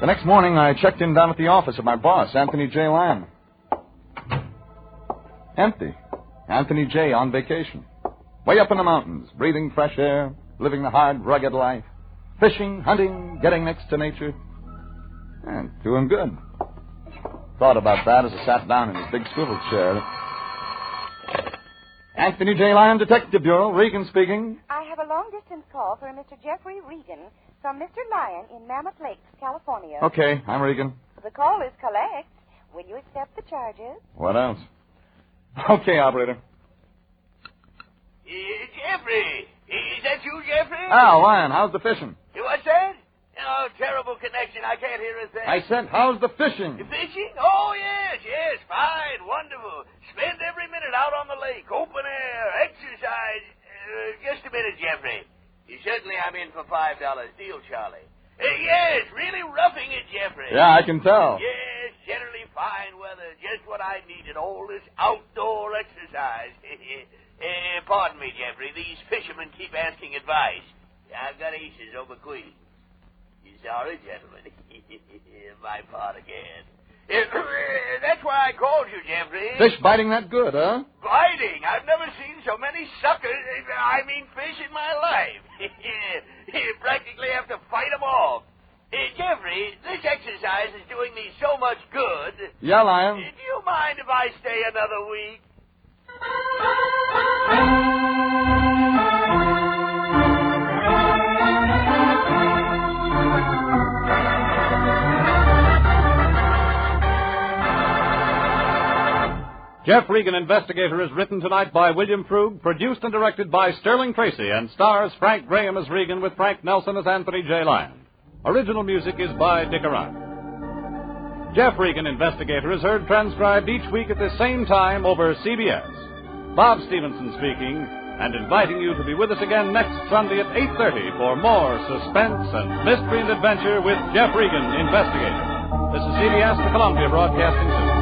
The next morning, I checked in down at the office of my boss, Anthony J. Lamb. Empty. Anthony J. on vacation. Way up in the mountains, breathing fresh air, living the hard, rugged life. Fishing, hunting, getting next to nature. And doing good. Thought about that as I sat down in his big swivel chair. Anthony J. Lyon, Detective Bureau. Regan speaking. I have a long-distance call for Mr. Jeffrey Regan from Mr. Lyon in Mammoth Lakes, California. Okay, I'm Regan. The call is collect. Will you accept the charges? What else? Okay, operator. Jeffrey! Is that you, Jeffrey? Lyon, how's the fishing? What's that? Oh, terrible connection. I can't hear a thing. I said, how's the fishing? Fishing? Oh, yes. Fine. Wonderful. Spend every minute out on the lake. Open air. Exercise. Just a minute, Jeffrey. Certainly I'm in for $5. Deal, Charlie. Yes, really roughing it, Jeffrey. Yeah, I can tell. Yes, generally fine weather. Just what I needed. All this outdoor exercise. Pardon me, Jeffrey. These fishermen keep asking advice. I've got aces over queens. Sorry, gentlemen. My part again. That's why I called you, Jeffrey. Fish biting that good, huh? Biting? I've never seen so many suckers, fish in my life. You practically have to fight them off. Jeffrey, this exercise is doing me so much good. Yeah, Lion. Do you mind if I stay another week? Jeff Regan, Investigator, is written tonight by William Frug, produced and directed by Sterling Tracy, and stars Frank Graham as Regan with Frank Nelson as Anthony J. Lyon. Original music is by Dick Arant. Jeff Regan, Investigator, is heard transcribed each week at the same time over CBS. Bob Stevenson speaking, and inviting you to be with us again next Sunday at 8:30 for more suspense and mystery and adventure with Jeff Regan, Investigator. This is CBS, the Columbia Broadcasting System.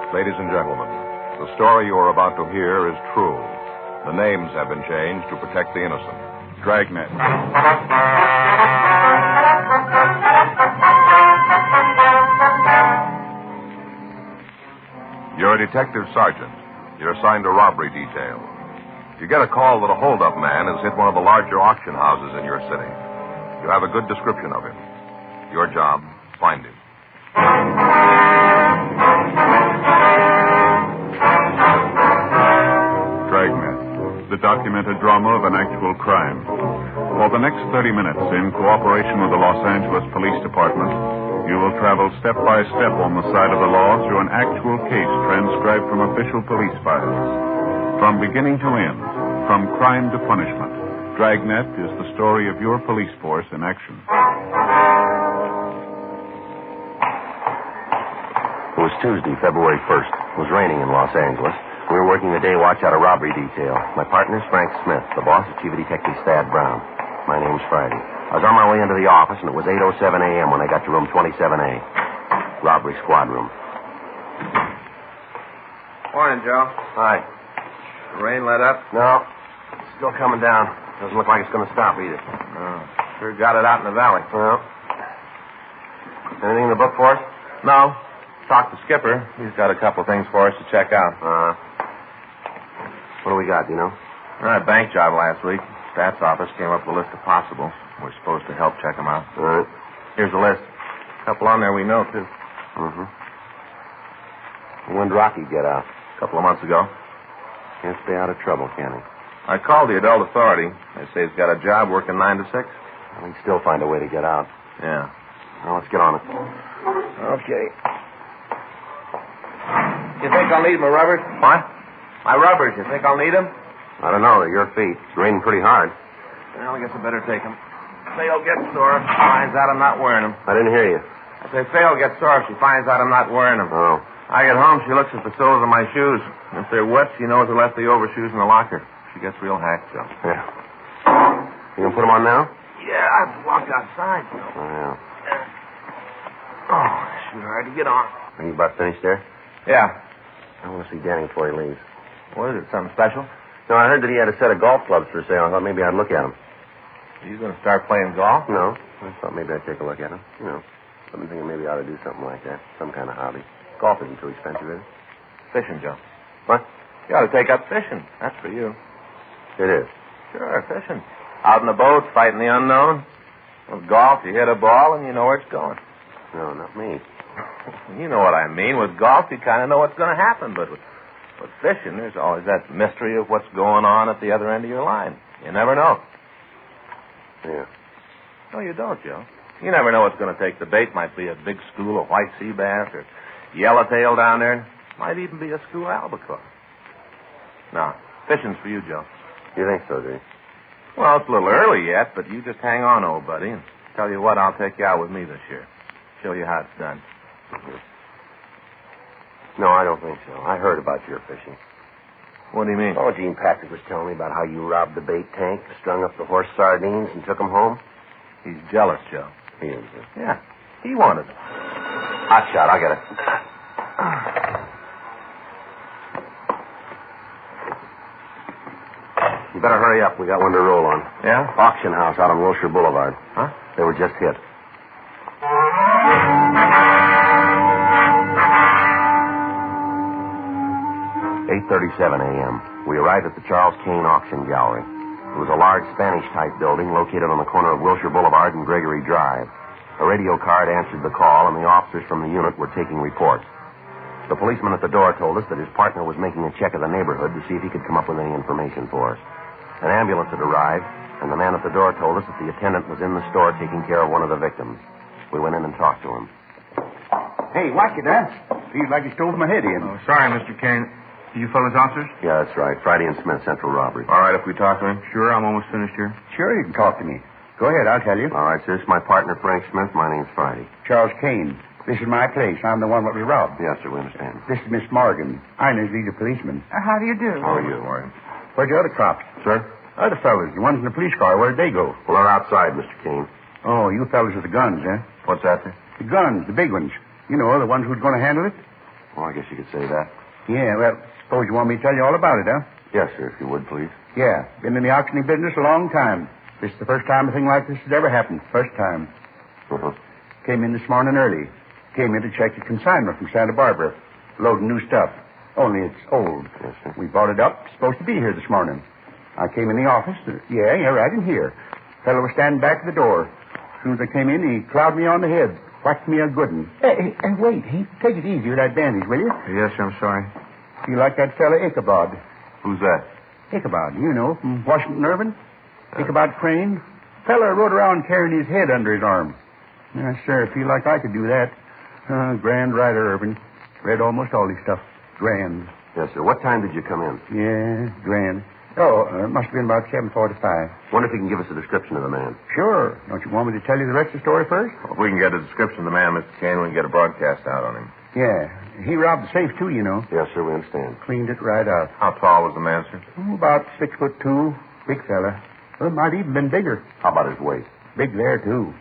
Ladies and gentlemen, the story you are about to hear is true. The names have been changed to protect the innocent. Dragnet. You're a detective sergeant. You're assigned a robbery detail. You get a call that a hold-up man has hit one of the larger auction houses in your city. You have a good description of him. Your job, find him. Dragnet, the documented drama of an actual crime. For the next 30 minutes, in cooperation with the Los Angeles Police Department, you will travel step by step on the side of the law through an actual case transcribed from official police files. From beginning to end, from crime to punishment, Dragnet is the story of your police force in action. It was Tuesday, February 1st. It was raining in Los Angeles. We were working the day watch out of robbery detail. My partner's Frank Smith. The boss is Chief of Detective Thad Brown. My name's Friday. I was on my way into the office, and it was 8:07 a.m. when I got to room 27A. Robbery squad room. Morning, Joe. Hi. The rain let up? No. It's still coming down. Doesn't look like it's going to stop either. Oh. Sure got it out in the valley. Well. Anything in the book for us? No. Talked to Skipper. He's got a couple things for us to check out. What do we got, do you know? A bank job last week. Stats office came up with a list of possibles. We're supposed to help check them out. All right. Here's the list. A couple on there we know, too. Mm-hmm. When did Rocky get out? A couple of months ago. Can't stay out of trouble, can he? I called the adult authority. They say he's got a job working 9 to 6. Well, he'd still find a way to get out. Yeah. Well, let's get on it. Okay. You think I'll need my rubbers? What? My rubbers. You think I'll need them? I don't know. They're your feet. It's raining pretty hard. Well, I guess I better take them. Faye'll get sore if she finds out I'm not wearing them. I didn't hear you. I say Faye'll get sore if she finds out I'm not wearing them. Oh. I get home, she looks at the soles of my shoes. If they're wet, she knows I left the overshoes in the locker. She gets real hacked, Joe. Yeah. You gonna put them on now? Yeah, I've walked outside, Joe. Oh, yeah. Oh, it's sure hard to get on. Are you about finished there? Yeah. I want to see Danny before he leaves. What is it, something special? No, I heard that he had a set of golf clubs for sale. I thought maybe I'd look at them. Are you going to start playing golf? No. I thought maybe I'd take a look at them. You know, I've been thinking maybe I ought to do something like that. Some kind of hobby. Golf isn't too expensive, is it? Fishing, Joe. What? You ought to take up fishing. That's for you. It is. Sure, fishing. Out in the boat, fighting the unknown. With golf, you hit a ball and you know where it's going. No, not me. You know what I mean. With golf, you kind of know what's going to happen. But with fishing, there's always that mystery of what's going on at the other end of your line. You never know. Yeah. No, you don't, Joe. You never know what's going to take the bait. Might be a big school of white sea bass or yellowtail down there. Might even be a school of albacore. No, fishing's for you, Joe. You think so, do you? Well, it's a little early yet, but you just hang on, old buddy, and tell you what, I'll take you out with me this year. Show you how it's done. No, I don't think so. I heard about your fishing. What do you mean? Oh, Gene Patrick was telling me about how you robbed the bait tank, strung up the horse sardines, and took them home. He's jealous, Joe. He is. Yeah, he wanted them. Hot shot, I'll get it. You better hurry up. We got one to roll on. Yeah? Auction house out on Wilshire Boulevard. Huh? They were just hit. "8:37 a.m. We arrived at the Charles Kane Auction Gallery. It was a large Spanish-type building located on the corner of Wilshire Boulevard and Gregory Drive. A radio card answered the call, and the officers from the unit were taking reports. The policeman at the door told us that his partner was making a check of the neighborhood to see if he could come up with any information for us. An ambulance had arrived, and the man at the door told us that the attendant was in the store taking care of one of the victims. We went in and talked to him. Hey, watch it, huh? Feels like he stole my head in. Oh, sorry, Mr. Kane. You fellas officers? Yeah, that's right. Friday and Smith, Central Robbery. All right, if we talk to him. Sure, I'm almost finished here. Sure, you can talk to me. Go ahead, I'll tell you. All right, sir. This is my partner, Frank Smith. My name's Friday. Charles Kane. This is my place. I'm the one that was robbed. Yes, sir, we understand. This is Miss Morgan. I'm his leader policeman. How do you do? How are you, Morgan? Where's the other cops? Sir? Other fellas, the ones in the police car, where'd they go? Well, they're outside, Mr. Kane. Oh, you fellas with the guns, huh? What's that, sir? The guns, the big ones. You know, the ones who's going to handle it? Well, I guess you could say that. Yeah, well, suppose you want me to tell you all about it, huh? Yes, sir, if you would, please. Yeah, been in the auctioning business a long time. This is the first time a thing like this has ever happened. First time. Uh-huh. Came in this morning early. Came in to check the consignment from Santa Barbara. Loading new stuff. Only it's old. Yes, sir. We bought it up. It's supposed to be here this morning. I came in the office. Yeah, right in here. Fellow was standing back at the door. As soon as I came in, he clouded me on the head. Whacked me a good one. Hey, wait. Take it easy with that bandage, will you? Yes, sir, I'm sorry. You like that fella Ichabod? Who's that? Ichabod, you know, from Washington Irving. Ichabod Crane. Fella rode around carrying his head under his arm. Yes, sir, I feel like I could do that. Grand writer, Irving. Read almost all his stuff. Grand. Yes, sir. What time did you come in? Yeah, grand. Oh, it must have been about 7:45. Wonder if you can give us a description of the man. Sure. Don't you want me to tell you the rest of the story first? Well, if we can get a description of the man, Mr. Kane, we can get a broadcast out on him. Yeah. He robbed the safe, too, you know. Yes, sir, we understand. Cleaned it right out. How tall was the man, sir? Oh, about 6'2", big fella. Well, might even been bigger. How about his weight? Big there, too.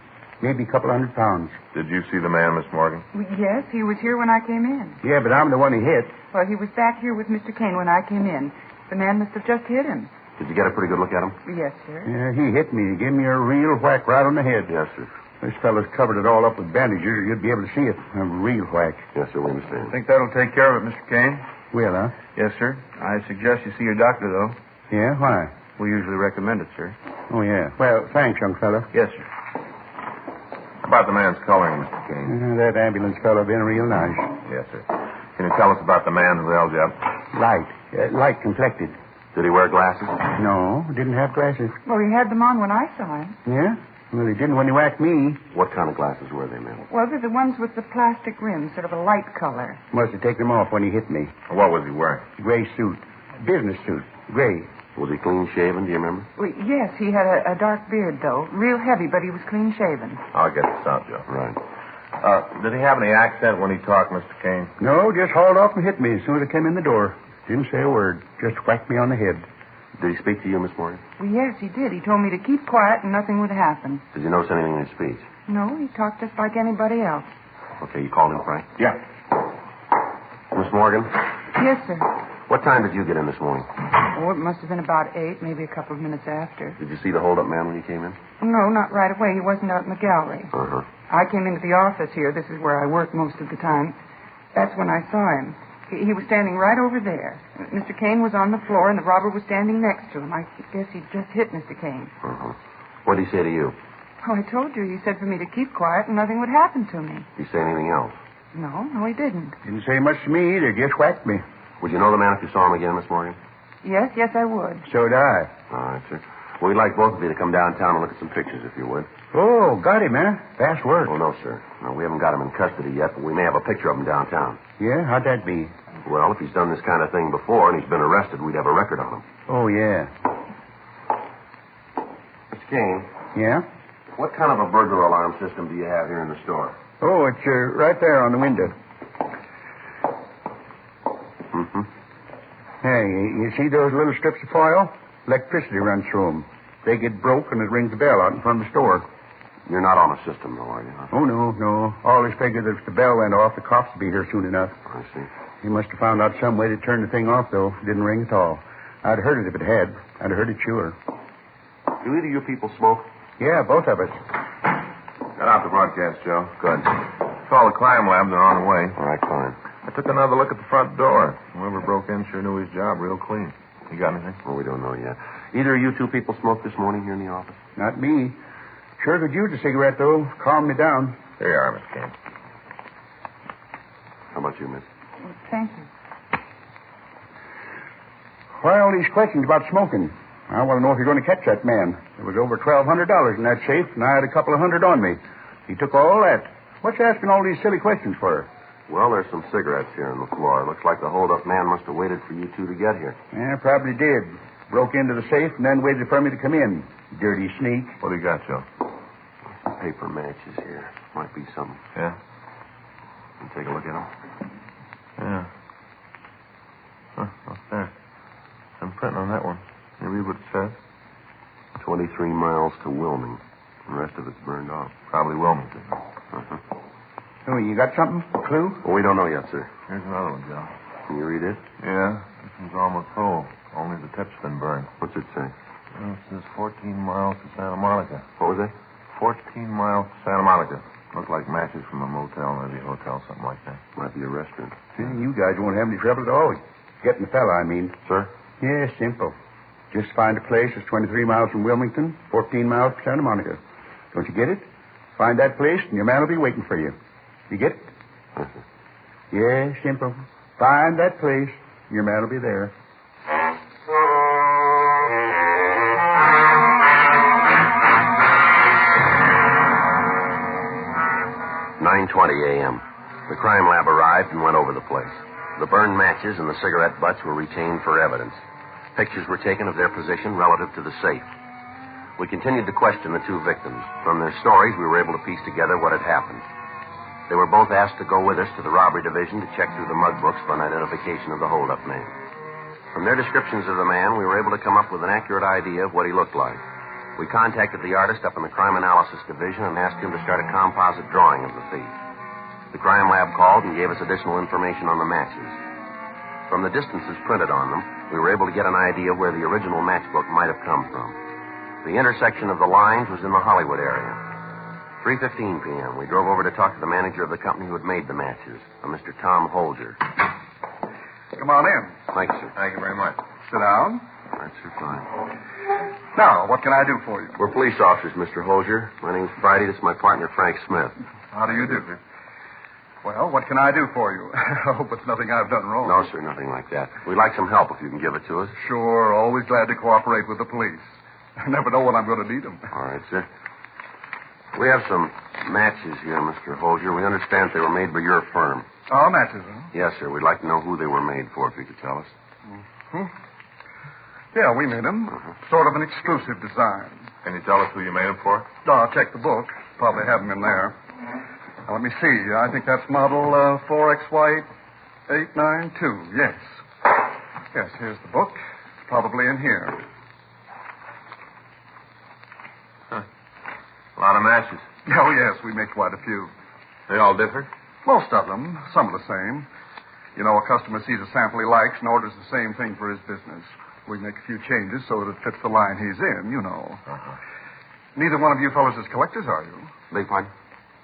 Maybe a couple 100 pounds. Did you see the man, Miss Morgan? Yes, he was here when I came in. Yeah, but I'm the one he hit. Well, he was back here with Mr. Kane when I came in. The man must have just hit him. Did you get a pretty good look at him? Yes, sir. Yeah, he hit me. He gave me a real whack right on the head. Yes, sir. This fellow's covered it all up with bandages, or you'd be able to see it. A real whack. Yes, sir, we understand. Think that'll take care of it, Mr. Kane? Will, huh? Yes, sir. I suggest you see your doctor, though. Yeah, why? We usually recommend it, sir. Oh, yeah. Well, thanks, young fellow. Yes, sir. How about the man's coloring, Mr. Kane? That ambulance fellow been real nice. Yes, sir. Can you tell us about the man who held you up? Light complected. Did he wear glasses? No, didn't have glasses. Well, he had them on when I saw him. Yeah? Well, he didn't when he whacked me. What kind of glasses were they, ma'am? Well, they're the ones with the plastic rims, sort of a light color. Must have taken them off when he hit me. What was he wearing? Gray suit. Business suit. Gray. Was he clean shaven, do you remember? Well, yes, he had a dark beard, though. Real heavy, but he was clean shaven. I'll get this out, Joe. Right. Did he have any accent when he talked, Mr. Kane? No, just hauled off and hit me as soon as I came in the door. Didn't say a word. Just whacked me on the head. Did he speak to you, Miss Morgan? Well, yes, he did. He told me to keep quiet and nothing would happen. Did you notice anything in his speech? No, he talked just like anybody else. Okay, you called him, Frank? Yeah. Miss Morgan? Yes, sir. What time did you get in this morning? Oh, it must have been about 8, maybe a couple of minutes after. Did you see the hold-up man when you came in? No, not right away. He wasn't out in the gallery. Uh-huh. I came into the office here. This is where I work most of the time. That's when I saw him. He was standing right over there. Mr. Kane was on the floor, and the robber was standing next to him. I guess he'd just hit Mr. Kane. Uh-huh. What did he say to you? Oh, I told you. He said for me to keep quiet and nothing would happen to me. Did he say anything else? No, he didn't. Didn't say much to me either. Just whacked me. Would you know the man if you saw him again, Miss Morgan? Yes, I would. So did I. All right, sir. Well, we'd like both of you to come downtown and look at some pictures, if you would. Oh, got him, huh? Fast work. Oh, no, sir. No, we haven't got him in custody yet, but we may have a picture of him downtown. Yeah? How'd that be? Well, if he's done this kind of thing before and he's been arrested, we'd have a record on him. Oh, yeah. Mr. Kane. Yeah? What kind of a burglar alarm system do you have here in the store? Oh, it's right there on the window. Mm-hmm. Hey, you see those little strips of foil? Electricity runs through them. They get broke and it rings the bell out in front of the store. You're not on a system, though, are you? Huh? Oh, no. Always figured that if the bell went off, the cops would be here soon enough. I see. He must have found out some way to turn the thing off, though. It didn't ring at all. I'd heard it if it had. I'd heard it sure. Do either of you people smoke? Yeah, both of us. Got out the broadcast, Joe. Good. Call the crime lab. They're on the way. All right, fine. I took another look at the front door. Whoever broke in sure knew his job real clean. You got anything? Well, we don't know yet. Either of you two people smoked this morning here in the office? Not me. Sure could use a cigarette, though. Calm me down. Here you are, Miss Kane. How about you, miss? Thank you. Why all these questions about smoking? I want to know if you're going to catch that man. There was over $1,200 in that safe, and I had a couple of hundred on me. He took all that. What's asking all these silly questions for? Well, there's some cigarettes here on the floor. Looks like the hold-up man must have waited for you two to get here. Yeah, probably did. Broke into the safe and then waited for me to come in. Dirty sneak. What do you got, Joe? Some paper matches here. Might be some. Yeah? You take a look at them? Yeah. Huh, what's there? I'm printing on that one. You read what it says? 23 miles to Wilming. The rest of it's burned off. Probably Wilmington. Uh-huh. Oh, you got something? A clue? Well, we don't know yet, sir. Here's another one, Joe. Can you read it? Yeah. This one's almost whole. Only the tip's been burned. What's it say? Well, it says 14 miles to Santa Monica. What was it? 14 miles to Santa Monica. Look like matches from a motel, maybe a hotel, something like that. Might be a restaurant. See, you guys won't have any trouble at all. Getting the fella, I mean. Sir? Yeah, simple. Just find a place that's 23 miles from Wilmington, 14 miles to Santa Monica. Don't you get it? Find that place, and your man will be waiting for you. You get it? Uh-huh. Yeah, simple. Find that place, your man will be there. "9:20 a.m. The crime lab arrived and went over the place. The burned matches and the cigarette butts were retained for evidence. Pictures were taken of their position relative to the safe. We continued to question the two victims. From their stories, we were able to piece together what had happened. They were both asked to go with us to the robbery division to check through the mug books for an identification of the holdup man. From their descriptions of the man, we were able to come up with an accurate idea of what he looked like. We contacted the artist up in the crime analysis division and asked him to start a composite drawing of the thief. The crime lab called and gave us additional information on the matches. From the distances printed on them, we were able to get an idea where the original matchbook might have come from. The intersection of the lines was in the Hollywood area. 3:15 p.m., we drove over to talk to the manager of the company who had made the matches, a Mr. Tom Holger. Come on in. Thank you, sir. Thank you very much. Sit down. That's sir, fine. Now, what can I do for you? We're police officers, Mr. Holger. My name's Friday. This is my partner, Frank Smith. How do you do? Well, what can I do for you? I hope it's nothing I've done wrong. No, sir, nothing like that. We'd like some help if you can give it to us. Sure, always glad to cooperate with the police. I never know when I'm going to need them. All right, sir. We have some matches here, Mr. Holger. We understand they were made by your firm. Oh, matches, huh? Yes, sir. We'd like to know who they were made for, if you could tell us. Mm-hmm. Yeah, we made them. Sort of an exclusive design. Can you tell us who you made them for? Oh, I'll check the book. Probably have them in there. Now, let me see. I think that's model 4XY892. Yes. Yes, here's the book. It's probably in here. Huh. A lot of matches. Oh, yes, we make quite a few. They all differ? Most of them. Some are the same. You know, a customer sees a sample he likes and orders the same thing for his business. We make a few changes so that it fits the line he's in, you know. Uh-huh. Neither one of you fellows is collectors, are you? Beg pardon?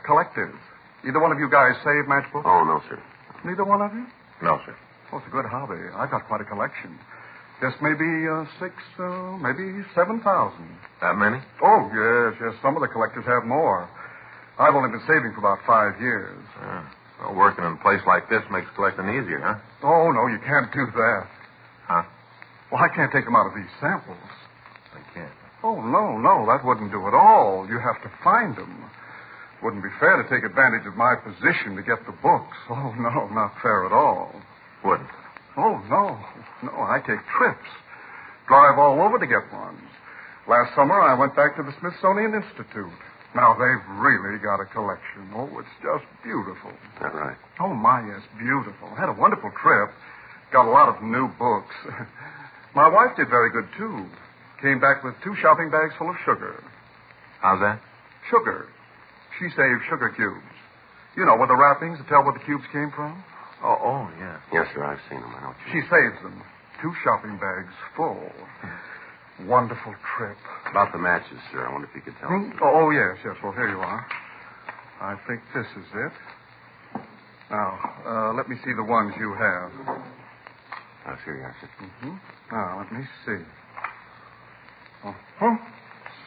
Collectors. Either one of you guys save matchbooks? Oh, no, sir. Neither one of you? No, sir. Oh, it's a good hobby. I've got quite a collection. Just maybe maybe 7,000. That many? Oh, yes. Some of the collectors have more. I've only been saving for about 5 years. Well, working in a place like this makes collecting easier, huh? Oh, no, you can't do that. Huh? Well, I can't take them out of these samples. I can't. Oh, no, that wouldn't do at all. You have to find them. Wouldn't be fair to take advantage of my position to get the books. Oh, no, not fair at all. Wouldn't? Oh, no, I take trips. Drive all over to get ones. Last summer, I went back to the Smithsonian Institute. Now, they've really got a collection. Oh, it's just beautiful. Is that right? Oh, my, yes, beautiful. Had a wonderful trip. Got a lot of new books. My wife did very good, too. Came back with 2 shopping bags full of sugar. How's that? Sugar. She saved sugar cubes. You know, with the wrappings to tell where the cubes came from? Oh, yeah. Yes, sir, I've seen them. I know what you She saves them. 2 shopping bags full. Wonderful trip. About the matches, sir. I wonder if you could tell us. Oh, yes. Well, here you are. I think this is it. Now, let me see the ones you have. Oh, here you are, sir. Mm-hmm. Now, let me see. Uh-huh.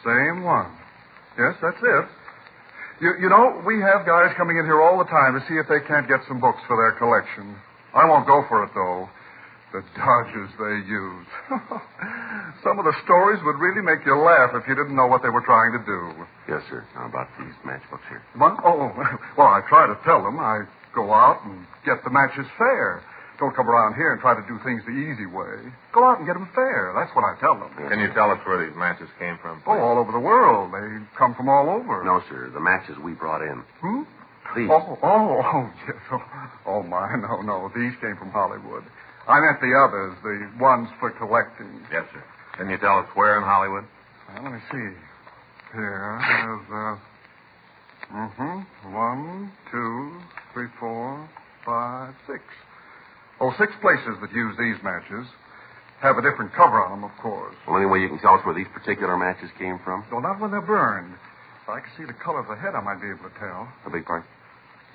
Same one. Yes, that's it. You know, we have guys coming in here all the time to see if they can't get some books for their collection. I won't go for it, though. The dodges they use. Some of the stories would really make you laugh if you didn't know what they were trying to do. Yes, sir. How about these matchbooks here? What? Oh, well, I try to tell them. I go out and get the matches fair. Don't come around here and try to do things the easy way. Go out and get them fair. That's what I tell them. Can you tell us where these matches came from? Oh, all over the world. They come from all over. No, sir. The matches we brought in. These. Oh, yes. Oh, my. No. These came from Hollywood. I meant the others, the ones for collecting. Yes, sir. Can you tell us where in Hollywood? Well, let me see. Here, there's, 1, 2, 3, 4, 5, 6. Oh, 6 places that use these matches. Have a different cover on them, of course. Well, any way you can tell us where these particular matches came from? Well, not when they're burned. If I could see the color of the head, I might be able to tell. A big part?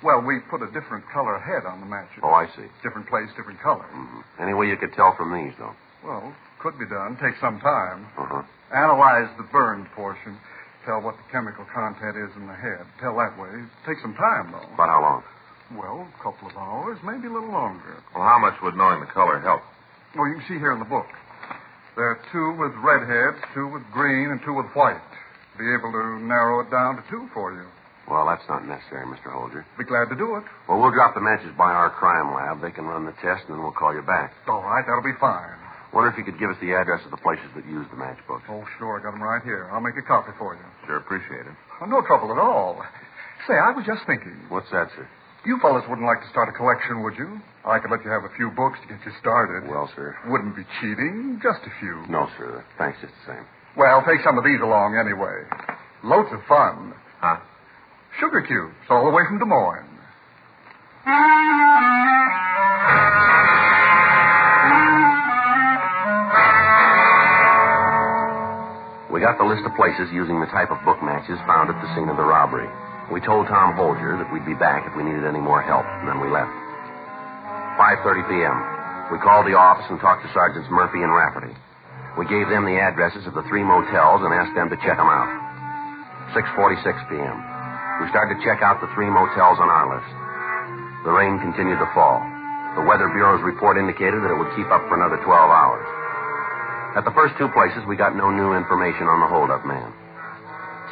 Well, we put a different color head on the matches. Oh, I see. Different place, different color. Mm-hmm. Any way you could tell from these, though? Well, could be done. Take some time. Uh-huh. Analyze the burned portion. Tell what the chemical content is in the head. Tell that way. Take some time, though. About how long? Well, a couple of hours, maybe a little longer. Well, how much would knowing the color help? Well, you can see here in the book. There are 2 with red heads, 2 with green, and 2 with white. Be able to narrow it down to 2 for you. Well, that's not necessary, Mr. Holger. Be glad to do it. Well, we'll drop the matches by our crime lab. They can run the test, and then we'll call you back. All right, that'll be fine. Wonder if you could give us the address of the places that used the matchbooks. Oh, sure. I got them right here. I'll make a copy for you. Sure appreciate it. Oh, no trouble at all. Say, I was just thinking. What's that, sir? You fellas wouldn't like to start a collection, would you? I could let you have a few books to get you started. Well, sir. Wouldn't be cheating. Just a few. No, sir. Thanks just the same. Well, take some of these along anyway. Loads of fun. Huh? Sugar cubes, all the way from Des Moines. We got the list of places using the type of book matches found at the scene of the robbery. We told Tom Holger that we'd be back if we needed any more help, and then we left. 5:30 p.m. We called the office and talked to Sergeants Murphy and Rafferty. We gave them the addresses of the 3 motels and asked them to check them out. 6:46 p.m. We started to check out the 3 motels on our list. The rain continued to fall. The Weather Bureau's report indicated that it would keep up for another 12 hours. At the first 2 places, we got no new information on the holdup man.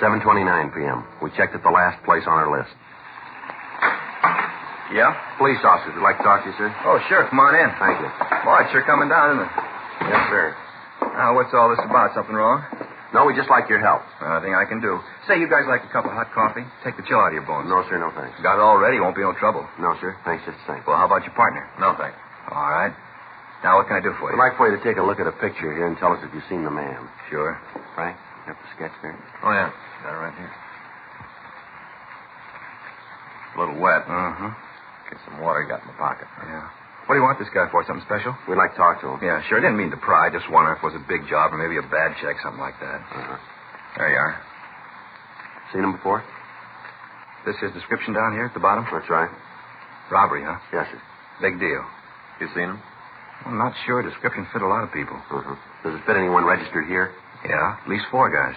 7:29 p.m. We checked at the last place on our list. Yeah? Police officers would like to talk to you, sir. Oh, sure. Come on in. Thank you. Boy, it's sure coming down, isn't it? Yes, sir. Now, what's all this about? Something wrong? No, we just like your help. Nothing I can do. Say, you guys like a cup of hot coffee? Take the chill out of your bones. No, sir, no thanks. Got it all ready. Won't be no trouble. No, sir. Thanks just the same. Well, how about your partner? No, thanks. All right. Now, what can I do for you? I'd like for you to take a look at a picture here and tell us if you've seen the man. Sure. Frank, you have the sketch there? Oh, yeah. Got it right here. A little wet. Uh-huh. Get some water you got in the pocket. Yeah. What do you want this guy for? Something special? We'd like to talk to him. Yeah, sure. Didn't mean to pry. Just wonder if it was a big job or maybe a bad check, something like that. Uh-huh. There you are. Seen him before? This his description down here at the bottom? That's right. Robbery, huh? Yes, sir. Big deal. You seen him? I'm not sure. Description fit a lot of people. Uh-huh. Does it fit anyone registered here? Yeah, at least 4 guys.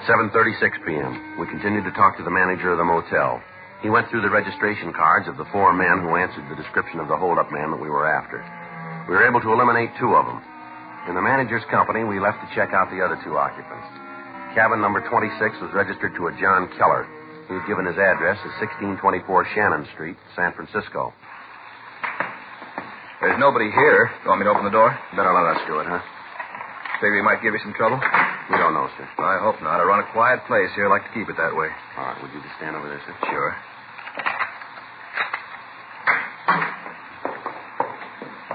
7:36 p.m. We continued to talk to the manager of the motel. He went through the registration cards of the 4 men who answered the description of the holdup man that we were after. We were able to eliminate 2 of them. In the manager's company, we left to check out the other 2 occupants. Cabin number 26 was registered to a John Keller. He had given his address as 1624 Shannon Street, San Francisco. There's nobody here. You want me to open the door? Better let us do it, huh? Figure he might give you some trouble? We don't know, sir. I hope not. I run a quiet place here. I like to keep it that way. All right, would you just stand over there, sir? Sure.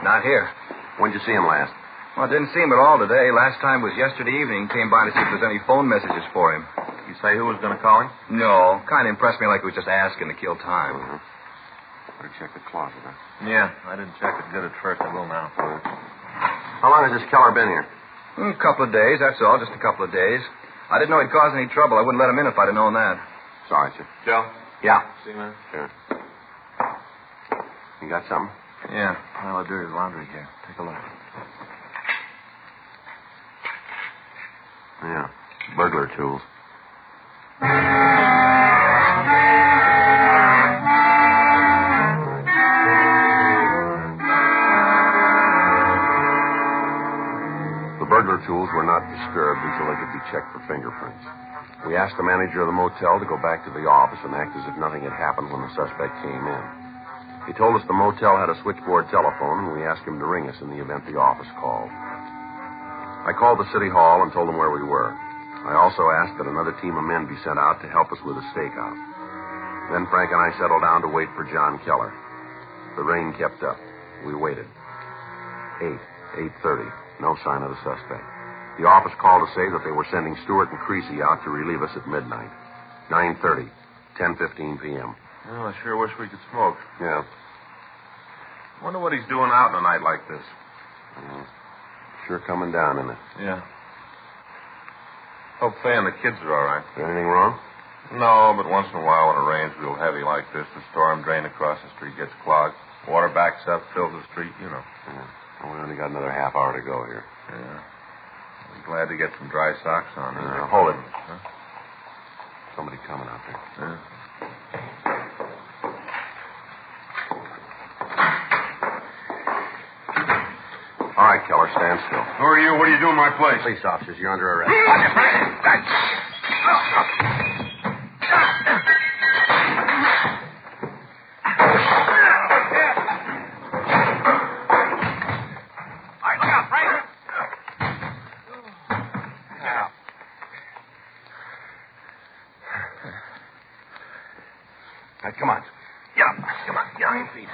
Not here. When'd you see him last? Well, I didn't see him at all today. Last time was yesterday evening. Came by to see if there's any phone messages for him. You say who was going to call him? No. Kind of impressed me like he was just asking to kill time. Uh-huh. Better check the closet, huh? Yeah, I didn't check it good at first. I will now. How long has this Keller been here? A couple of days, that's all. Just a couple of days. I didn't know he'd cause any trouble. I wouldn't let him in if I'd have known that. Sorry, sir. Joe? Yeah. See, man? Sure. You got something? Yeah, pile of dirty laundry here. Take a look. Yeah, burglar tools. The burglar tools were not disturbed until they could be checked for fingerprints. We asked the manager of the motel to go back to the office and act as if nothing had happened when the suspect came in. He told us the motel had a switchboard telephone, and we asked him to ring us in the event the office called. I called the city hall and told them where we were. I also asked that another team of men be sent out to help us with a stakeout. Then Frank and I settled down to wait for John Keller. The rain kept up. We waited. 8:30. No sign of the suspect. The office called to say that they were sending Stewart and Creasy out to relieve us at midnight. 9:30. 10:15 p.m. Well, I sure wish we could smoke. Yeah. Wonder what he's doing out on a night like this. Sure coming down, isn't it? Yeah. Hope Faye and the kids are all right. Is there anything wrong? No, but once in a while when it rains real heavy like this, the storm drain across the street gets clogged. Water backs up, fills the street, you know. Yeah. Well, we only got another half hour to go here. Yeah. I'm glad to get some dry socks on. Hold it. Huh? Somebody coming out there. Yeah. All right, Keller, stand still. Who are you? What do you do in my place? Police officers, you're under arrest. right, come on. Get up. Come on. Get on your feet.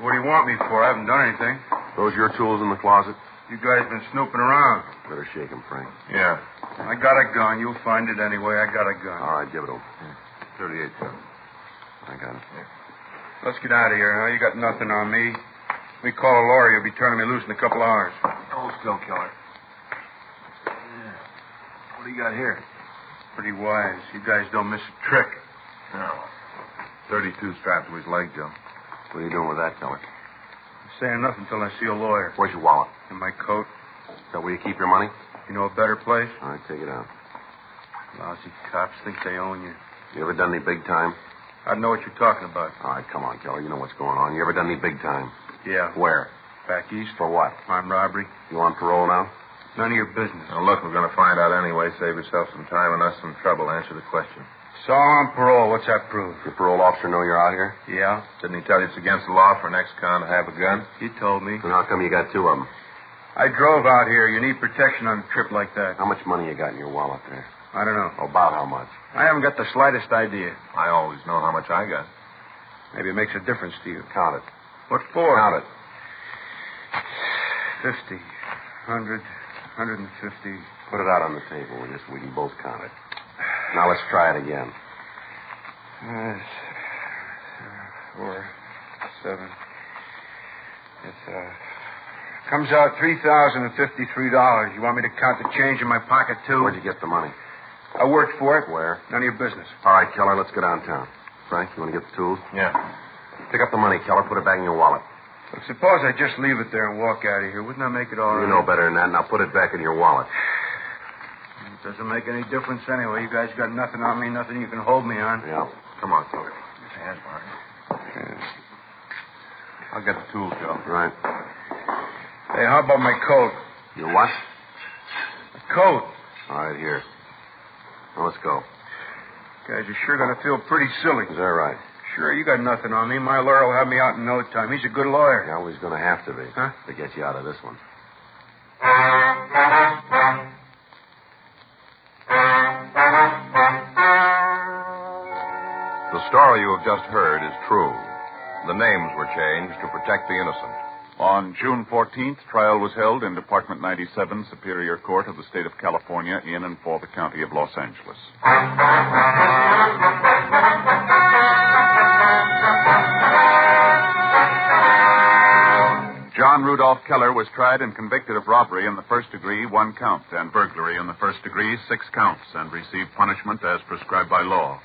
What do you want me for? I haven't done anything. Those your tools in the closet? You guys been snooping around. Better shake him, Frank. Yeah. I got a gun. You'll find it anyway. I got a gun. All right, give it over. 38, sir. I got it. Let's get out of here, huh? You got nothing on me. We call a lawyer. You'll be turning me loose in a couple hours. Hold still, killer. What do you got here? Pretty wise. You guys don't miss a trick. No. 32 strapped to his leg, Joe. What are you doing with that, killer? I'm saying nothing until I see a lawyer. Where's your wallet? In my coat. Is that where you keep your money? You know a better place? All right, take it out. Lousy cops think they own you. You ever done any big time? I know what you're talking about. All right, come on, Keller. You know what's going on. You ever done any big time? Yeah. Where? Back east. For what? Armed robbery. You on parole now? None of your business. Now, look, we're going to find out anyway. Save yourself some time and us some trouble. Answer the question. So on parole. What's that prove? Your parole officer know you're out here? Yeah. Didn't he tell you it's against the law for an ex-con to have a gun? He told me. Then how come you got two of them? I drove out here. You need protection on a trip like that. How much money you got in your wallet there? I don't know. About how much? I haven't got the slightest idea. I always know how much I got. Maybe it makes a difference to you. Count it. What for? Count it. 50, 100, 150. Put it out on the table. We can both count it. Now let's try it again. 4, 7. It comes out $3,053. You want me to count the change in my pocket, too? Where'd you get the money? I worked for it. Where? None of your business. All right, Keller, let's go downtown. Frank, you want to get the tools? Yeah. Pick up the money, Keller. Put it back in your wallet. Look, suppose I just leave it there and walk out of here. Wouldn't that make it all right? You know better than that. Now put it back in your wallet. It doesn't make any difference anyway. You guys got nothing on me, nothing you can hold me on. Yeah. Come on, Keller. Your hands, Mark. I'll get the tools, Joe. Right. Hey, how about my coat? Your what? The coat. All right, here. Now let's go. Guys, you're sure going to feel pretty silly. Is that right? Sure, you got nothing on me. My lawyer will have me out in no time. He's a good lawyer. Yeah, well, he's going to have to be. Huh? To get you out of this one. The story you have just heard is true. The names were changed to protect the innocent. On June 14th, trial was held in Department 97, Superior Court of the State of California, in and for the County of Los Angeles. John Rudolph Keller was tried and convicted of robbery in the first degree, 1 count, and burglary in the first degree, 6 counts, and received punishment as prescribed by law.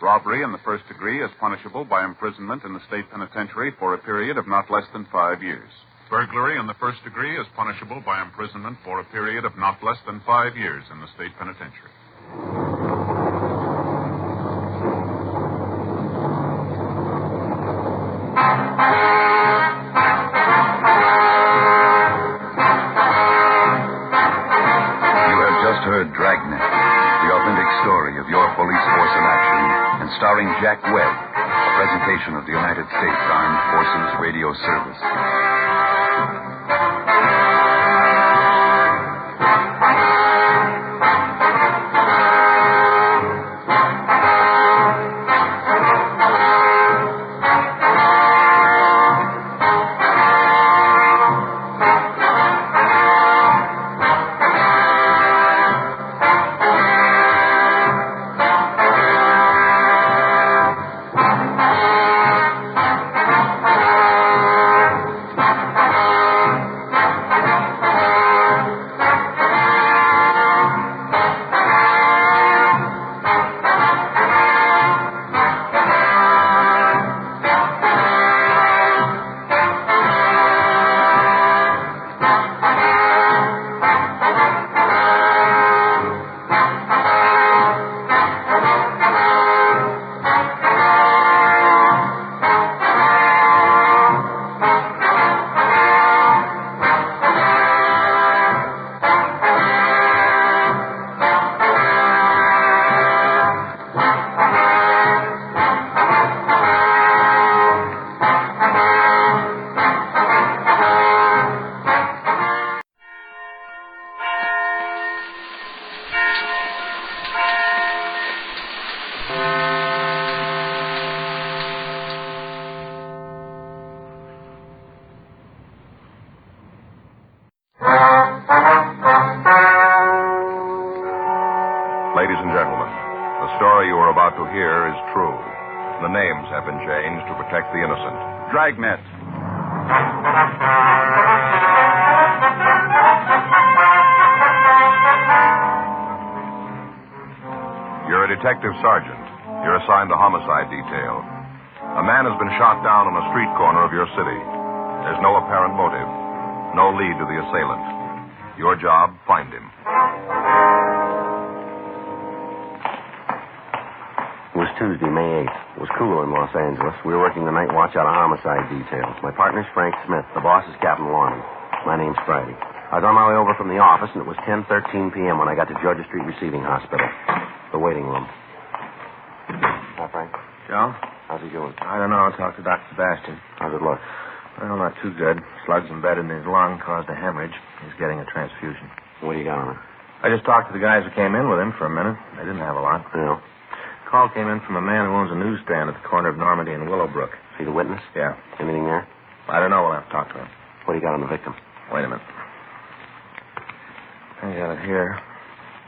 Robbery in the first degree is punishable by imprisonment in the state penitentiary for a period of not less than 5 years. Burglary in the first degree is punishable by imprisonment for a period of not less than 5 years in the state penitentiary. You have just heard Dragnet, the authentic story of your police force in action, and starring Jack Webb, a presentation of the United States Armed Forces Radio Service. story you are about to hear is true. The names have been changed to protect the innocent. Dragnet. You're a detective sergeant. You're assigned the homicide detail. A man has been shot down on a street corner of your city. There's no apparent motive, no lead to the assailant. Your job, find him. It was Tuesday, May 8th. It was cool in Los Angeles. We were working the night watch out of homicide details. My partner's Frank Smith. The boss is Captain Warren. My name's Friday. I was on my way over from the office, and it was 10:13 p.m. when I got to Georgia Street Receiving Hospital. The waiting room. Hi, Frank. Joe? How's he doing? I don't know. I talked to Dr. Sebastian. How's it look? Well, not too good. Slugs embedded in his lung caused a hemorrhage. He's getting a transfusion. What do you got on it? I just talked to the guys who came in with him for a minute. They didn't have a lot. Yeah. Call came in from a man who owns a newsstand at the corner of Normandy and Willowbrook. See the witness? Yeah. Anything there? I don't know. We'll have to talk to him. What do you got on the victim? Wait a minute. I got it here.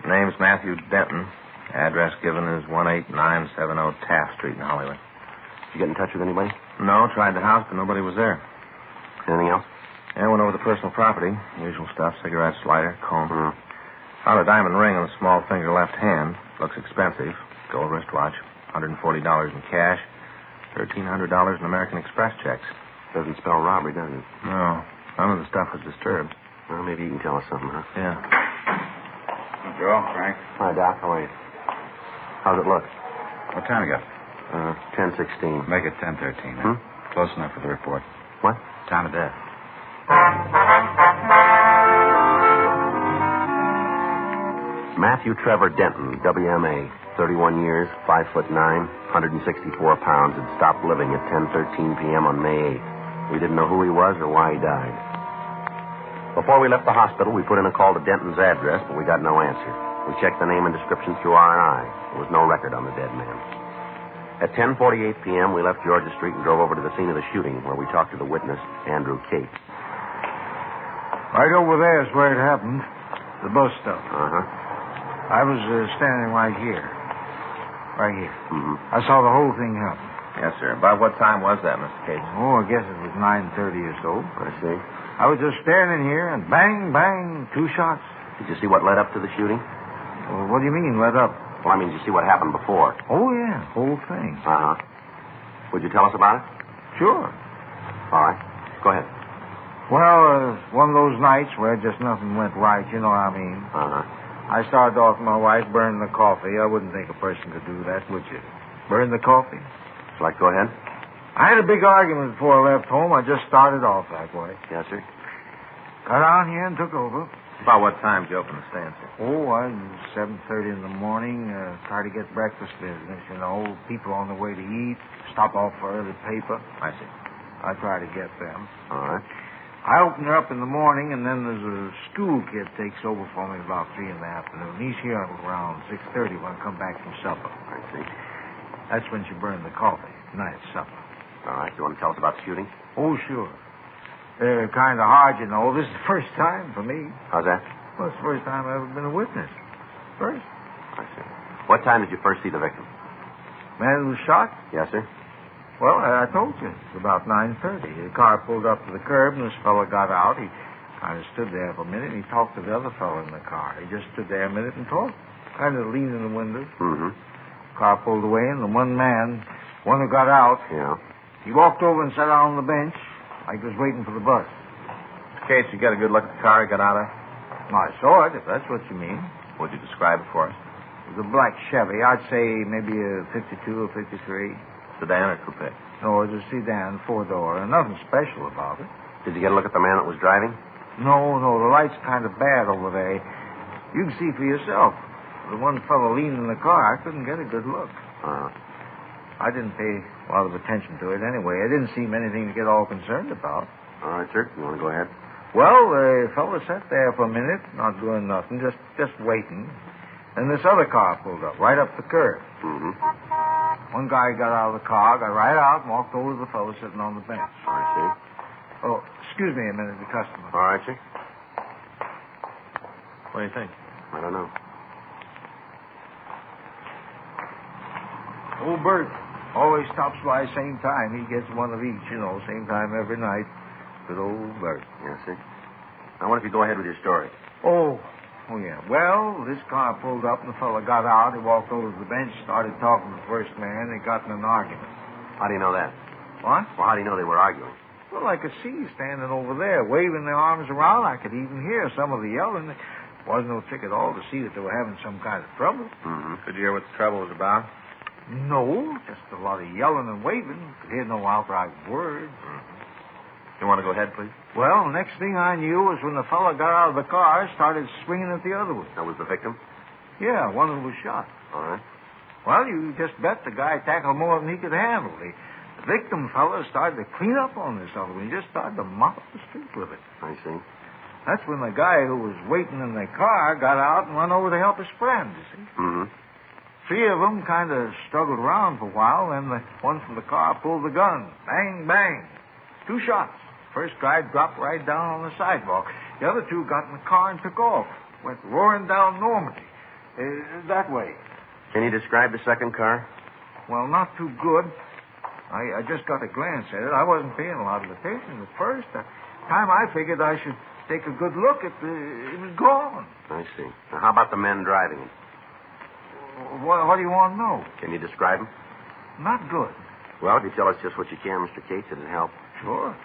Name's Matthew Denton. Address given is 18970 Taft Street in Hollywood. You get in touch with anybody? No, tried the house, but nobody was there. Anything else? Yeah, went over the personal property. Usual stuff. Cigarettes, lighter, comb. Found a diamond ring on the small finger left hand. Looks expensive. Gold wristwatch. $140 in cash. $1,300 in American Express checks. Doesn't spell robbery, does it? No. None of the stuff was disturbed. Well, maybe you can tell us something, huh? Yeah. Joe, Frank. Hi, Doc. How are you? How's it look? What time you got? 10:16. Make it 10:13. Huh? Close enough for the report. What? Time of death. Matthew Trevor Denton, WMA, 31 years, 5'9", 164 pounds, had stopped living at 10:13 p.m. on May 8th. We didn't know who he was or why he died. Before we left the hospital, we put in a call to Denton's address, but we got no answer. We checked the name and description through R&I. There was no record on the dead man. At 10:48 p.m., we left Georgia Street and drove over to the scene of the shooting, where we talked to the witness, Andrew Cape. Right over there is where it happened. The bus stop. Uh-huh. I was standing right here. Right here. Mm-hmm. I saw the whole thing happen. Yes, sir. About what time was that, Mr. Cates? Oh, I guess it was 9:30 or so. I see. I was just standing here, and bang, bang, 2 shots. Did you see what led up to the shooting? Well, what do you mean, let up? Well, I mean, did you see what happened before? Oh, yeah, whole thing. Uh-huh. Would you tell us about it? Sure. All right. Go ahead. Well, one of those nights where just nothing went right, you know what I mean. Uh-huh. I started off with my wife burning the coffee. I wouldn't think a person could do that, would you? Burn the coffee? Shall I go ahead? I had a big argument before I left home. I just started off that way. Yes, sir. Got on here and took over. About what time did you open the stand, sir? Oh, I was 7:30 in the morning. Tried to get breakfast business, you know. People on the way to eat. Stop off for early paper. I see. I try to get them. All right. I open her up in the morning, and then there's a school kid takes over for me about 3 in the afternoon. He's here around 6:30 when I come back from supper. I see. That's when she burned the coffee. Night supper. All right. You want to tell us about the shooting? Oh, sure. Kind of hard, you know. This is the first time for me. How's that? Well, it's the first time I've ever been a witness. First. I see. What time did you first see the victim? Man who was shot? Yes, sir. Well, I told you. It's about 9:30. The car pulled up to the curb, and this fellow got out. He kind of stood there for a minute, and he talked to the other fellow in the car. He just stood there a minute and talked, kind of leaning in the window. Mm-hmm. Car pulled away, and the one who got out, yeah, he walked over and sat down on the bench like he was waiting for the bus. Mr. Cates, you got a good look at the car he got out of? I saw it, if that's what you mean. Would you describe it for us? It was a black Chevy. I'd say maybe a 52 or 53. Sedan or coupe? No, it was a sedan, 4-door. Nothing special about it. Did you get a look at the man that was driving? No. The light's kind of bad over there. You can see for yourself. The one fellow leaning in the car, I couldn't get a good look. I didn't pay a lot of attention to it anyway. It didn't seem anything to get all concerned about. All right, sir. You want to go ahead? Well, the fellow sat there for a minute, not doing nothing, just waiting. And this other car pulled up, right up the curb. Mm-hmm. One guy got out of the car, got right out, and walked over to the fellow sitting on the bench. I see. Oh, excuse me a minute, the customer. All right, sir. What do you think? I don't know. Old Bert always stops by same time. He gets one of each, same time every night. Good old Bert. Yes, sir. Now, what if you go ahead with your story? Oh, yeah. Well, this car pulled up and the fella got out. He walked over to the bench, started talking to the first man. They got in an argument. How do you know that? What? Well, how do you know they were arguing? Well, I could see you standing over there, waving their arms around. I could even hear some of the yelling. It wasn't no trick at all to see that they were having some kind of trouble. Mm-hmm. Could you hear what the trouble was about? No, just a lot of yelling and waving. Could hear no outright word. You want to go ahead, please? Well, the next thing I knew was when the fella got out of the car, started swinging at the other one. That was the victim? Yeah, one who was shot. All right. Well, you just bet the guy tackled more than he could handle. The victim fella started to clean up on this other one. He just started to mop up the street with it. I see. That's when the guy who was waiting in the car got out and went over to help his friend, you see. Mm-hmm. Three of them kind of struggled around for a while, then the one from the car pulled the gun. Bang, bang. 2 shots. First guy dropped right down on the sidewalk. The other 2 got in the car and took off. Went roaring down Normandy. That way. Can you describe the second car? Well, not too good. I just got a glance at it. I wasn't paying a lot of attention at first. The time I figured I should take a good look at it was gone. I see. Now, how about the men driving it? What do you want to know? Can you describe them? Not good. Well, if you tell us just what you can, Mr. Cates, it'd help. Sure.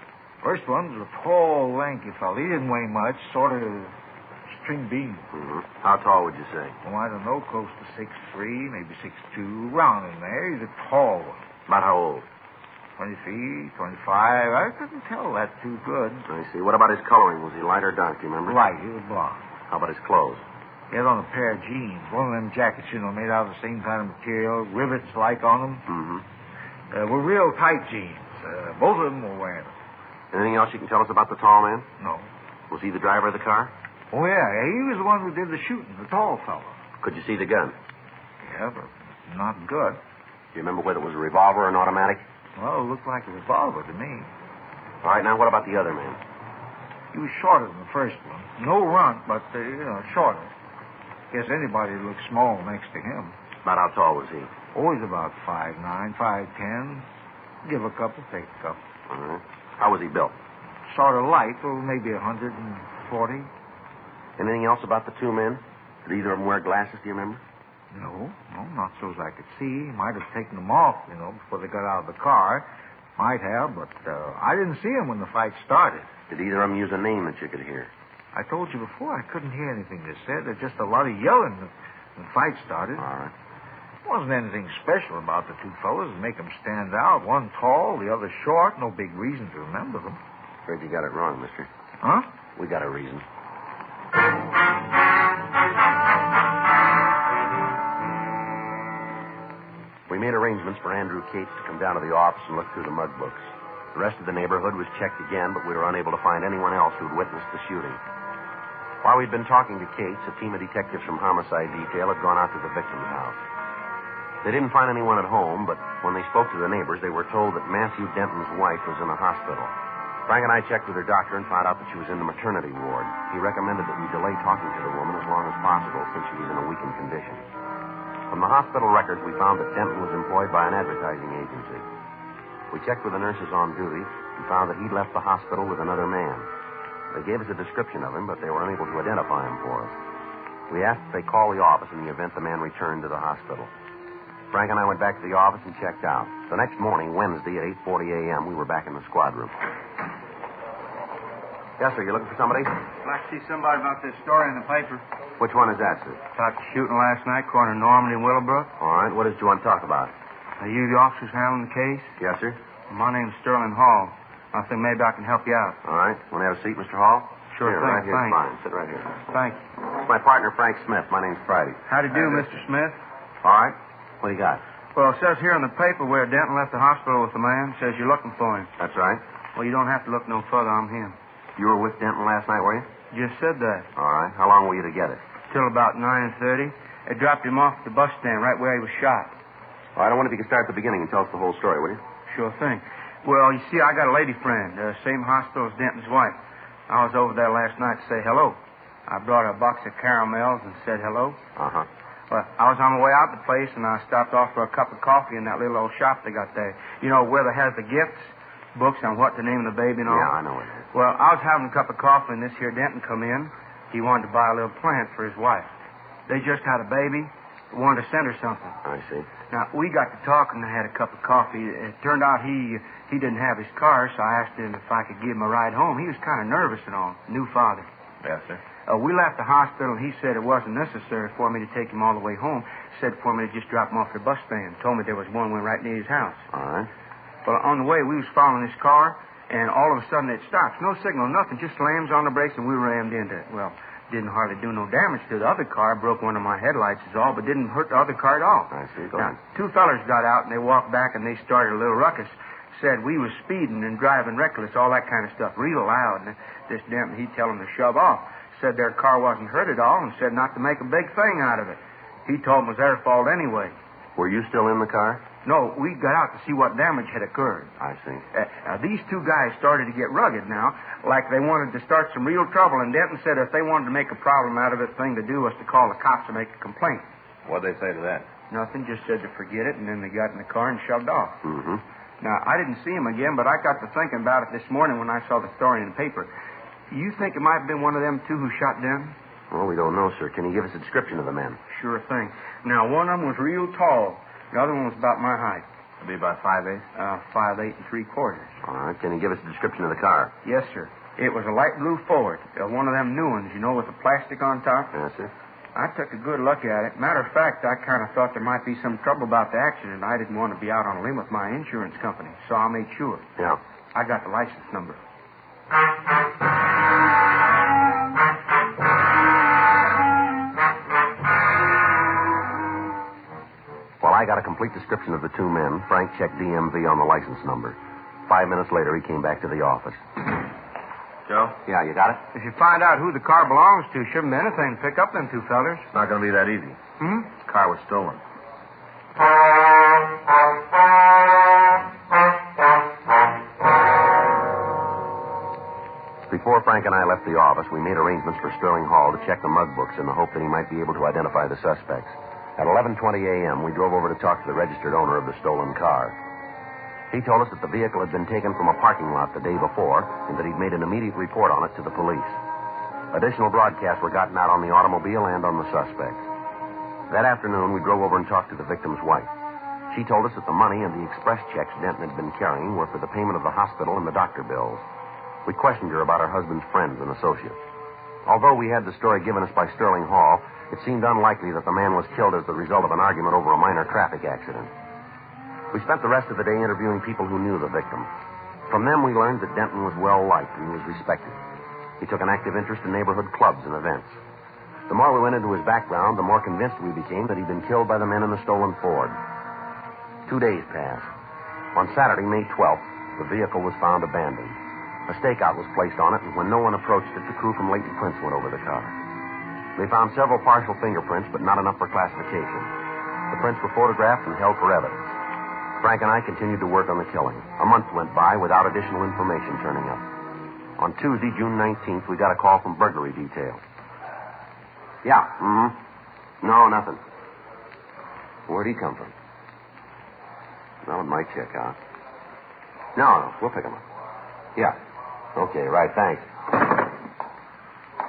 First one was a tall, lanky fellow. He didn't weigh much, sort of string bean. Mm-hmm. How tall would you say? Oh, I don't know, close to 6'3", maybe 6'2", round in there. He's a tall one. About how old? 23, 25. I couldn't tell that too good. I see. What about his coloring? Was he light or dark, do you remember? Light. He was blonde. How about his clothes? He had on a pair of jeans. One of them jackets, made out of the same kind of material, rivets like on them. Mm-hmm. Were real tight jeans. Both of them were wearing them. Anything else you can tell us about the tall man? No. Was he the driver of the car? Oh, yeah. He was the one who did the shooting, the tall fellow. Could you see the gun? Yeah, but not good. Do you remember whether it was a revolver or an automatic? Well, it looked like a revolver to me. All right, now what about the other man? He was shorter than the first one. No runt, but, shorter. Guess anybody would look small next to him. About how tall was he? Always about 5'9", 5'10". Give a couple, take a couple. All right. How was he built? Sort of light, maybe 140. Anything else about the 2 men? Did either of them wear glasses, do you remember? No, not so as I could see. He might have taken them off, before they got out of the car. Might have, but I didn't see him when the fight started. Did either of them use a name that you could hear? I told you before I couldn't hear anything they said. There's just a lot of yelling when the fight started. All right. There wasn't anything special about the 2 fellas to make them stand out. One tall, the other short. No big reason to remember them. Afraid you got it wrong, mister. Huh? We got a reason. We made arrangements for Andrew Cates to come down to the office and look through the mug books. The rest of the neighborhood was checked again, but we were unable to find anyone else who'd witnessed the shooting. While we'd been talking to Cates, a team of detectives from Homicide Detail had gone out to the victim's house. They didn't find anyone at home, but when they spoke to the neighbors, they were told that Matthew Denton's wife was in a hospital. Frank and I checked with her doctor and found out that she was in the maternity ward. He recommended that we delay talking to the woman as long as possible since she was in a weakened condition. From the hospital records, we found that Denton was employed by an advertising agency. We checked with the nurses on duty and found that he'd left the hospital with another man. They gave us a description of him, but they were unable to identify him for us. We asked that they call the office in the event the man returned to the hospital. Frank and I went back to the office and checked out. The next morning, Wednesday, at 8:40 a.m., we were back in the squad room. Yes, sir. You looking for somebody? I'd like to see somebody about this story in the paper. Which one is that, sir? About the shooting last night, corner Normandy and Willowbrook. All right. What did you want to talk about? Are you the officers handling the case? Yes, sir. My name's Sterling Hall. I think maybe I can help you out. All right. Want to have a seat, Mr. Hall? Sure here, thing. Right here's Thanks. fine. Sit right here. Thank you. It's my partner, Frank Smith. My name's Friday. How do you do, Mr. Smith? All right. What do you got? Well, it says here in the paper where Denton left the hospital with the man. It says you're looking for him. That's right. Well, you don't have to look no further. I'm him. You were with Denton last night, were you? Just said that. All right. How long were you together? Till about 9:30. They dropped him off at the bus stand right where he was shot. All right. I wonder if you could start at the beginning and tell us the whole story, will you? Sure thing. Well, you see, I got a lady friend, same hospital as Denton's wife. I was over there last night to say hello. I brought her a box of caramels and said hello. Uh-huh. Well, I was on my way out the place, and I stopped off for a cup of coffee in that little old shop they got there. You know, where they has the gifts, books on what to name the baby and all? Yeah, I know it is. Well, I was having a cup of coffee, and this here Denton come in. He wanted to buy a little plant for his wife. They just had a baby, wanted to send her something. I see. Now, we got to talking and had a cup of coffee. It turned out he didn't have his car, so I asked him if I could give him a ride home. He was kind of nervous and all. New father. Yes, sir. We left the hospital, and he said it wasn't necessary for me to take him all the way home. Said for me to just drop him off at the bus stand. Told me there was one went right near his house. All right. Well, on the way, we was following his car, and all of a sudden it stops. No signal, nothing. Just slams on the brakes, and we rammed into it. Well, didn't hardly do no damage to the other car. Broke one of my headlights is all, but didn't hurt the other car at all. I see. Go Now, ahead. two fellers got out, and they walked back, and they started a little ruckus. Said we was speeding and driving reckless, all that kind of stuff, real loud. And this Denton, he'd tell them to shove off. Said their car wasn't hurt at all, and said not to make a big thing out of it. He told them it was their fault anyway. Were you still in the car? No, we got out to see what damage had occurred. I see. These two guys started to get rugged now, like they wanted to start some real trouble, and Denton said if they wanted to make a problem out of it, the thing to do was to call the cops and make a complaint. What'd they say to that? Nothing, just said to forget it, and then they got in the car and shoved off. Mm-hmm. Now, I didn't see him again, but I got to thinking about it this morning when I saw the story in the paper. You think it might have been one of them two who shot Denton? Well, we don't know, sir. Can you give us a description of the men? Sure thing. Now, one of them was real tall. The other one was about my height. It'll be about 5'8"? 5'8" and 3/4. All right. Can you give us a description of the car? Yes, sir. It was a light blue Ford. One of them new ones, you know, with the plastic on top. Yes, sir. I took a good look at it. Matter of fact, I kind of thought there might be some trouble about the accident. I didn't want to be out on a limb with my insurance company, so I made sure. Yeah. I got the license number. While I got a complete description of the two men, Frank checked DMV on the license number. 5 minutes later, he came back to the office. Joe? Yeah, you got it? If you find out who the car belongs to, shouldn't be anything to pick up them two fellers. It's not going to be that easy. The car was stolen. Before Frank and I left the office, we made arrangements for Sterling Hall to check the mug books in the hope that he might be able to identify the suspects. At 11:20 a.m., we drove over to talk to the registered owner of the stolen car. He told us that the vehicle had been taken from a parking lot the day before and that he'd made an immediate report on it to the police. Additional broadcasts were gotten out on the automobile and on the suspects. That afternoon, we drove over and talked to the victim's wife. She told us that the money and the express checks Denton had been carrying were for the payment of the hospital and the doctor bills. We questioned her about her husband's friends and associates. Although we had the story given us by Sterling Hall, it seemed unlikely that the man was killed as the result of an argument over a minor traffic accident. We spent the rest of the day interviewing people who knew the victim. From them, we learned that Denton was well-liked and was respected. He took an active interest in neighborhood clubs and events. The more we went into his background, the more convinced we became that he'd been killed by the men in the stolen Ford. 2 days passed. On Saturday, May 12th, the vehicle was found abandoned. A stakeout was placed on it, and when no one approached it, the crew from Leighton Prince went over the car. They found several partial fingerprints, but not enough for classification. The prints were photographed and held for evidence. Frank and I continued to work on the killing. A month went by without additional information turning up. On Tuesday, June 19th, we got a call from burglary detail. Yeah. No, nothing. Where'd he come from? Well, it might check out. No, we'll pick him up. Yeah. Okay, right, thanks.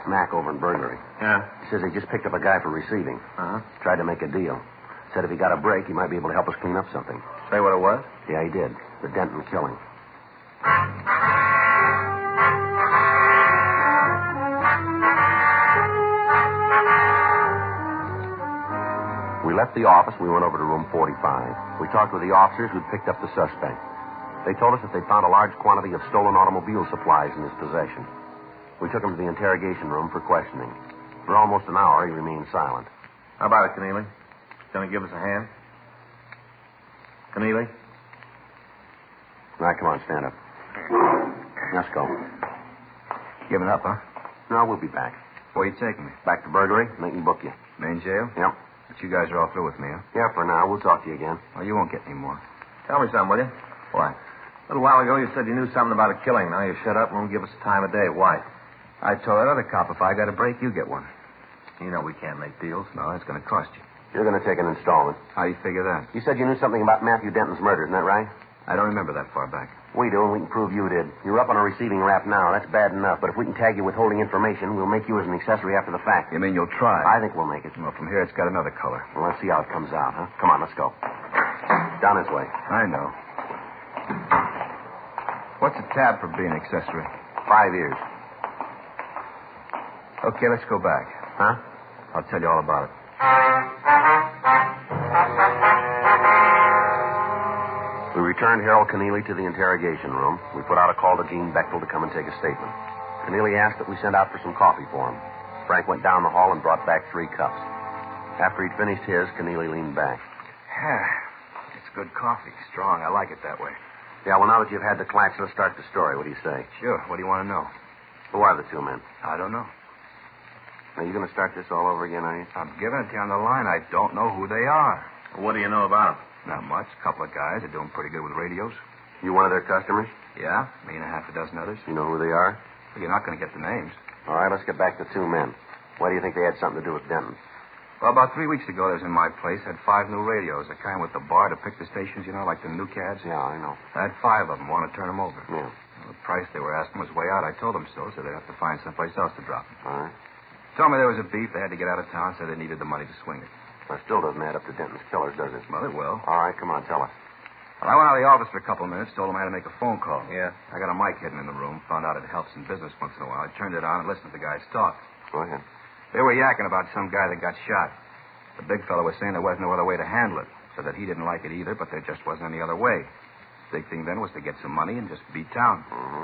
Mac over in burglary. Yeah? He says he just picked up a guy for receiving. Uh-huh. Tried to make a deal. Said if he got a break, he might be able to help us clean up something. Say what it was? Yeah, he did. The Denton killing. We left the office. We went over to room 45. We talked with the officers who'd picked up the suspect. They told us that they found a large quantity of stolen automobile supplies in his possession. We took him to the interrogation room for questioning. For almost an hour, he remained silent. How about it, Keneally? Going to give us a hand? Keneally? All right, come on, stand up. Let's go. Giving up, huh? No, we'll be back. Where you taking me? Back to burglary, and they can book you. Main jail? Yep. But you guys are all through with me, huh? Yeah, for now. We'll talk to you again. Well, you won't get any more. Tell me something, will you? Why? A little while ago, you said you knew something about a killing. Now you shut up and won't give us the time of day. Why? I told that other cop if I got a break, you get one. You know we can't make deals. No, it's going to cost you. You're going to take an installment. How do you figure that? You said you knew something about Matthew Denton's murder, isn't that right? I don't remember that far back. We do, and we can prove you did. You're up on a receiving rap now. That's bad enough. But if we can tag you with holding information, we'll make you as an accessory after the fact. You mean you'll try? I think we'll make it. Well, from here it's got another color. Well, let's see how it comes out, huh? Come on, let's go. Down this way. I know. What's a tab for being accessory? 5 years. Okay, let's go back. Huh? I'll tell you all about it. We returned Harold Keneally to the interrogation room. We put out a call to Gene Bechtel to come and take a statement. Keneally asked that we send out for some coffee for him. Frank went down the hall and brought back 3 cups. After he'd finished his, Keneally leaned back. It's good coffee. Strong. I like it that way. Yeah, well, now that you've had the clacks, let's start the story. What do you say? Sure. What do you want to know? Who are the 2 men? I don't know. Are you going to start this all over again, are you? I'm giving it to you on the line. I don't know who they are. What do you know about them? Not much. A couple of guys are doing pretty good with radios. You one of their customers? Yeah, me and a half a dozen others. You know who they are? Well, you're not going to get the names. All right, let's get back to 2 men. Why do you think they had something to do with Denton? Well, about 3 weeks ago, they was in my place, had 5 new radios, the kind with the bar to pick the stations, you know, like the new cads. Yeah, I know. I had 5 of them, wanted to turn them over. Yeah. Well, the price they were asking was way out. I told them so they'd have to find someplace else to drop them. All right. Told me there was a beef, they had to get out of town, so they needed the money to swing it. That still doesn't add up to Denton's killers, does it? Well, it will. All right, come on, tell us. Well, I went out of the office for a couple of minutes, told them I had to make a phone call. Yeah. I got a mic hidden in the room, found out it helps in business once in a while. I turned it on and listened to the guys talk. Go ahead. They were yakking about some guy that got shot. The big fellow was saying there wasn't no other way to handle it. Said that he didn't like it either, but there just wasn't any other way. Big thing then was to get some money and just beat town. Mm-hmm.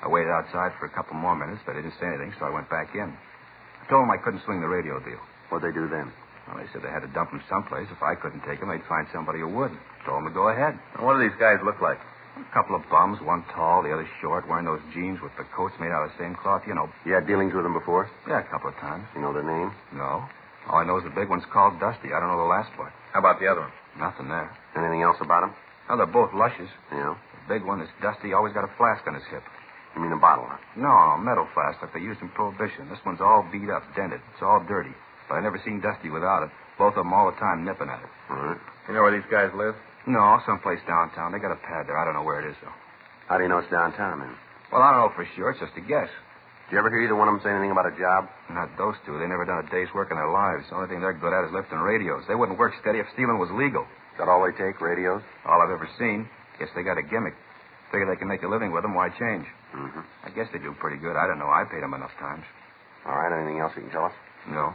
I waited outside for a couple more minutes, but they didn't say anything, so I went back in. I told them I couldn't swing the radio deal. What'd they do then? Well, they said they had to dump him someplace. If I couldn't take him, they'd find somebody who would. Told them to go ahead. And what do these guys look like? A couple of bums, one tall, the other short, wearing those jeans with the coats made out of the same cloth, you know. You had dealings with them before? Yeah, a couple of times. You know their name? No. All I know is the big one's called Dusty. I don't know the last part. How about the other one? Nothing there. Anything else about them? Oh, they're both lushes. Yeah. The big one is Dusty, always got a flask on his hip. You mean a bottle, huh? No, a metal flask like they used in Prohibition. This one's all beat up, dented. It's all dirty. But I never seen Dusty without it. Both of them all the time nipping at it. All right. You know where these guys live? No, someplace downtown. They got a pad there. I don't know where it is, though. How do you know it's downtown, then? Well, I don't know for sure. It's just a guess. Did you ever hear either one of them say anything about a job? Not those 2. They never done a day's work in their lives. The only thing they're good at is lifting radios. They wouldn't work steady if stealing was legal. Is that all they take, radios? All I've ever seen. Guess they got a gimmick. Figure they can make a living with them. Why change? Mm-hmm. I guess they do pretty good. I don't know. I paid them enough times. All right. Anything else you can tell us? No.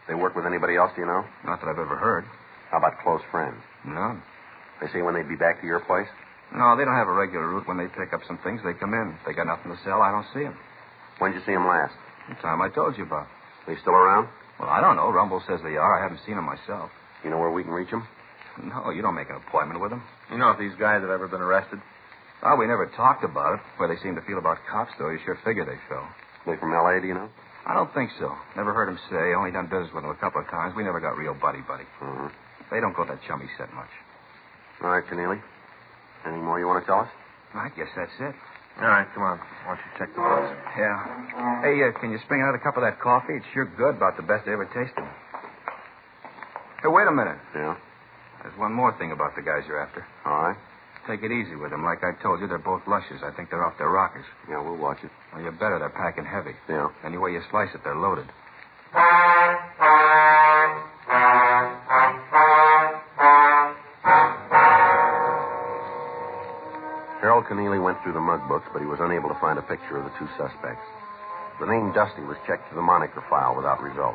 They work with anybody else, do you know? Not that I've ever heard. How about close friends? None. They say when they'd be back to your place? No, they don't have a regular route. When they pick up some things, they come in. If they got nothing to sell, I don't see them. When'd you see them last? The time I told you about. They still around? Well, I don't know. Rumble says they are. I haven't seen them myself. You know where we can reach them? No, you don't make an appointment with them. You know if these guys have ever been arrested? Oh, we never talked about it. Where they seem to feel about cops, though, you sure figure they fell. They from L.A., do you know? I don't think so. Never heard them say. Only done business with them a couple of times. We never got real buddy-buddy. Mm-hmm. They don't go to that chummy set much. All right, Keneally. Anything more you want to tell us? I guess that's it. All right, come on. Why don't you check the books? Yeah. Hey, can you spring another cup of that coffee? It's sure good. About the best I ever tasted. Hey, wait a minute. Yeah? There's one more thing about the guys you're after. All right. Take it easy with them. Like I told you, they're both lushes. I think they're off their rockers. Yeah, we'll watch it. Well, you better. They're packing heavy. Yeah. Any way you slice it, they're loaded. Harold Keneally went through the mug books, but he was unable to find a picture of the 2 suspects. The name Dusty was checked to the moniker file without result.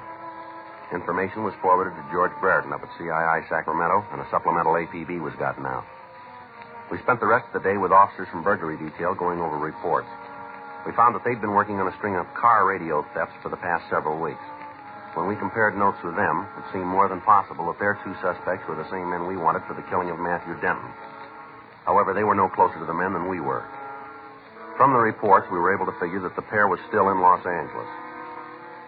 Information was forwarded to George Brereton up at CII Sacramento, and a supplemental APB was gotten out. We spent the rest of the day with officers from burglary detail going over reports. We found that they'd been working on a string of car radio thefts for the past several weeks. When we compared notes with them, it seemed more than possible that their 2 suspects were the same men we wanted for the killing of Matthew Denton. However, they were no closer to the men than we were. From the reports, we were able to figure that the pair was still in Los Angeles.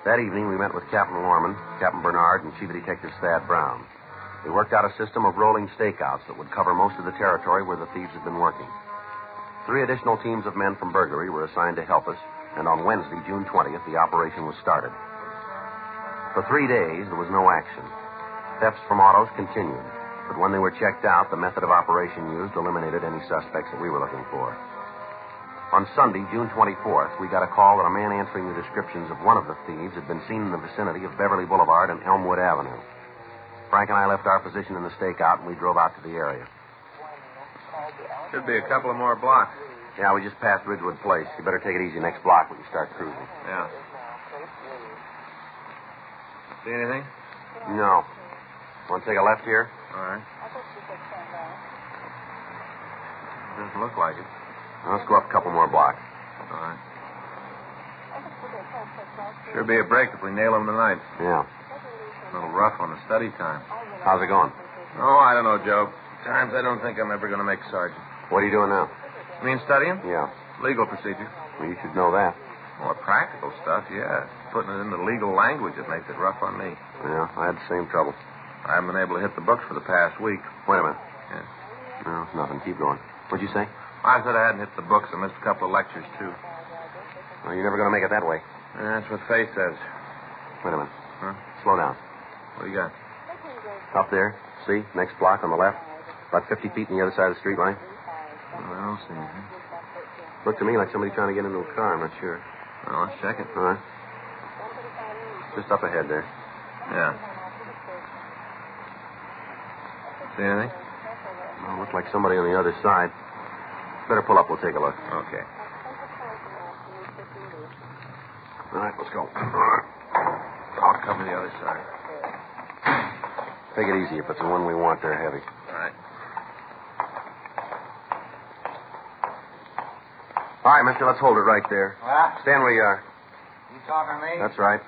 That evening, we met with Captain Lorman, Captain Bernard, and Chief Detective Thad Brown. We worked out a system of rolling stakeouts that would cover most of the territory where the thieves had been working. 3 additional teams of men from burglary were assigned to help us, and on Wednesday, June 20th, the operation was started. For 3 days, there was no action. Thefts from autos continued, but when they were checked out, the method of operation used eliminated any suspects that we were looking for. On Sunday, June 24th, we got a call that a man answering the descriptions of one of the thieves had been seen in the vicinity of Beverly Boulevard and Elmwood Avenue. Frank and I left our position in the stakeout, and we drove out to the area. Should be a couple of more blocks. Yeah, we just passed Ridgewood Place. You better take it easy next block when you start cruising. Yeah. See anything? No. Want to take a left here? All right. Doesn't look like it. Well, let's go up a couple more blocks. All right. Sure be a break if we nail him tonight. Yeah. A little rough on the study time. How's it going? Oh, I don't know, Joe. Times I don't think I'm ever going to make sergeant. What are you doing now? You mean studying? Yeah. Legal procedure. Well, you should know that. More practical stuff, yeah. Putting it into legal language, it makes it rough on me. Yeah, I had the same trouble. I haven't been able to hit the books for the past week. Wait a minute. Yeah. No, nothing. Keep going. What'd you say? I said I hadn't hit the books. I missed a couple of lectures, too. Well, you're never going to make it that way. That's what Faye says. Wait a minute. Huh? Slow down. What do you got? Up there. See? Next block on the left. About 50 feet on the other side of the street line. Oh, I don't see anything. Looked to me like somebody trying to get into a car. I'm not sure. Well, let's check it. All right. Just up ahead there. Yeah. See anything? Well, looked like somebody on the other side. Better pull up. We'll take a look. Okay. All right, let's go. I'll cover the other side. Take it easy. If it's the one we want, they're heavy. All right. All right, mister, let's hold it right there. What? Stand where you are. You talking to me? That's right.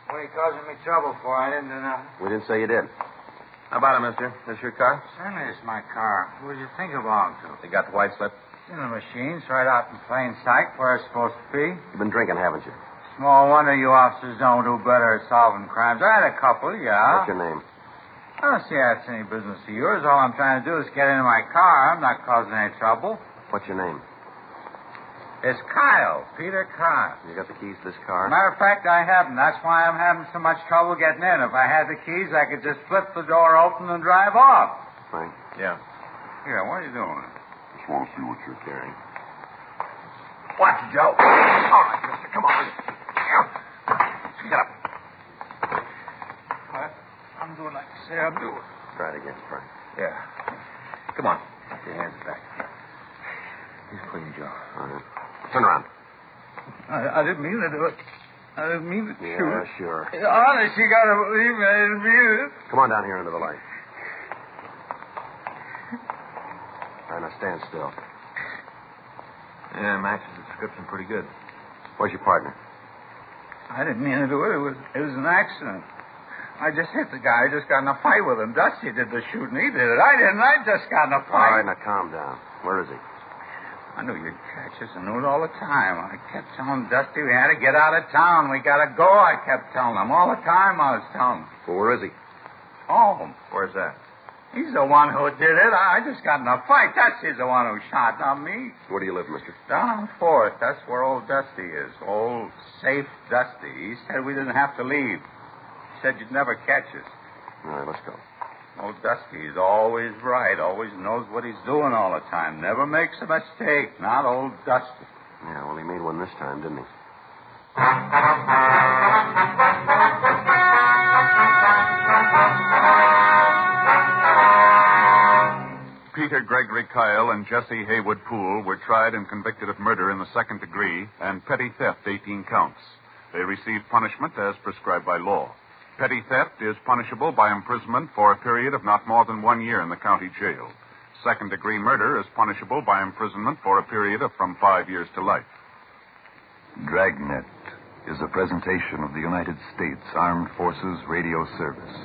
What are you causing me trouble for? I didn't do nothing. We didn't say you did. How about it, mister? This your car? Certainly it's my car. Who do you think it belonged to? You got the white slip? In the machines, right out in plain sight where it's supposed to be. You've been drinking, haven't you? Small wonder you officers don't do better at solving crimes. I had a couple, yeah. What's your name? I don't see that's any business of yours. All I'm trying to do is get into my car. I'm not causing any trouble. What's your name? It's Kyle, Peter Kyle. You got the keys to this car? Matter of fact, I haven't. That's why I'm having so much trouble getting in. If I had the keys, I could just flip the door open and drive off. Frank? Yeah. Here, what are you doing? Just want to see what you're carrying. Watch it, Joe. All right, mister, come on. Get up. What? I'm doing like you say I'm doing. Try it again, Frank. Yeah. Come on. Put your hands back. He's clean, Joe. All right. Turn around. I didn't mean to do it. I didn't mean to shoot. Yeah, sure. Honest, you gotta believe me. I didn't mean it. Come on down here under the light. All right, now stand still. Yeah, matches the description pretty good. Where's your partner? I didn't mean to do it. It was an accident. I just hit the guy. I just got in a fight with him. Dusty did the shooting. He did it. I didn't. I just got in a All fight. right, now calm down. Where is he? I knew you'd catch us. I knew it all the time. I kept telling Dusty we had to get out of town. We got to go. I kept telling him. All the time I was telling him. Well, where is he? Home. Where's that? He's the one who did it. I just got in a fight. Dusty's the one who shot, not me. Where do you live, mister? Down on 4th. That's where old Dusty is. Old, safe Dusty. He said we didn't have to leave. He said you'd never catch us. All right, let's go. Old Dusty is always right. Always knows what he's doing all the time. Never makes a mistake. Not old Dusty. Yeah, well, he made one this time, didn't he? Peter Gregory Kyle and Jesse Haywood Poole were tried and convicted of murder in the second degree and petty theft, 18 counts. They received punishment as prescribed by law. Petty theft is punishable by imprisonment for a period of not more than 1 year in the county jail. Second-degree murder is punishable by imprisonment for a period of from 5 years to life. Dragnet is a presentation of the United States Armed Forces Radio Service.